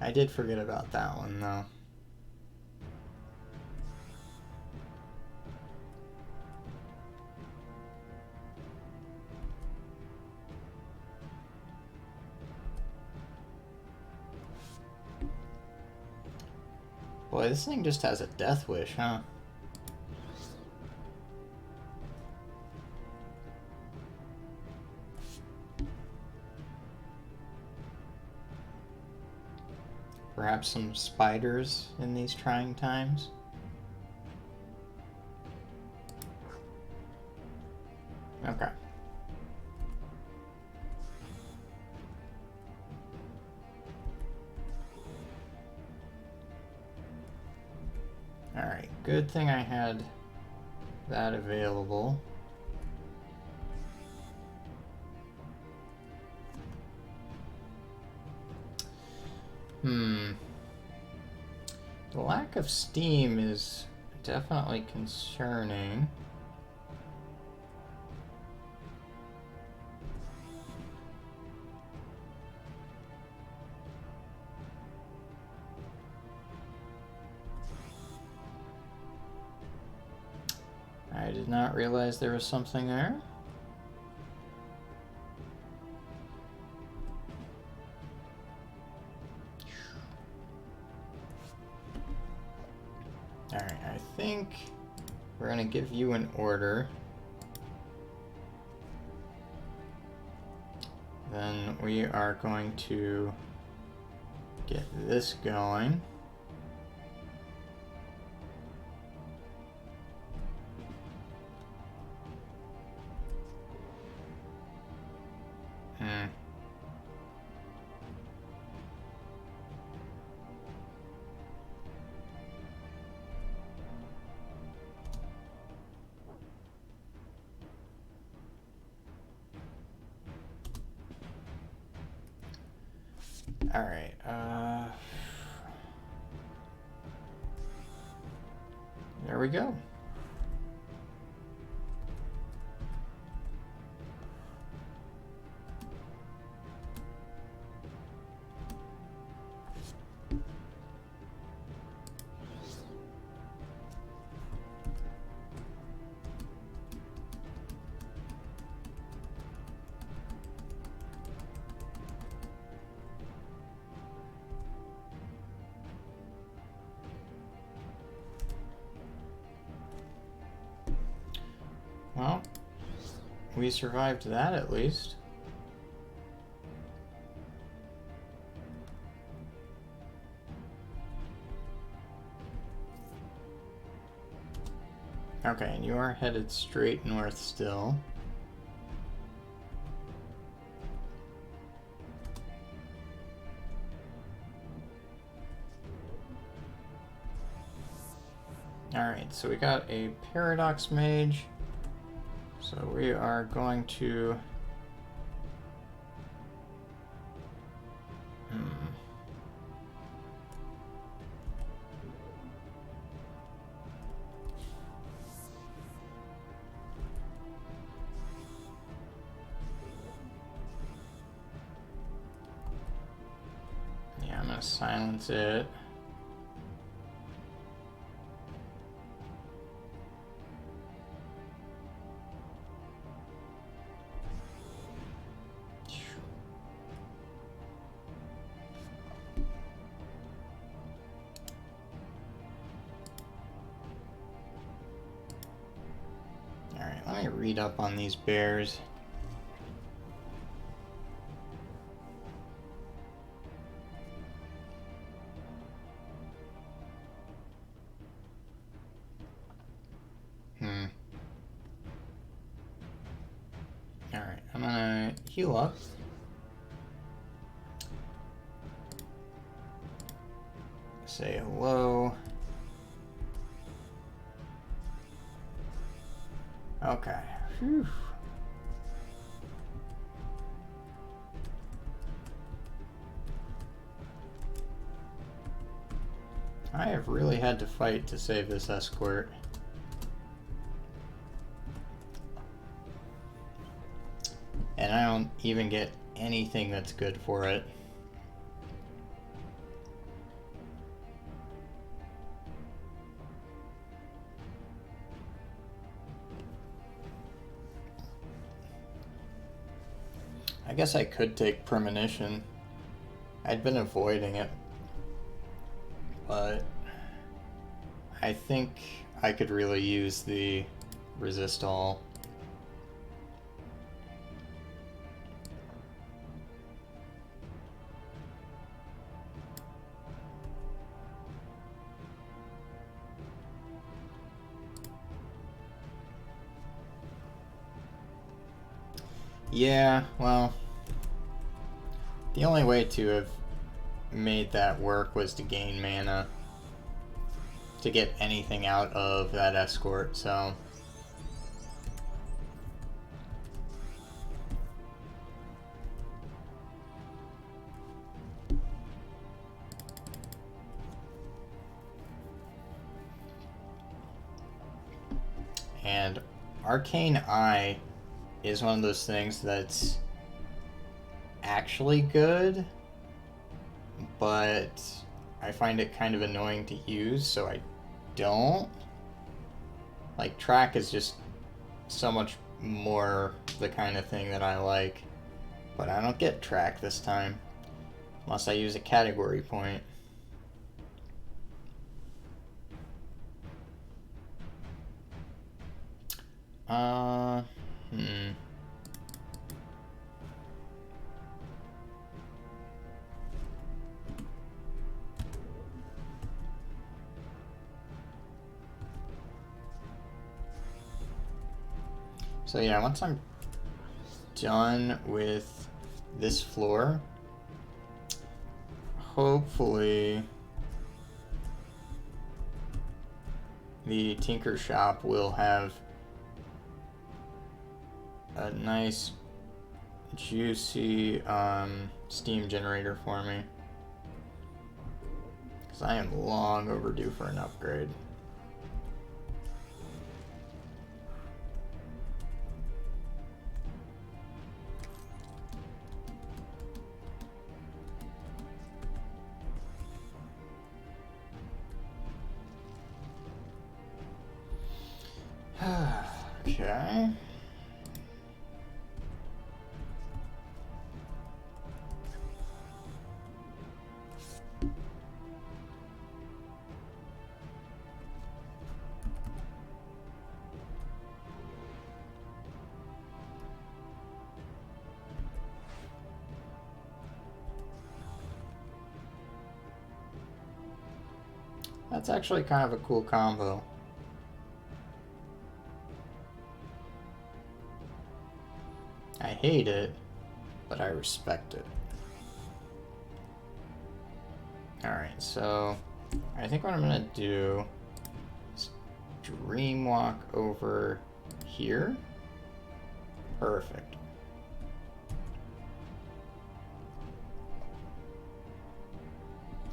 I did forget about that one though. Boy, this thing just has a death wish, huh? Perhaps some spiders in these trying times? Okay. Alright, good thing I had that available. The lack of steam is definitely concerning. I did not realize there was something there. Alright, I think we're going to give you an order. Then we are going to get this going. Alright, there we go. Well, we survived that at least. Okay, and you are headed straight north still. Alright, so we got a Paradox Mage. So we are going to... Yeah, I'm gonna silence it. Alright, let me read up on these bears. heal up. Say hello. Okay. Whew. I have really had to fight to save this escort. And I don't even get anything that's good for it. I guess I could take premonition. I'd been avoiding it. But I think I could really use the resist all. Yeah, well, the only way to have made that work was to gain mana to get anything out of that escort, so and Arcane Eye is one of those things that's actually good, but I find it kind of annoying to use, so I don't. Like, track is just so much more the kind of thing that I like, but I don't get track this time unless I use a category point. So yeah, once I'm done with this floor, hopefully the Tinker Shop will have a nice juicy steam generator for me, because I am long overdue for an upgrade. Okay. That's actually kind of a cool combo. I hate it, but I respect it. Alright, so I think what I'm gonna do is dreamwalk over here. Perfect.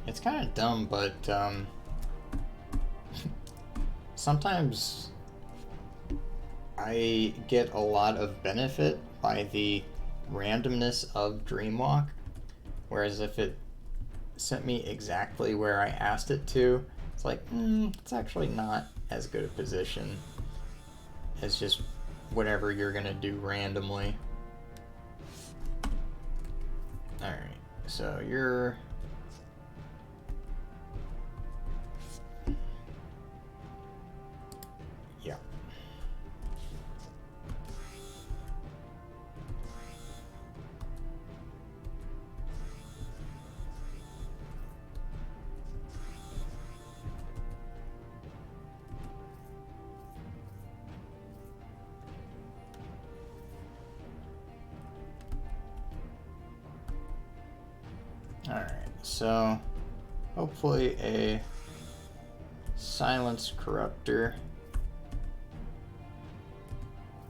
It's kind of dumb, but sometimes I get a lot of benefit by the randomness of Dreamwalk, whereas if it sent me exactly where I asked it to, it's like, it's actually not as good a position as just whatever you're gonna do randomly. Alright, so you're... yeah. Alright, so hopefully a silence corruptor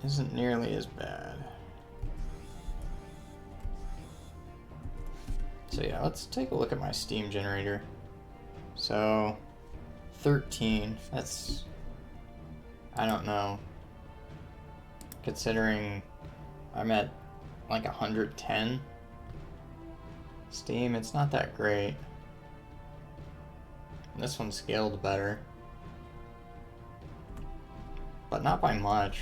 isn't nearly as bad. So yeah, let's take a look at my steam generator. So 13, that's, I don't know, considering I'm at like 110 steam, it's not that great. This one's scaled better, but not by much.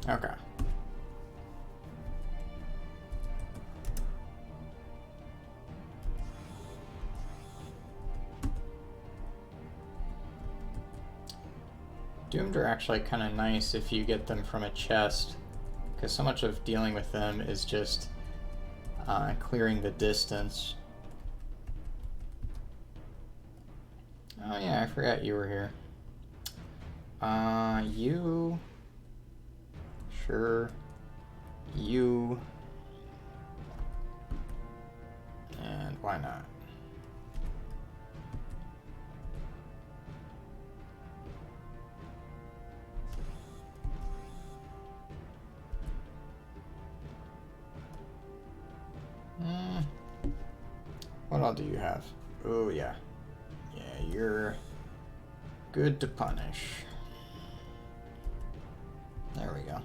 Okay. Doomed are actually kind of nice if you get them from a chest, because so much of dealing with them is just clearing the distance. Oh yeah, I forgot you were here. You... Sure. You... And why not? What all do you have? Oh, yeah. Yeah, you're good to punish. There we go.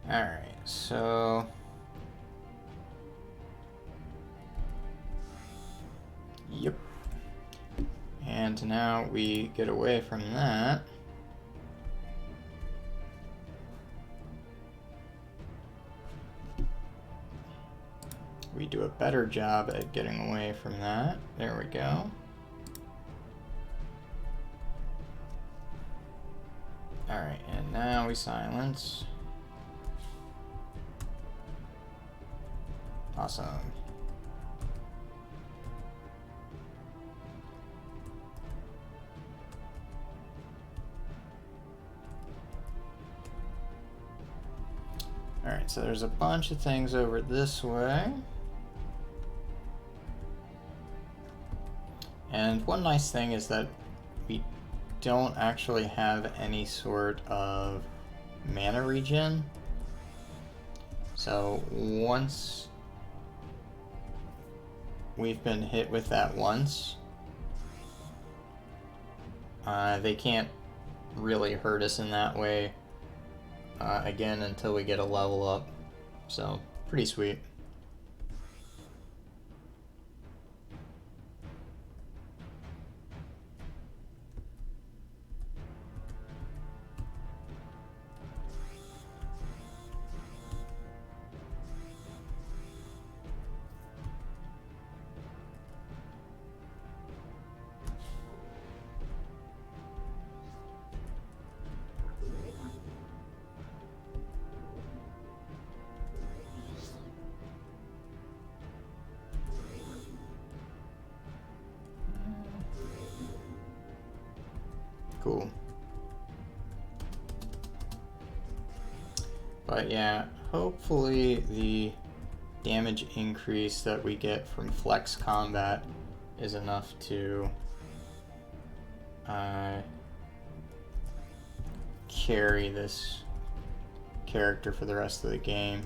Alright, so... Yep. And now we get away from that. We do a better job at getting away from that. There we go. Alright, and now we silence. Awesome. Alright, so there's a bunch of things over this way. And one nice thing is that we don't actually have any sort of mana regen. So once we've been hit with that once, they can't really hurt us in that way again until we get a level up. So pretty sweet. Cool. But yeah, hopefully the damage increase that we get from flex combat is enough to carry this character for the rest of the game.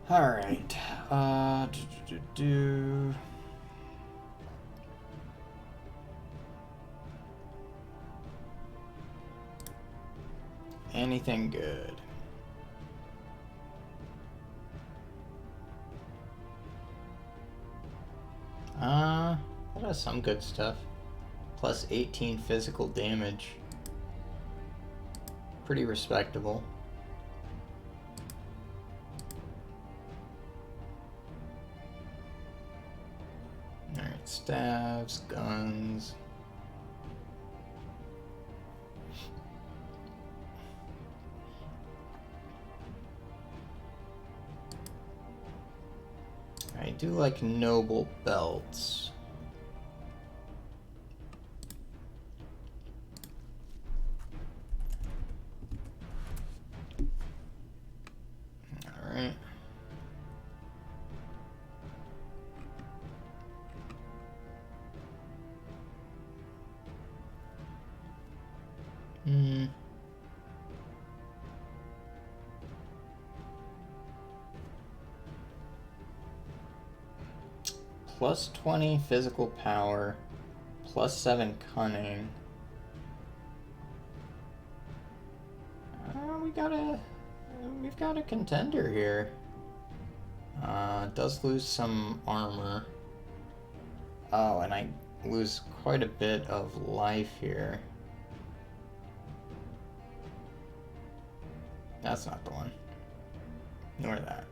All right. anything good. That has some good stuff. Plus 18 physical damage. Pretty respectable. Alright, staves, guns. I do like noble belts. Alright. Plus 20 physical power, plus 7 cunning. We've got a contender here. Does lose some armor. Oh, and I lose quite a bit of life here. That's not the one. Nor that.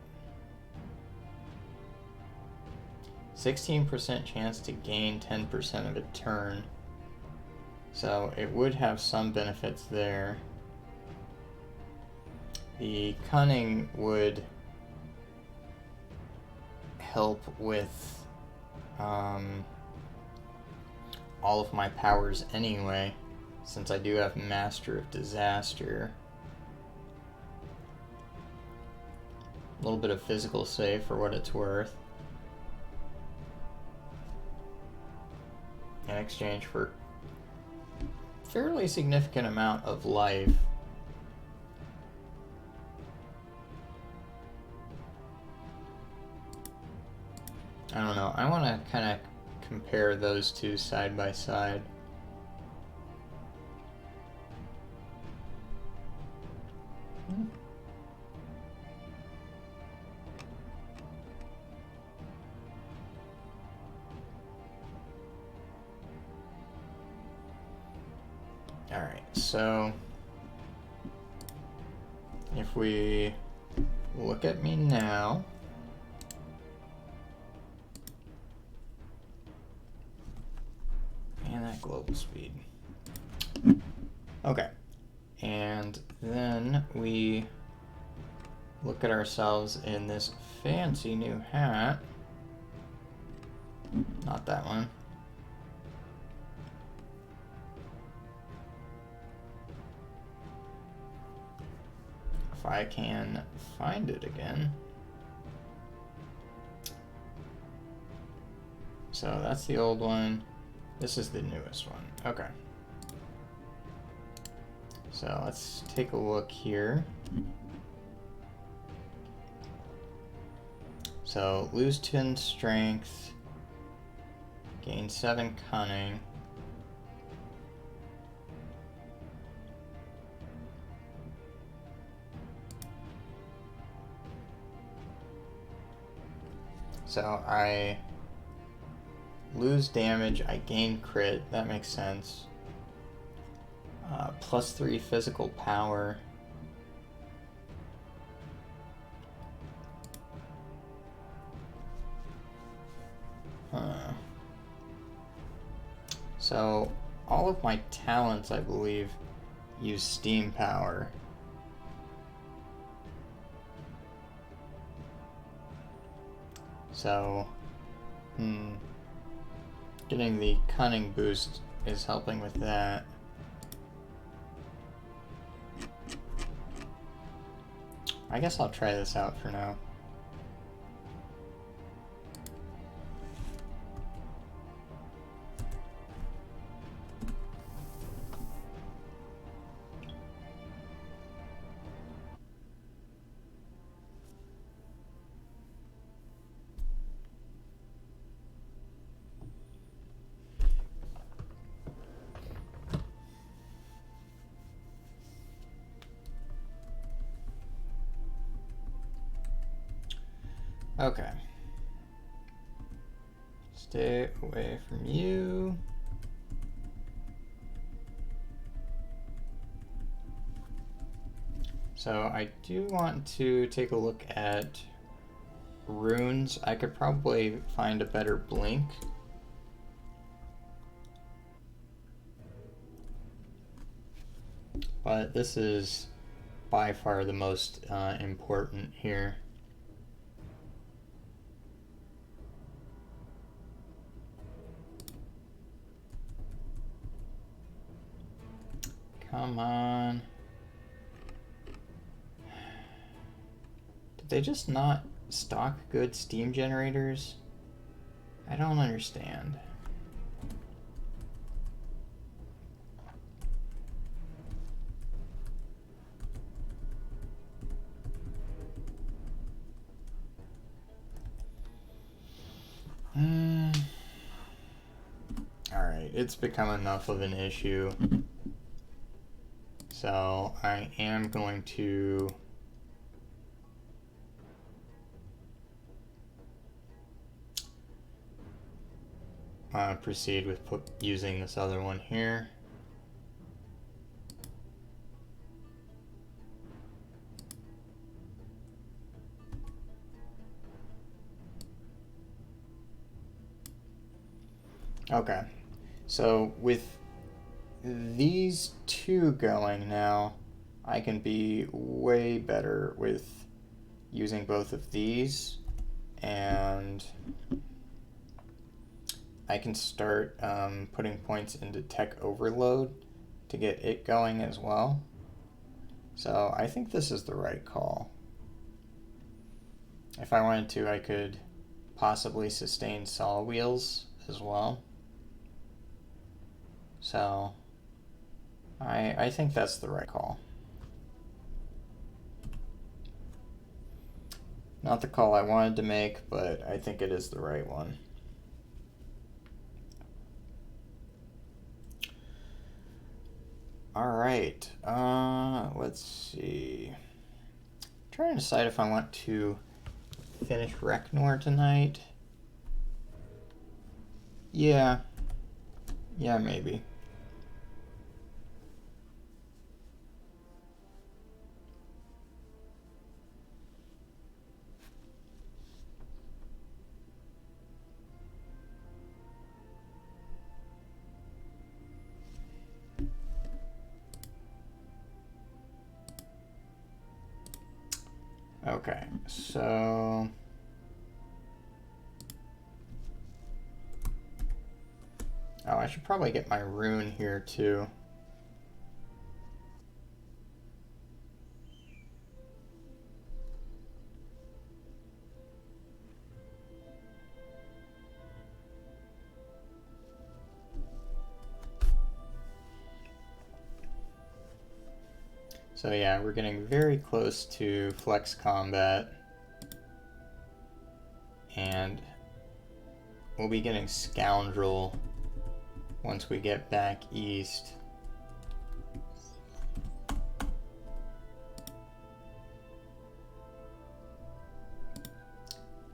16% chance to gain 10% of a turn. So it would have some benefits there. The cunning would help with all of my powers anyway, since I do have Master of Disaster. A little bit of physical save for what it's worth. In exchange for fairly significant amount of life. I don't know. I want to kind of compare those two side by side. Alright, so if we look at me now, and that global speed. Okay, and then we look at ourselves in this fancy new hat. Not that one. If I can find it again. So that's the old one. This is the newest one. Okay. So let's take a look here. So lose 10 strength, gain 7 cunning. So I lose damage, I gain crit, that makes sense. Plus 3 physical power. So all of my talents, I believe, use steam power. So, getting the cunning boost is helping with that. I guess I'll try this out for now. Okay. Stay away from you. So I do want to take a look at runes. I could probably find a better blink. But this is by far the most important here. Come on. Did they just not stock good steam generators? I don't understand. Alright, it's become enough of an issue. So I am going to proceed with using this other one here. Okay, so with these two going now, I can be way better with using both of these, and I can start putting points into tech overload to get it going as well. So I think this is the right call. If I wanted to, I could possibly sustain saw wheels as well. So I think that's the right call. Not the call I wanted to make, but I think it is the right one. All right, let's see. I'm trying to decide if I want to finish Reknor tonight. Yeah, maybe. Okay, so I should probably get my rune here too. So yeah, we're getting very close to flex combat, and we'll be getting Scoundrel once we get back east.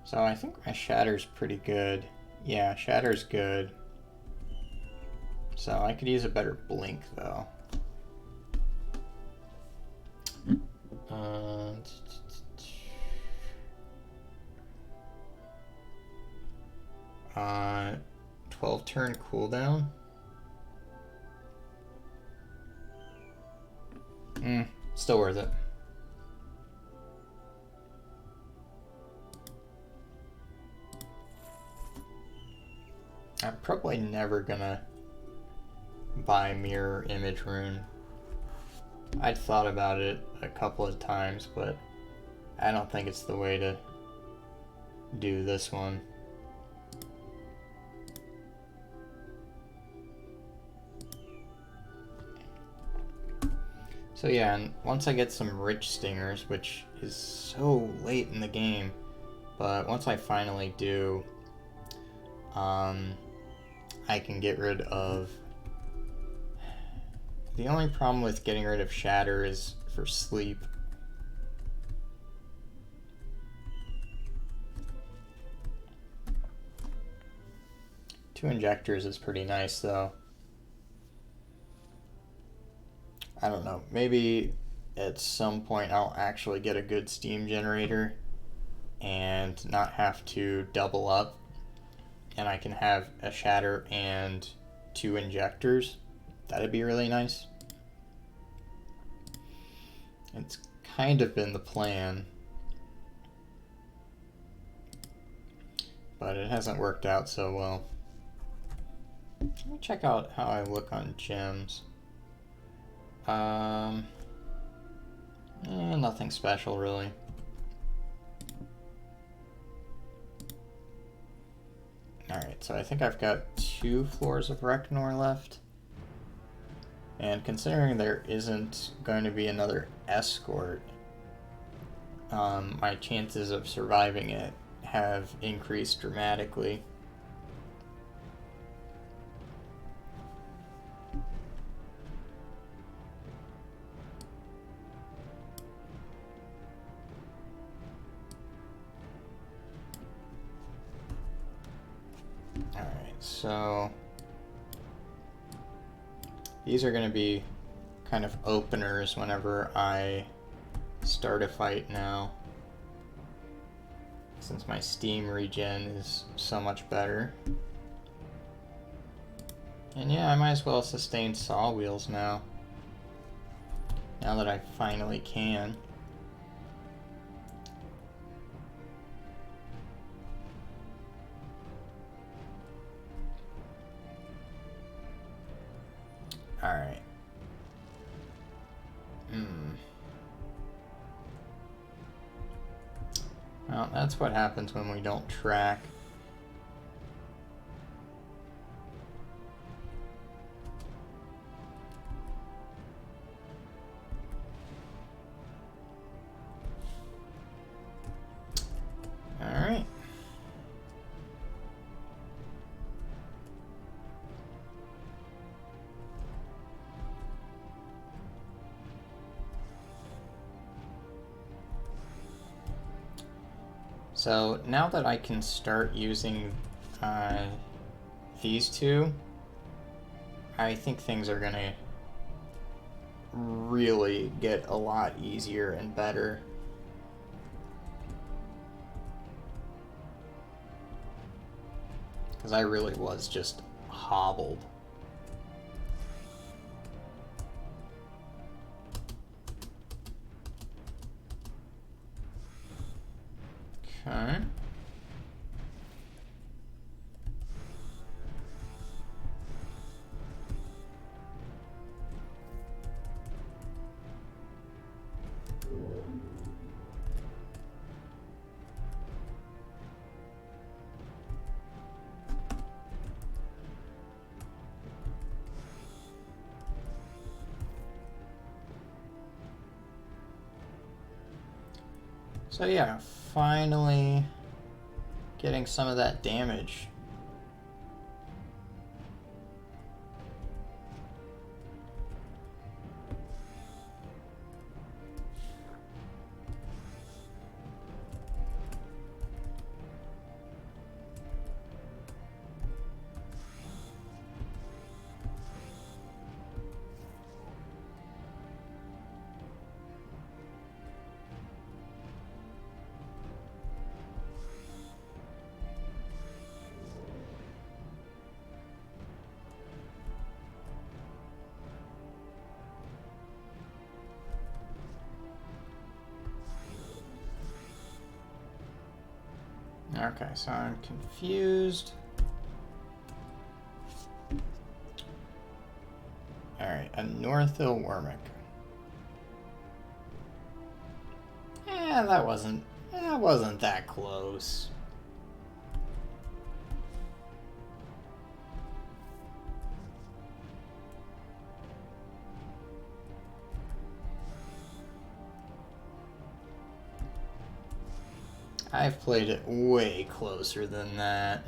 So I think my Shatter's pretty good. Yeah, Shatter's good. So I could use a better blink though. 12 turn cooldown. Still worth it. I'm probably never gonna buy Mirror Image Rune. I'd thought about it a couple of times, but I don't think it's the way to do this one. So yeah, and once I get some rich stingers, which is so late in the game, but once I finally do, I can get rid of... The only problem with getting rid of Shatter is for sleep. 2 injectors is pretty nice, though. I don't know. Maybe at some point I'll actually get a good steam generator and not have to double up. And I can have a shatter and 2 injectors. That'd be really nice. It's kind of been the plan, but it hasn't worked out so well. Let me check out how I look on gems. Nothing special really. Alright, so I think I've got 2 floors of Reknor left. And considering there isn't going to be another escort, my chances of surviving it have increased dramatically. Alright, so these are going to be kind of openers whenever I start a fight now, since my steam regen is so much better. And yeah, I might as well sustain saw wheels now that I finally can. Alright. Well, that's what happens when we don't track. Alright. So now that I can start using these two, I think things are gonna really get a lot easier and better. Because I really was just hobbled. Okay. So yeah, finally getting some of that damage. Okay, so I'm confused. Alright, a Northhill Wormick. That wasn't that close. I've played it way closer than that.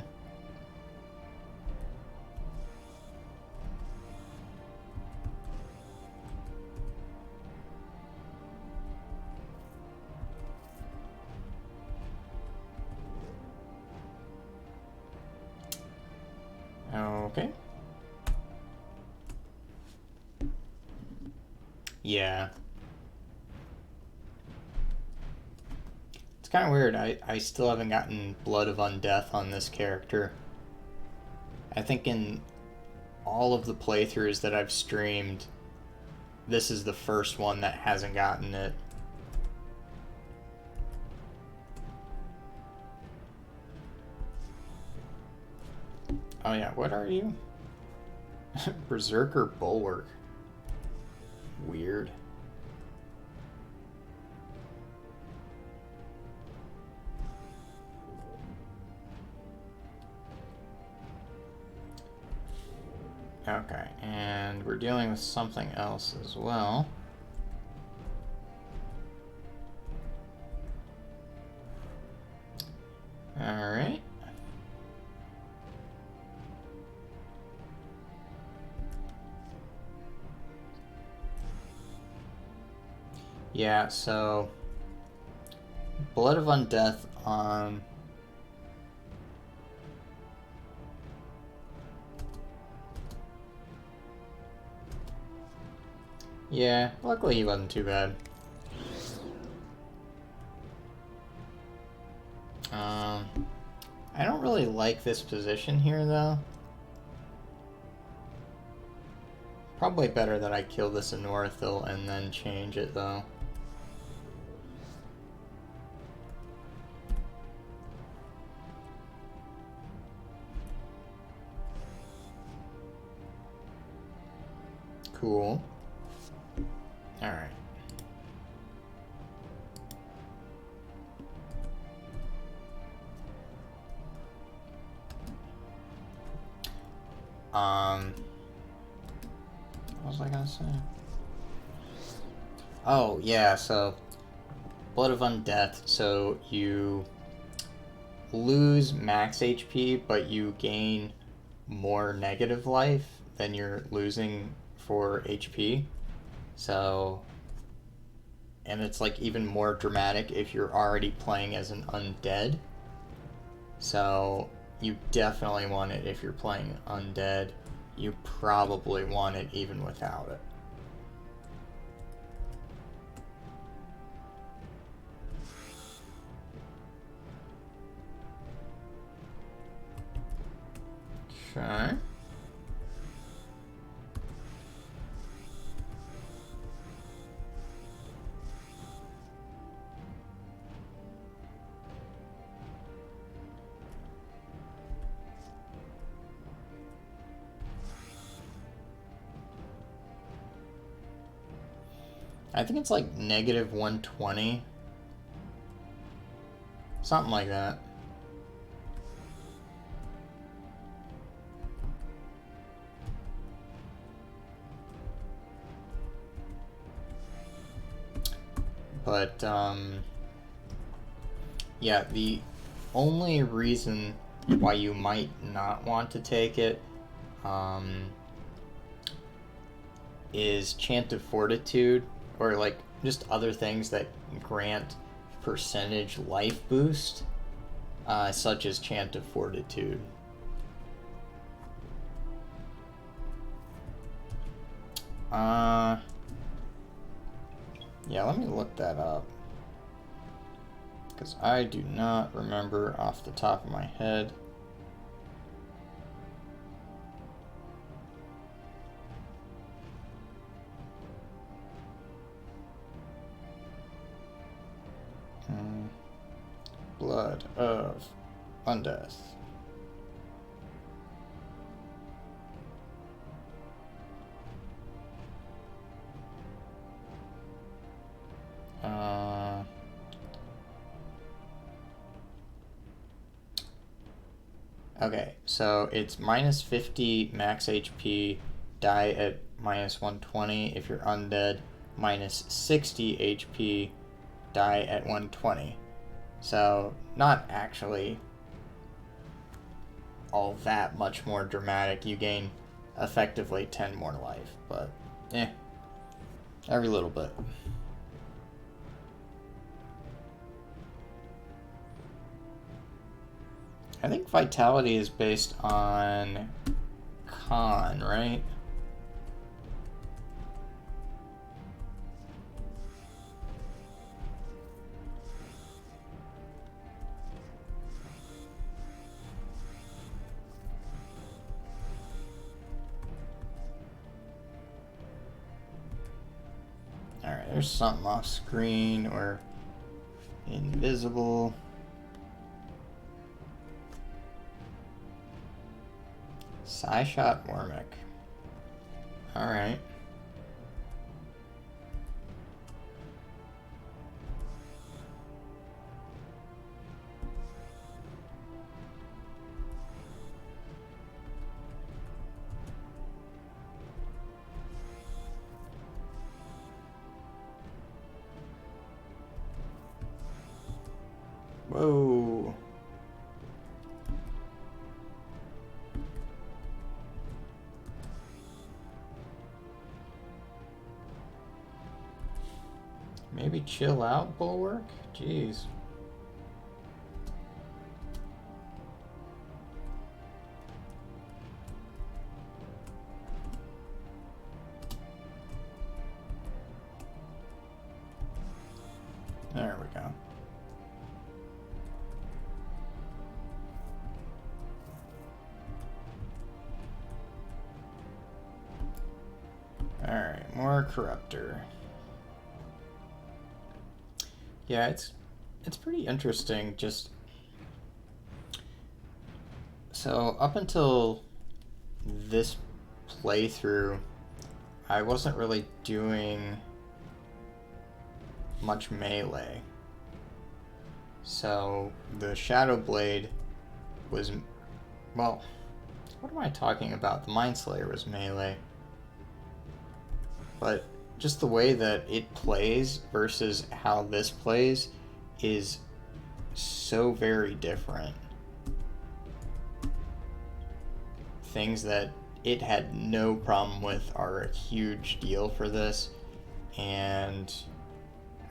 Okay. Yeah. It's kind of weird. I still haven't gotten Blood of Undeath on this character. I think in all of the playthroughs that I've streamed, this is the first one that hasn't gotten it. Oh yeah, what are you? Berserker Bulwark. Weird. Okay, and we're dealing with something else as well. Alright. Yeah, so Blood of Undeath yeah, luckily he wasn't too bad. I don't really like this position here, though. Probably better that I kill this in Northville and then change it, though. Cool. Alright. What was I gonna say? Oh, yeah, so Blood of Undeath, so you lose max HP, but you gain more negative life than you're losing for HP. So, and it's like even more dramatic if you're already playing as an undead. So, you definitely want it if you're playing undead. You probably want it even without it. Okay. I think it's like negative 120. Something like that. But, yeah, the only reason why you might not want to take it, is Chant of Fortitude, or like just other things that grant percentage life boost, such as Chant of Fortitude. Yeah, let me look that up, because I do not remember off the top of my head. Blood of Undeath. Okay, so it's minus 50 max HP, die at minus 120 if you're undead, minus 60 HP, die at 120. So, not actually all that much more dramatic. You gain effectively 10 more life, but every little bit. I think Vitality is based on con, right? Alright, there's something off screen or invisible. Shot Wormick. Alright. Whoa. Maybe chill out, Bulwark? Jeez. There we go. Alright, more Corruptor. Yeah, it's pretty interesting. Just so up until this playthrough, I wasn't really doing much melee. So the Shadow Blade was, well, what am I talking about? The Mind Slayer was melee. But just the way that it plays versus how this plays is so very different. Things that it had no problem with are a huge deal for this. And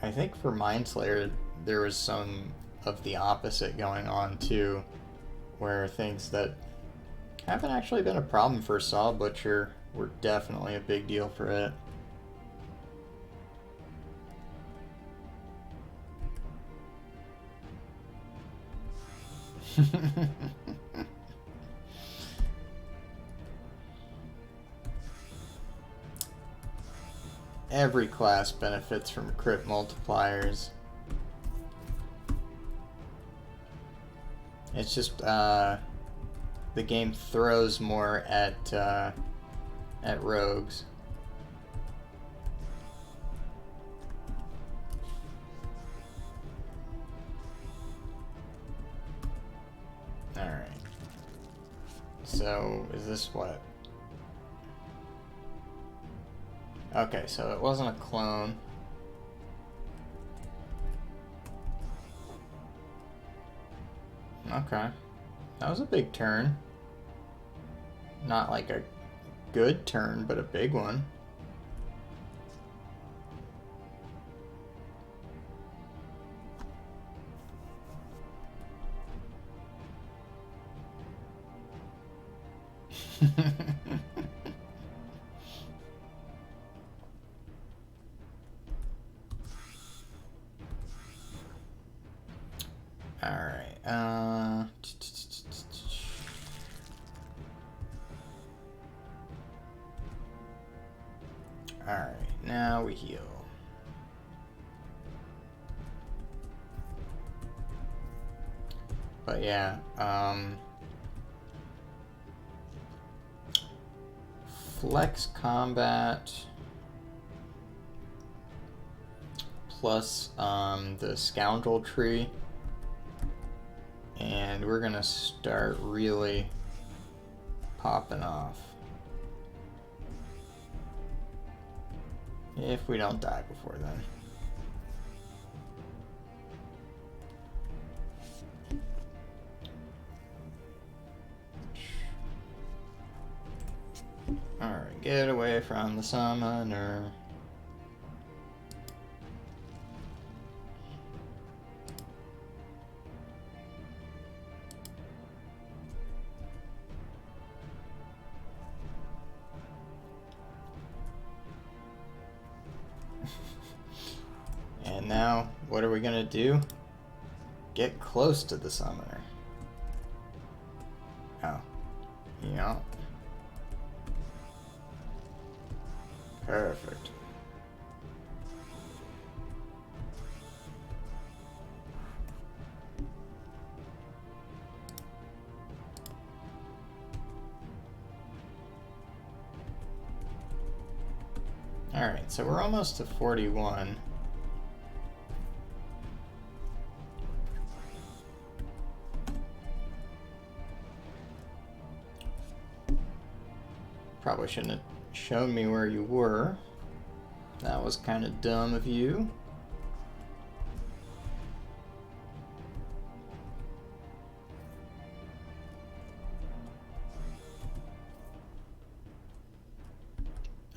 I think for Mind Slayer, there was some of the opposite going on too, where things that haven't actually been a problem for Sawbutcher were definitely a big deal for it. Every class benefits from crit multipliers. It's just the game throws more at rogues. Alright. So, is this what? Okay, so it wasn't a clone. Okay. That was a big turn. Not like a good turn, but a big one. Alright, alright, now we heal. But yeah, flex combat plus the scoundrel tree, and we're gonna start really popping off. If we don't die before then. Alright, get away from the summoner. now, what are we gonna do? Get close to the summoner. Oh. Yeah. Perfect. Alright, so we're almost to 41. Probably shouldn't have shown me where you were. That was kind of dumb of you.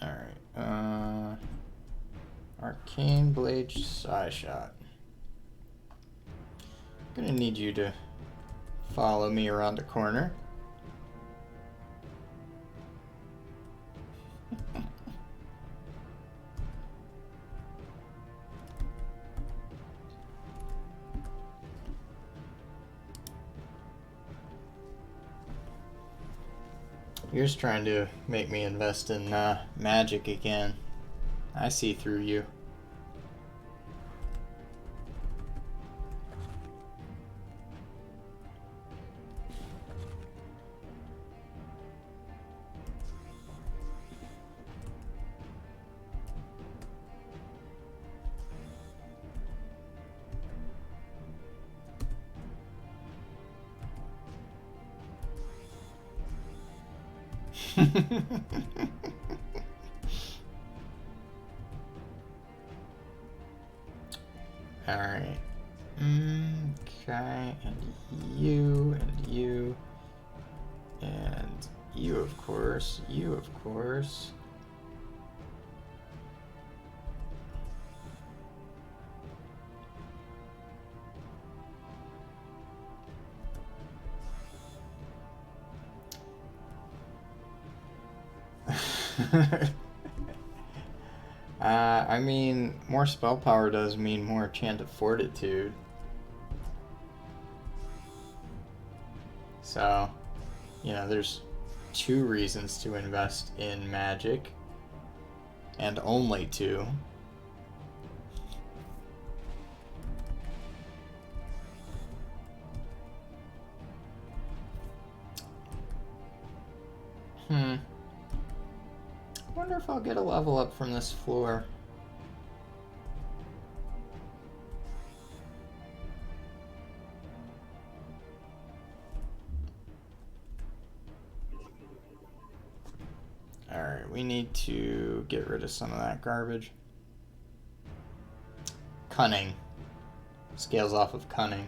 Alright, Arcane Blade Side Shot. Gonna need you to follow me around the corner. You're just trying to make me invest in magic again. I see through you. Alright. Okay, and you, and you, and you, of course, you, of course. I mean, more spell power does mean more chant of fortitude. So, you know, there's 2 reasons to invest in magic. And only 2. I wonder if I'll get a level up from this floor. Alright, we need to get rid of some of that garbage. Cunning. Scales off of cunning.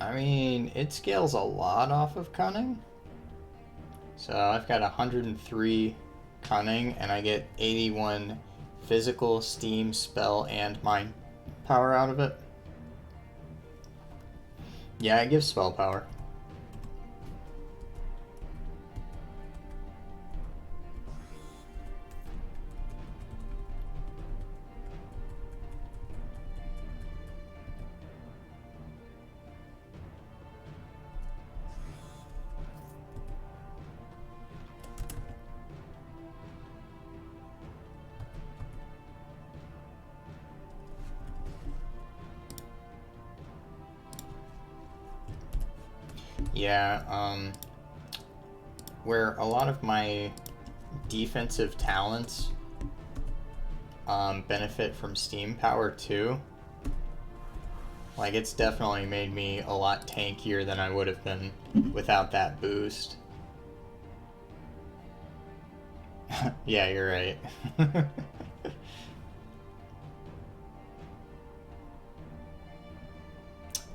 I mean, it scales a lot off of cunning. So I've got 103 cunning, and I get 81 physical, steam, spell, and mind power out of it. Yeah, it gives spell power. Yeah, where a lot of my defensive talents benefit from steam power too. Like, it's definitely made me a lot tankier than I would have been without that boost. Yeah, you're right.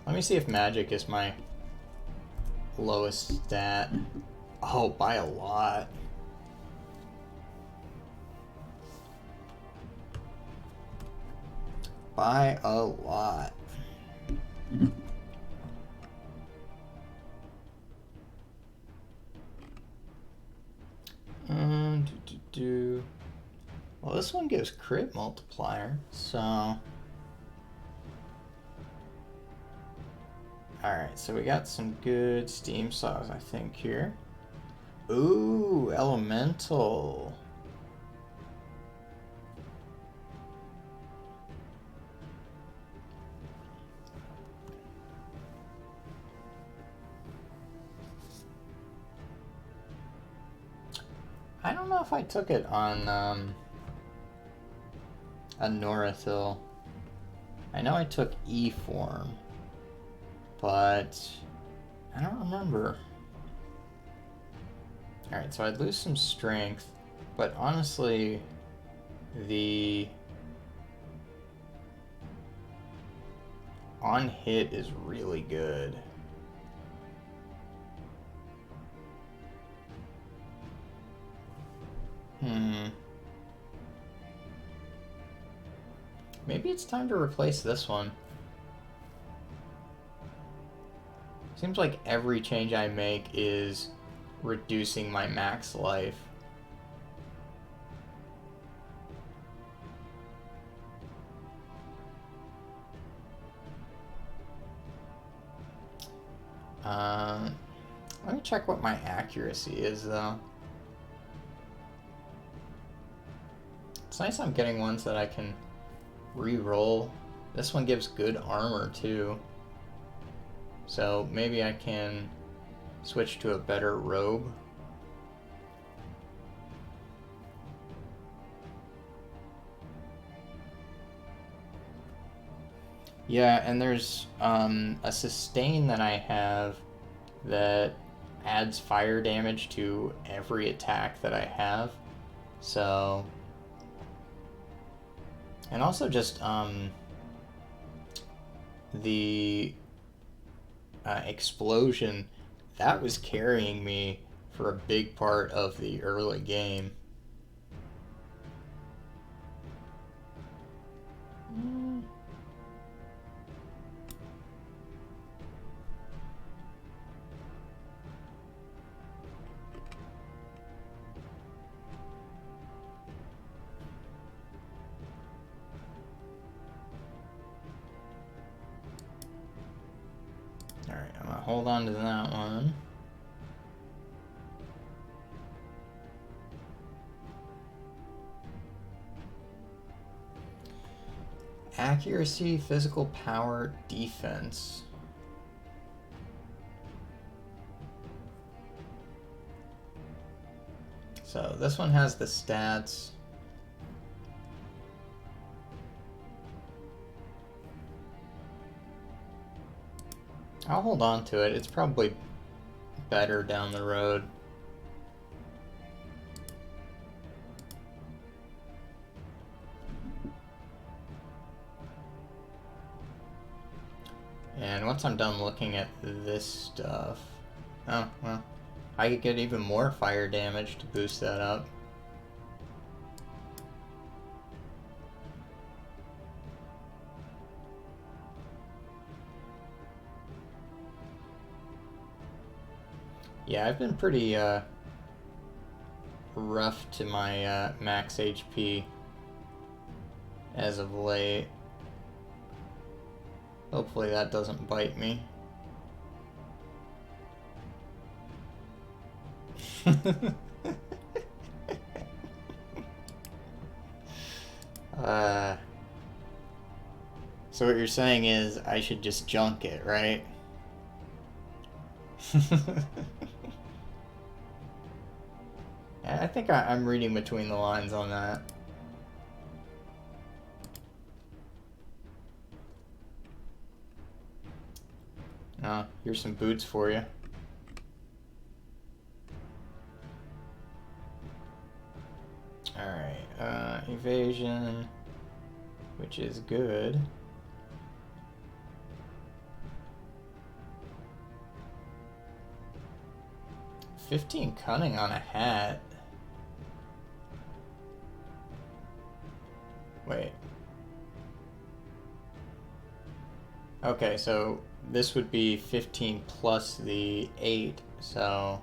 Let me see if magic is my lowest stat. Oh, by a lot. By a lot. Well, this one gives crit multiplier, so... Alright, so we got some good steam saws, I think, here. Ooh, elemental. I don't know if I took it on a Norathil. I know I took E form, but I don't remember. Alright, so I'd lose some strength, but honestly, the on hit is really good. Maybe it's time to replace this one. Seems like every change I make is reducing my max life. Let me check what my accuracy is, though. It's nice I'm getting ones that I can re-roll. This one gives good armor, too. So maybe I can switch to a better robe. Yeah, and there's a sustain that I have that adds fire damage to every attack that I have. So... And also just the explosion, that was carrying me for a big part of the early game. Alright, I'm gonna hold on to that one. Accuracy, physical power, defense. So this one has the stats. I'll hold on to it. It's probably better down the road. And once I'm done looking at this stuff... Oh, well. I could get even more fire damage to boost that up. Yeah, I've been pretty rough to my max HP as of late. Hopefully that doesn't bite me. So what you're saying is I should just junk it, right? I think I'm reading between the lines on that. Oh, here's some boots for you. Alright, evasion, which is good. 15 cunning on a hat. Wait. Okay, so this would be 15 plus the 8, so...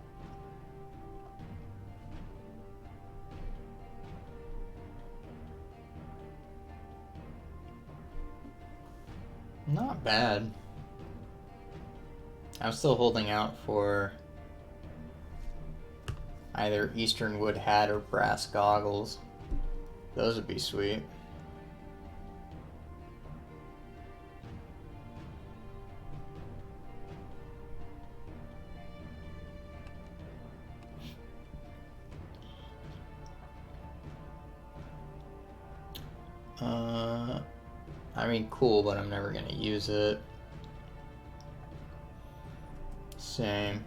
Not bad. I'm still holding out for either Eastern Wood hat or brass goggles. Those would be sweet. I mean, cool, but I'm never gonna use it. Same.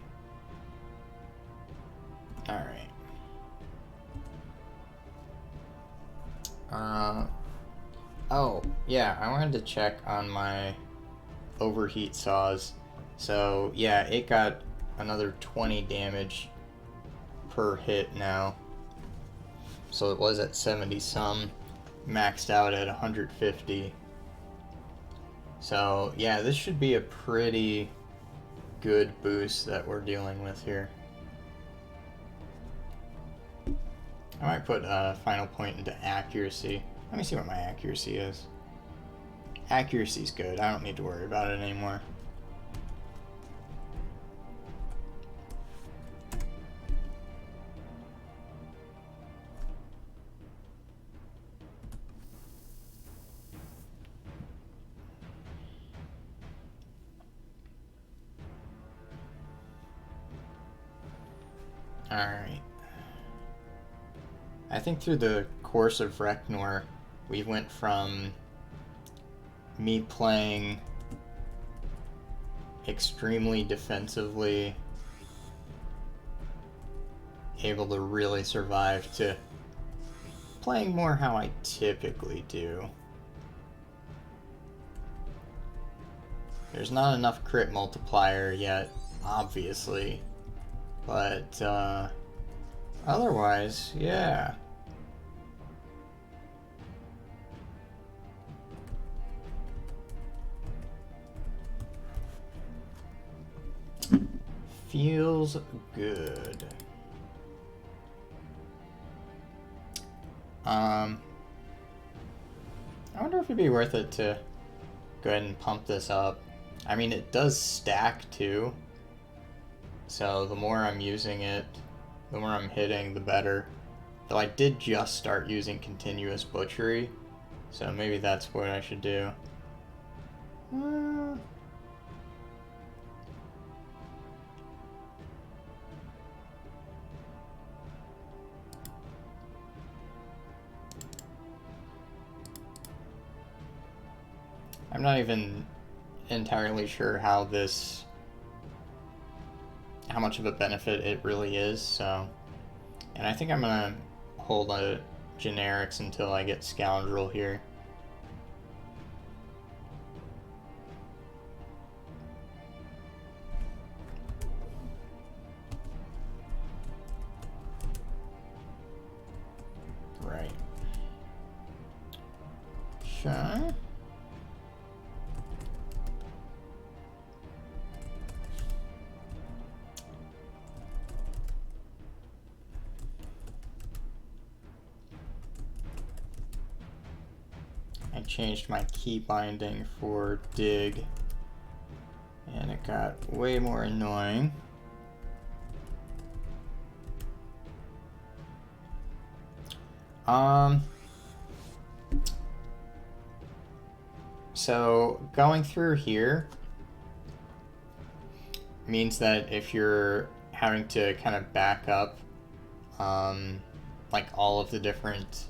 Alright. Oh, yeah, I wanted to check on my overheat saws. So, yeah, it got another 20 damage per hit now. So it was at 70 some, maxed out at 150. So, yeah, this should be a pretty good boost that we're dealing with here. I might put a final point into accuracy. Let me see what my accuracy is. Accuracy's good. I don't need to worry about it anymore. Alright. I think through the course of Reknor, we went from me playing extremely defensively, able to really survive, to playing more how I typically do. There's not enough crit multiplier yet, obviously, but otherwise, yeah. Feels good. I wonder if it'd be worth it to go ahead and pump this up. I mean, it does stack too. So the more I'm using it, the more I'm hitting, the better. Though I did just start using continuous butchery, so maybe that's what I should do. I'm not even entirely sure how much of a benefit it really is, so... And I think I'm gonna hold a generics until I get Scoundrel here. Right. Okay. I changed my key binding for dig, and it got way more annoying. So going through here means that if you're having to kind of back up, like all of the different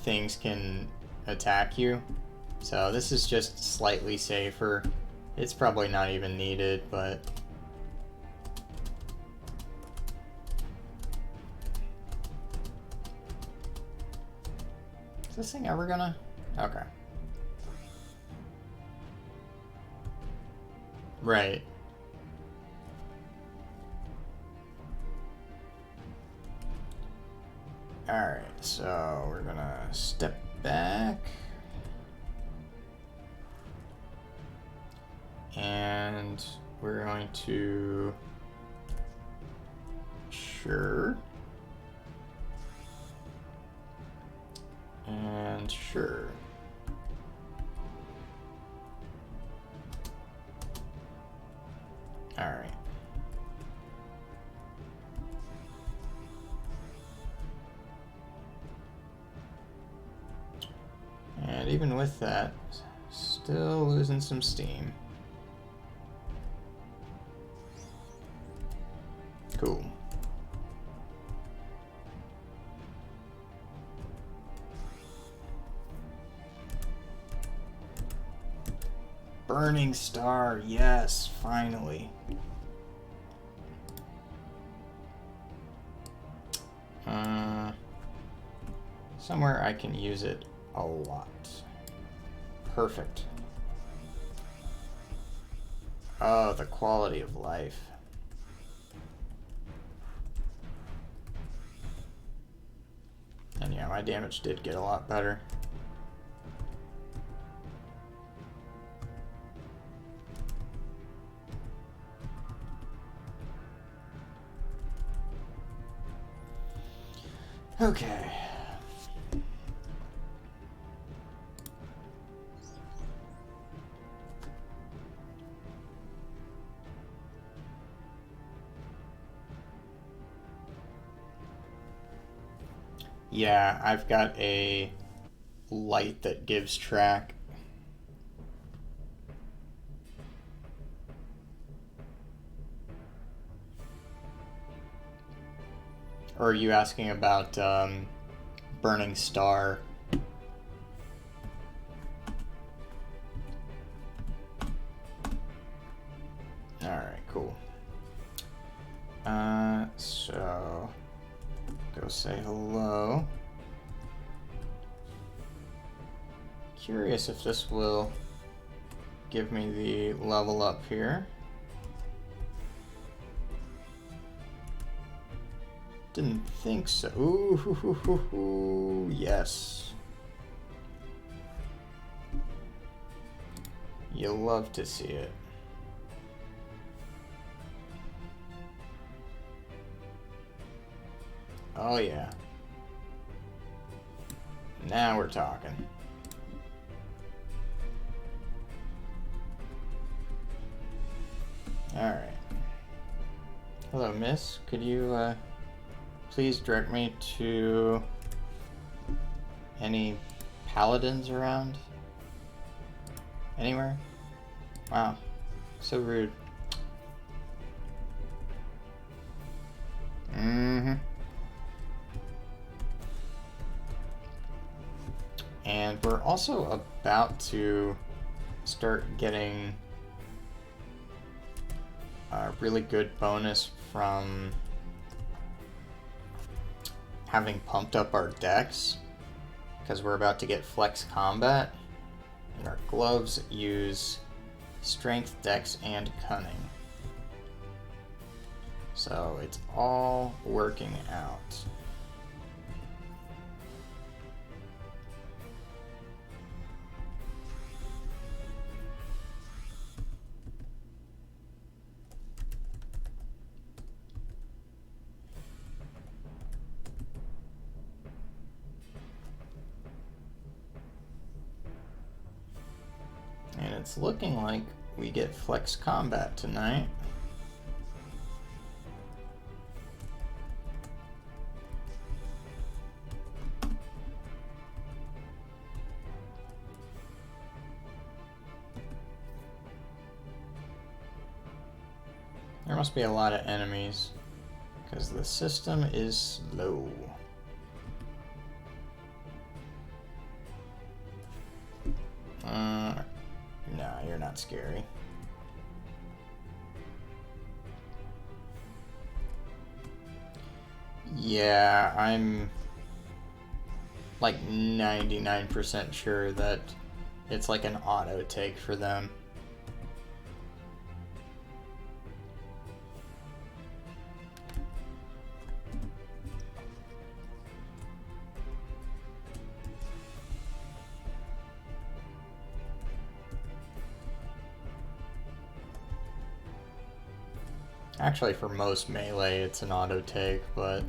things can attack you. So this is just slightly safer. It's probably not even needed, but is this thing ever gonna? Okay. Right. Alright, so we're gonna step back. And we're going to... Sure. And sure. Alright. And even with that, still losing some steam. Cool. Burning Star, yes, finally. Somewhere I can use it a lot. Perfect. Oh, the quality of life. And yeah, my damage did get a lot better. Okay. Yeah, I've got a light that gives track. Or are you asking about Burning Star? Alright, cool. So go say hello. Curious if this will give me the level up here. Didn't think so. Ooh, yes. You'll love to see it. Oh yeah. Now we're talking. Alright. Hello, miss. Could you, please direct me to any paladins around? Anywhere? Wow. So rude. Mm-hmm. And we're also about to start getting a really good bonus from having pumped up our dex, because we're about to get flex combat, and our gloves use strength, dex, and cunning. So it's all working out. And it's looking like we get flex combat tonight. There must be a lot of enemies, because the system is slow. No, you're not scary. Yeah, I'm like 99% sure that it's like an auto take for them. Actually, for most melee, it's an auto take, but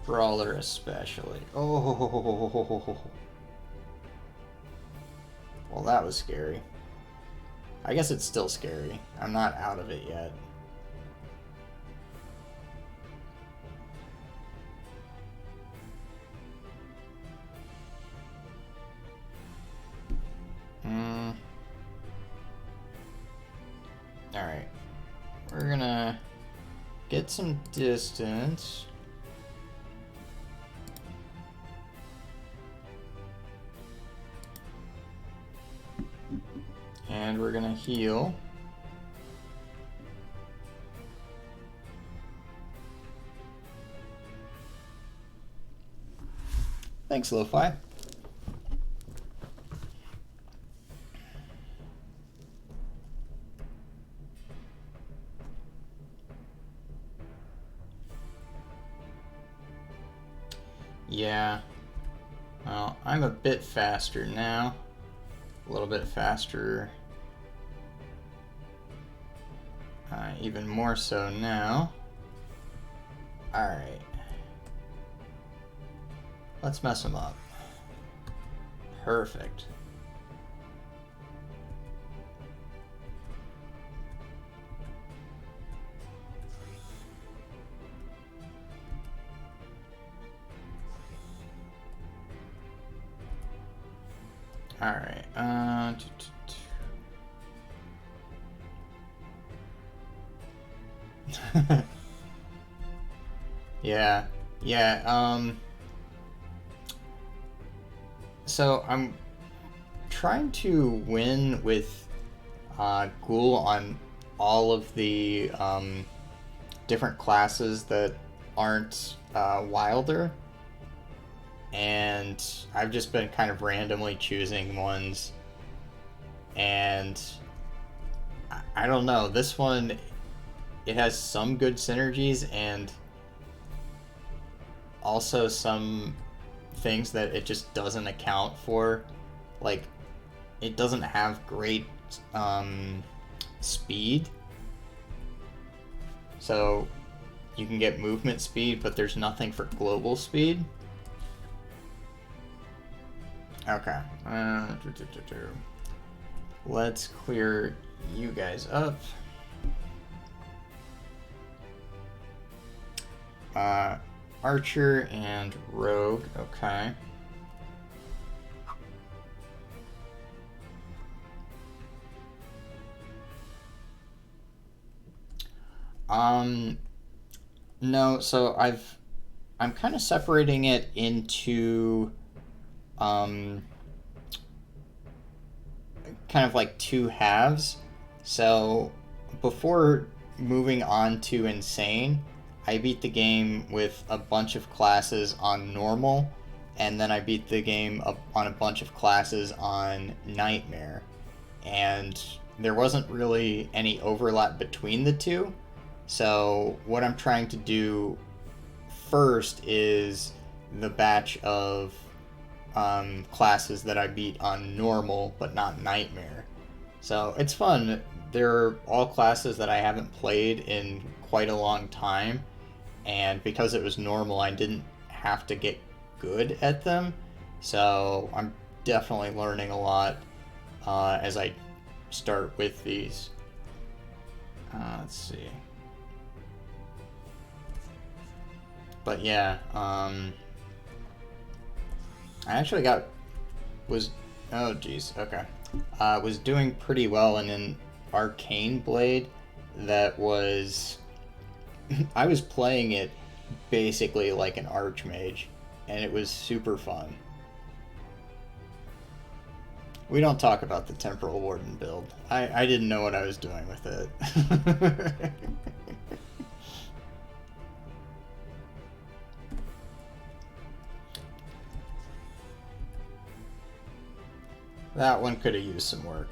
Brawler especially. Oh, well, that was scary. I guess it's still scary. I'm not out of it yet. Alright. We're gonna get some distance. And we're gonna heal. Thanks, Lo-Fi. Yeah. Well, I'm a bit faster now. A little bit faster. Even more so now. Alright. Let's mess him up. Perfect. Alright, yeah, so I'm trying to win with, Ghoul on all of the, different classes that aren't, Wilder. And I've just been kind of randomly choosing ones. And I don't know, this one, it has some good synergies and also some things that it just doesn't account for. Like, it doesn't have great speed. So you can get movement speed, but there's nothing for global speed. Okay. Let's clear you guys up. Archer and Rogue. Okay. No, so I'm kind of separating it into kind of like two halves. So before moving on to Insane, I beat the game with a bunch of classes on normal, and then I beat the game on a bunch of classes on Nightmare. And there wasn't really any overlap between the two. So what I'm trying to do first is the batch of classes that I beat on normal but not Nightmare. So it's fun. They're all classes that I haven't played in quite a long time, and because it was normal, I didn't have to get good at them. So I'm definitely learning a lot as I start with these. Let's see. But yeah, I actually oh geez, okay. Was doing pretty well in an arcane blade that was, I was playing it basically like an archmage, and it was super fun. We don't talk about the Temporal Warden build. I didn't know what I was doing with it. That one could have used some work.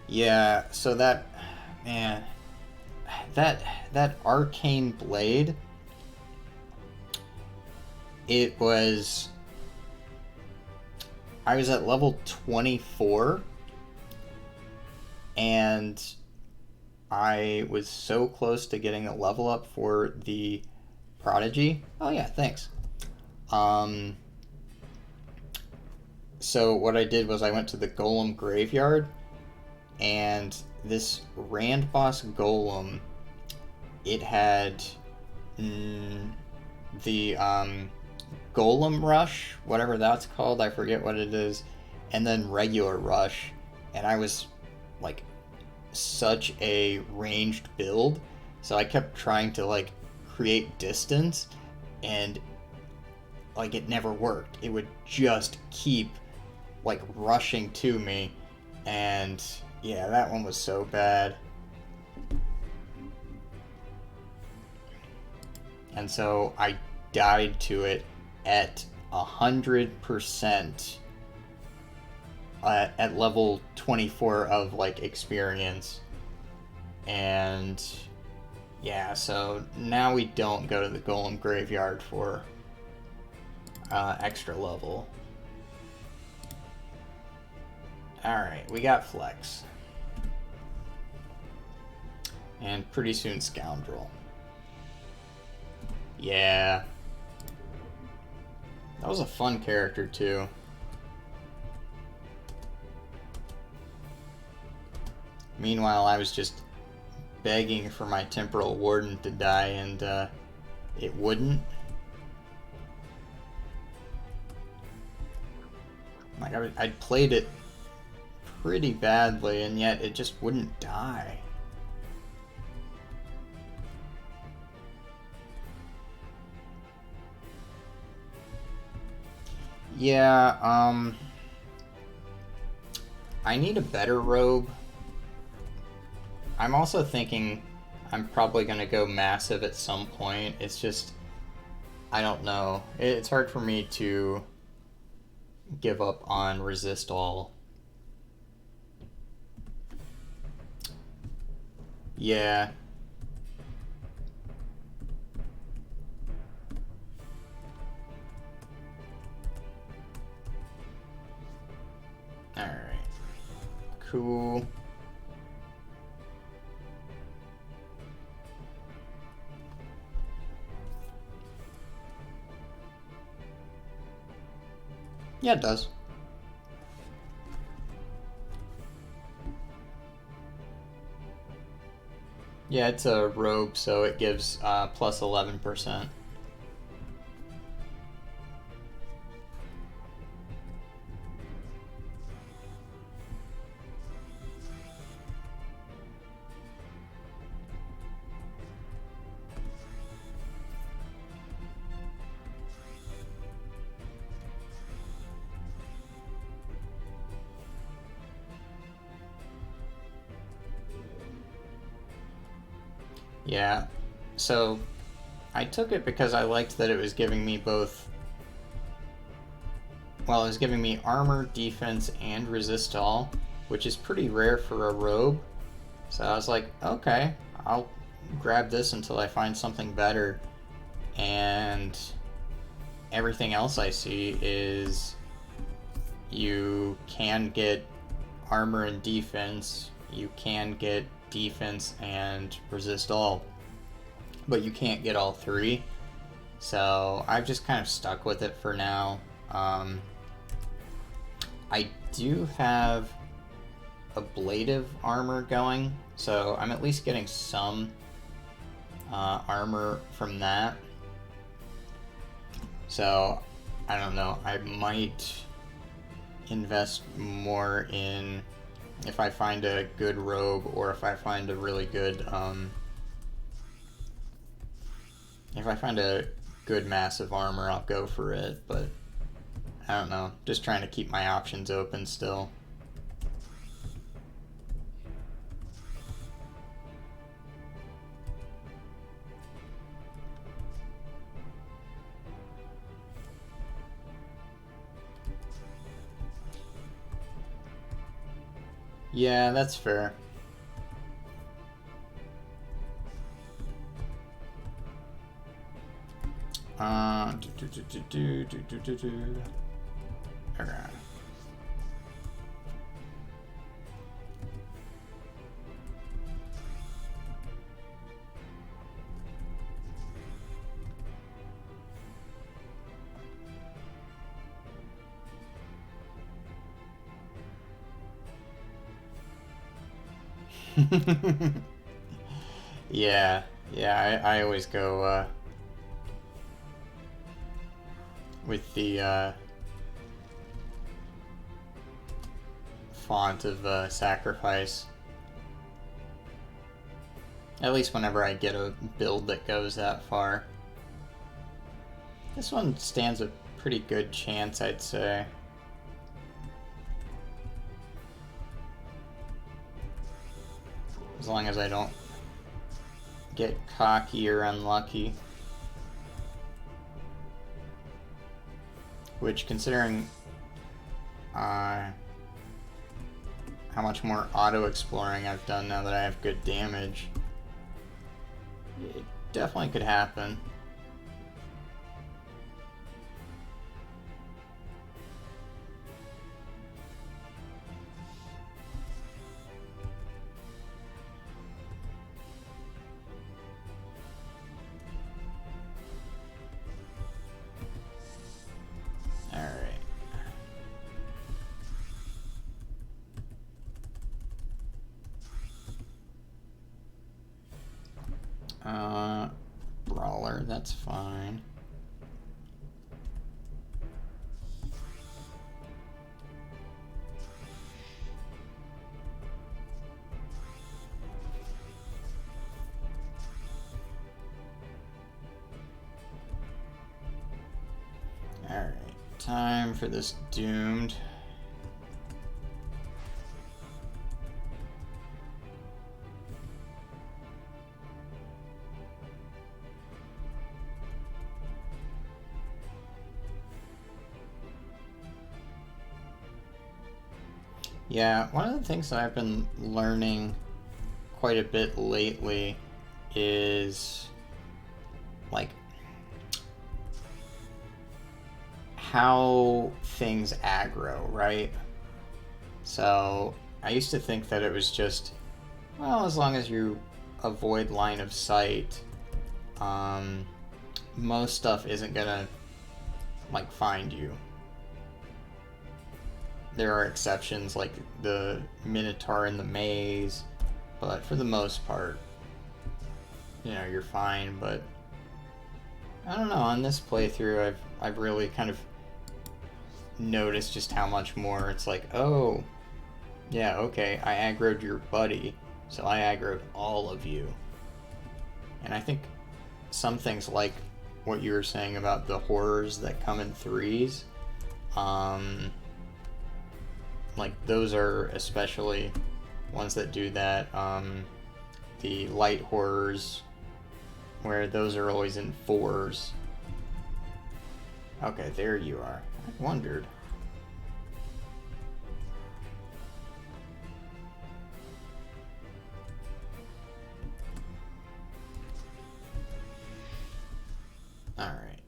Yeah, so that, man, that arcane blade, it was... I was at level 24, and I was so close to getting a level up for the Prodigy. Oh yeah, thanks. So what I did was I went to the Golem Graveyard, and this Rand Boss Golem, it had the Golem Rush, whatever that's called, I forget what it is, and then regular Rush, and I was like such a ranged build, so I kept trying to like create distance, and like it never worked. It would just keep like rushing to me, and yeah, that one was so bad. And so I died to it at 100% at level 24 of like experience. And yeah, so now we don't go to the Golem Graveyard for extra level. Alright, we got Flex. And pretty soon Scoundrel. Yeah. That was a fun character too. Meanwhile, I was just begging for my Temporal Warden to die, and it wouldn't. Like, I'd played it pretty badly, and yet it just wouldn't die. Yeah, I need a better robe. I'm also thinking I'm probably going to go massive at some point. It's just, I don't know. It's hard for me to give up on resist all. Yeah. Alright. Cool. Yeah, it does. Yeah, it's a robe, so it gives plus 11%. Yeah, so I took it because I liked that it was giving me both. Well, it was giving me armor, defense, and resist all, which is pretty rare for a robe. So I was like, okay, I'll grab this until I find something better. And everything else I see is you can get armor and defense, you can get defense and resist all, but you can't get all three. So I've just kind of stuck with it for now. I do have ablative armor going, so I'm at least getting some armor from that. So I don't know, I might invest more in, if I find a good robe, or if I find a really good if I find a good massive armor, I'll go for it, but I don't know, just trying to keep my options open still. Yeah, that's fair. Okay. Yeah, yeah, I always go with the font of sacrifice. At least whenever I get a build that goes that far. This one stands a pretty good chance, I'd say. As long as I don't get cocky or unlucky. Which, considering how much more auto-exploring I've done now that I have good damage, it definitely could happen. Brawler, that's fine. Alright, time for this doomed. Yeah, one of the things that I've been learning quite a bit lately is like how things aggro, right? So I used to think that it was just, well, as long as you avoid line of sight, most stuff isn't gonna like find you. There are exceptions like the Minotaur in the maze, but for the most part, you know, you're fine. But I don't know, on this playthrough I've really kind of noticed just how much more it's like, oh, yeah, okay, I aggroed your buddy, so I aggroed all of you. And I think some things like what you were saying about the horrors that come in threes, like those are especially ones that do that. The light horrors, where those are always in fours. Okay, there you are. I wondered. All right.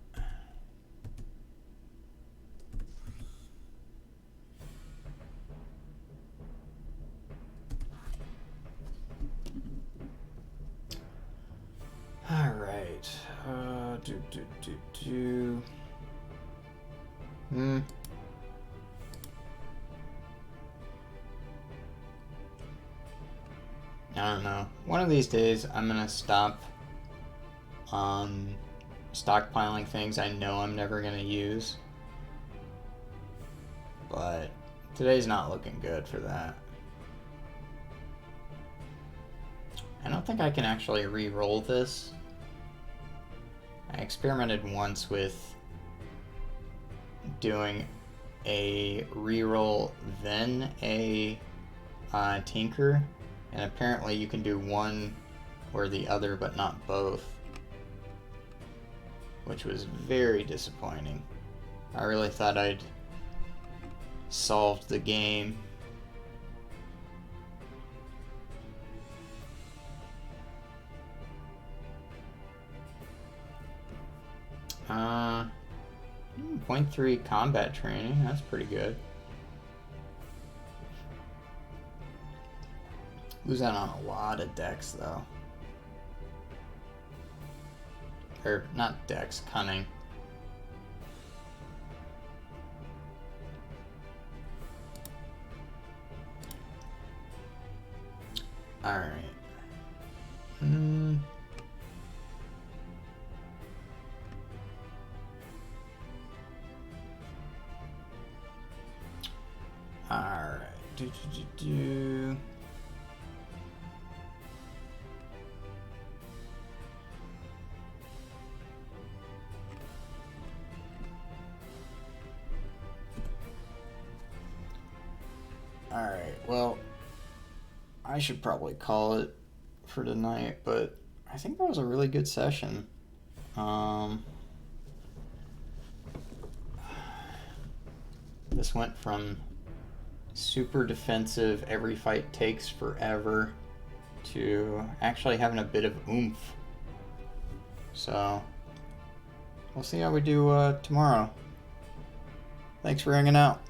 All right. I don't know. One of these days, I'm gonna stop stockpiling things I know I'm never gonna use. But today's not looking good for that. I don't think I can actually re-roll this. I experimented once with doing a reroll, then a tinker, and apparently you can do one or the other, but not both, which was very disappointing. I really thought I'd solved the game. Uh, 0.3 combat training. That's pretty good. Lose out on a lot of dex, though. Or, not dex, cunning. Alright. Alright. Alright, well, I should probably call it for tonight, but I think that was a really good session. This went from super defensive, every fight takes forever, to actually having a bit of oomph. So, we'll see how we do tomorrow. Thanks for hanging out.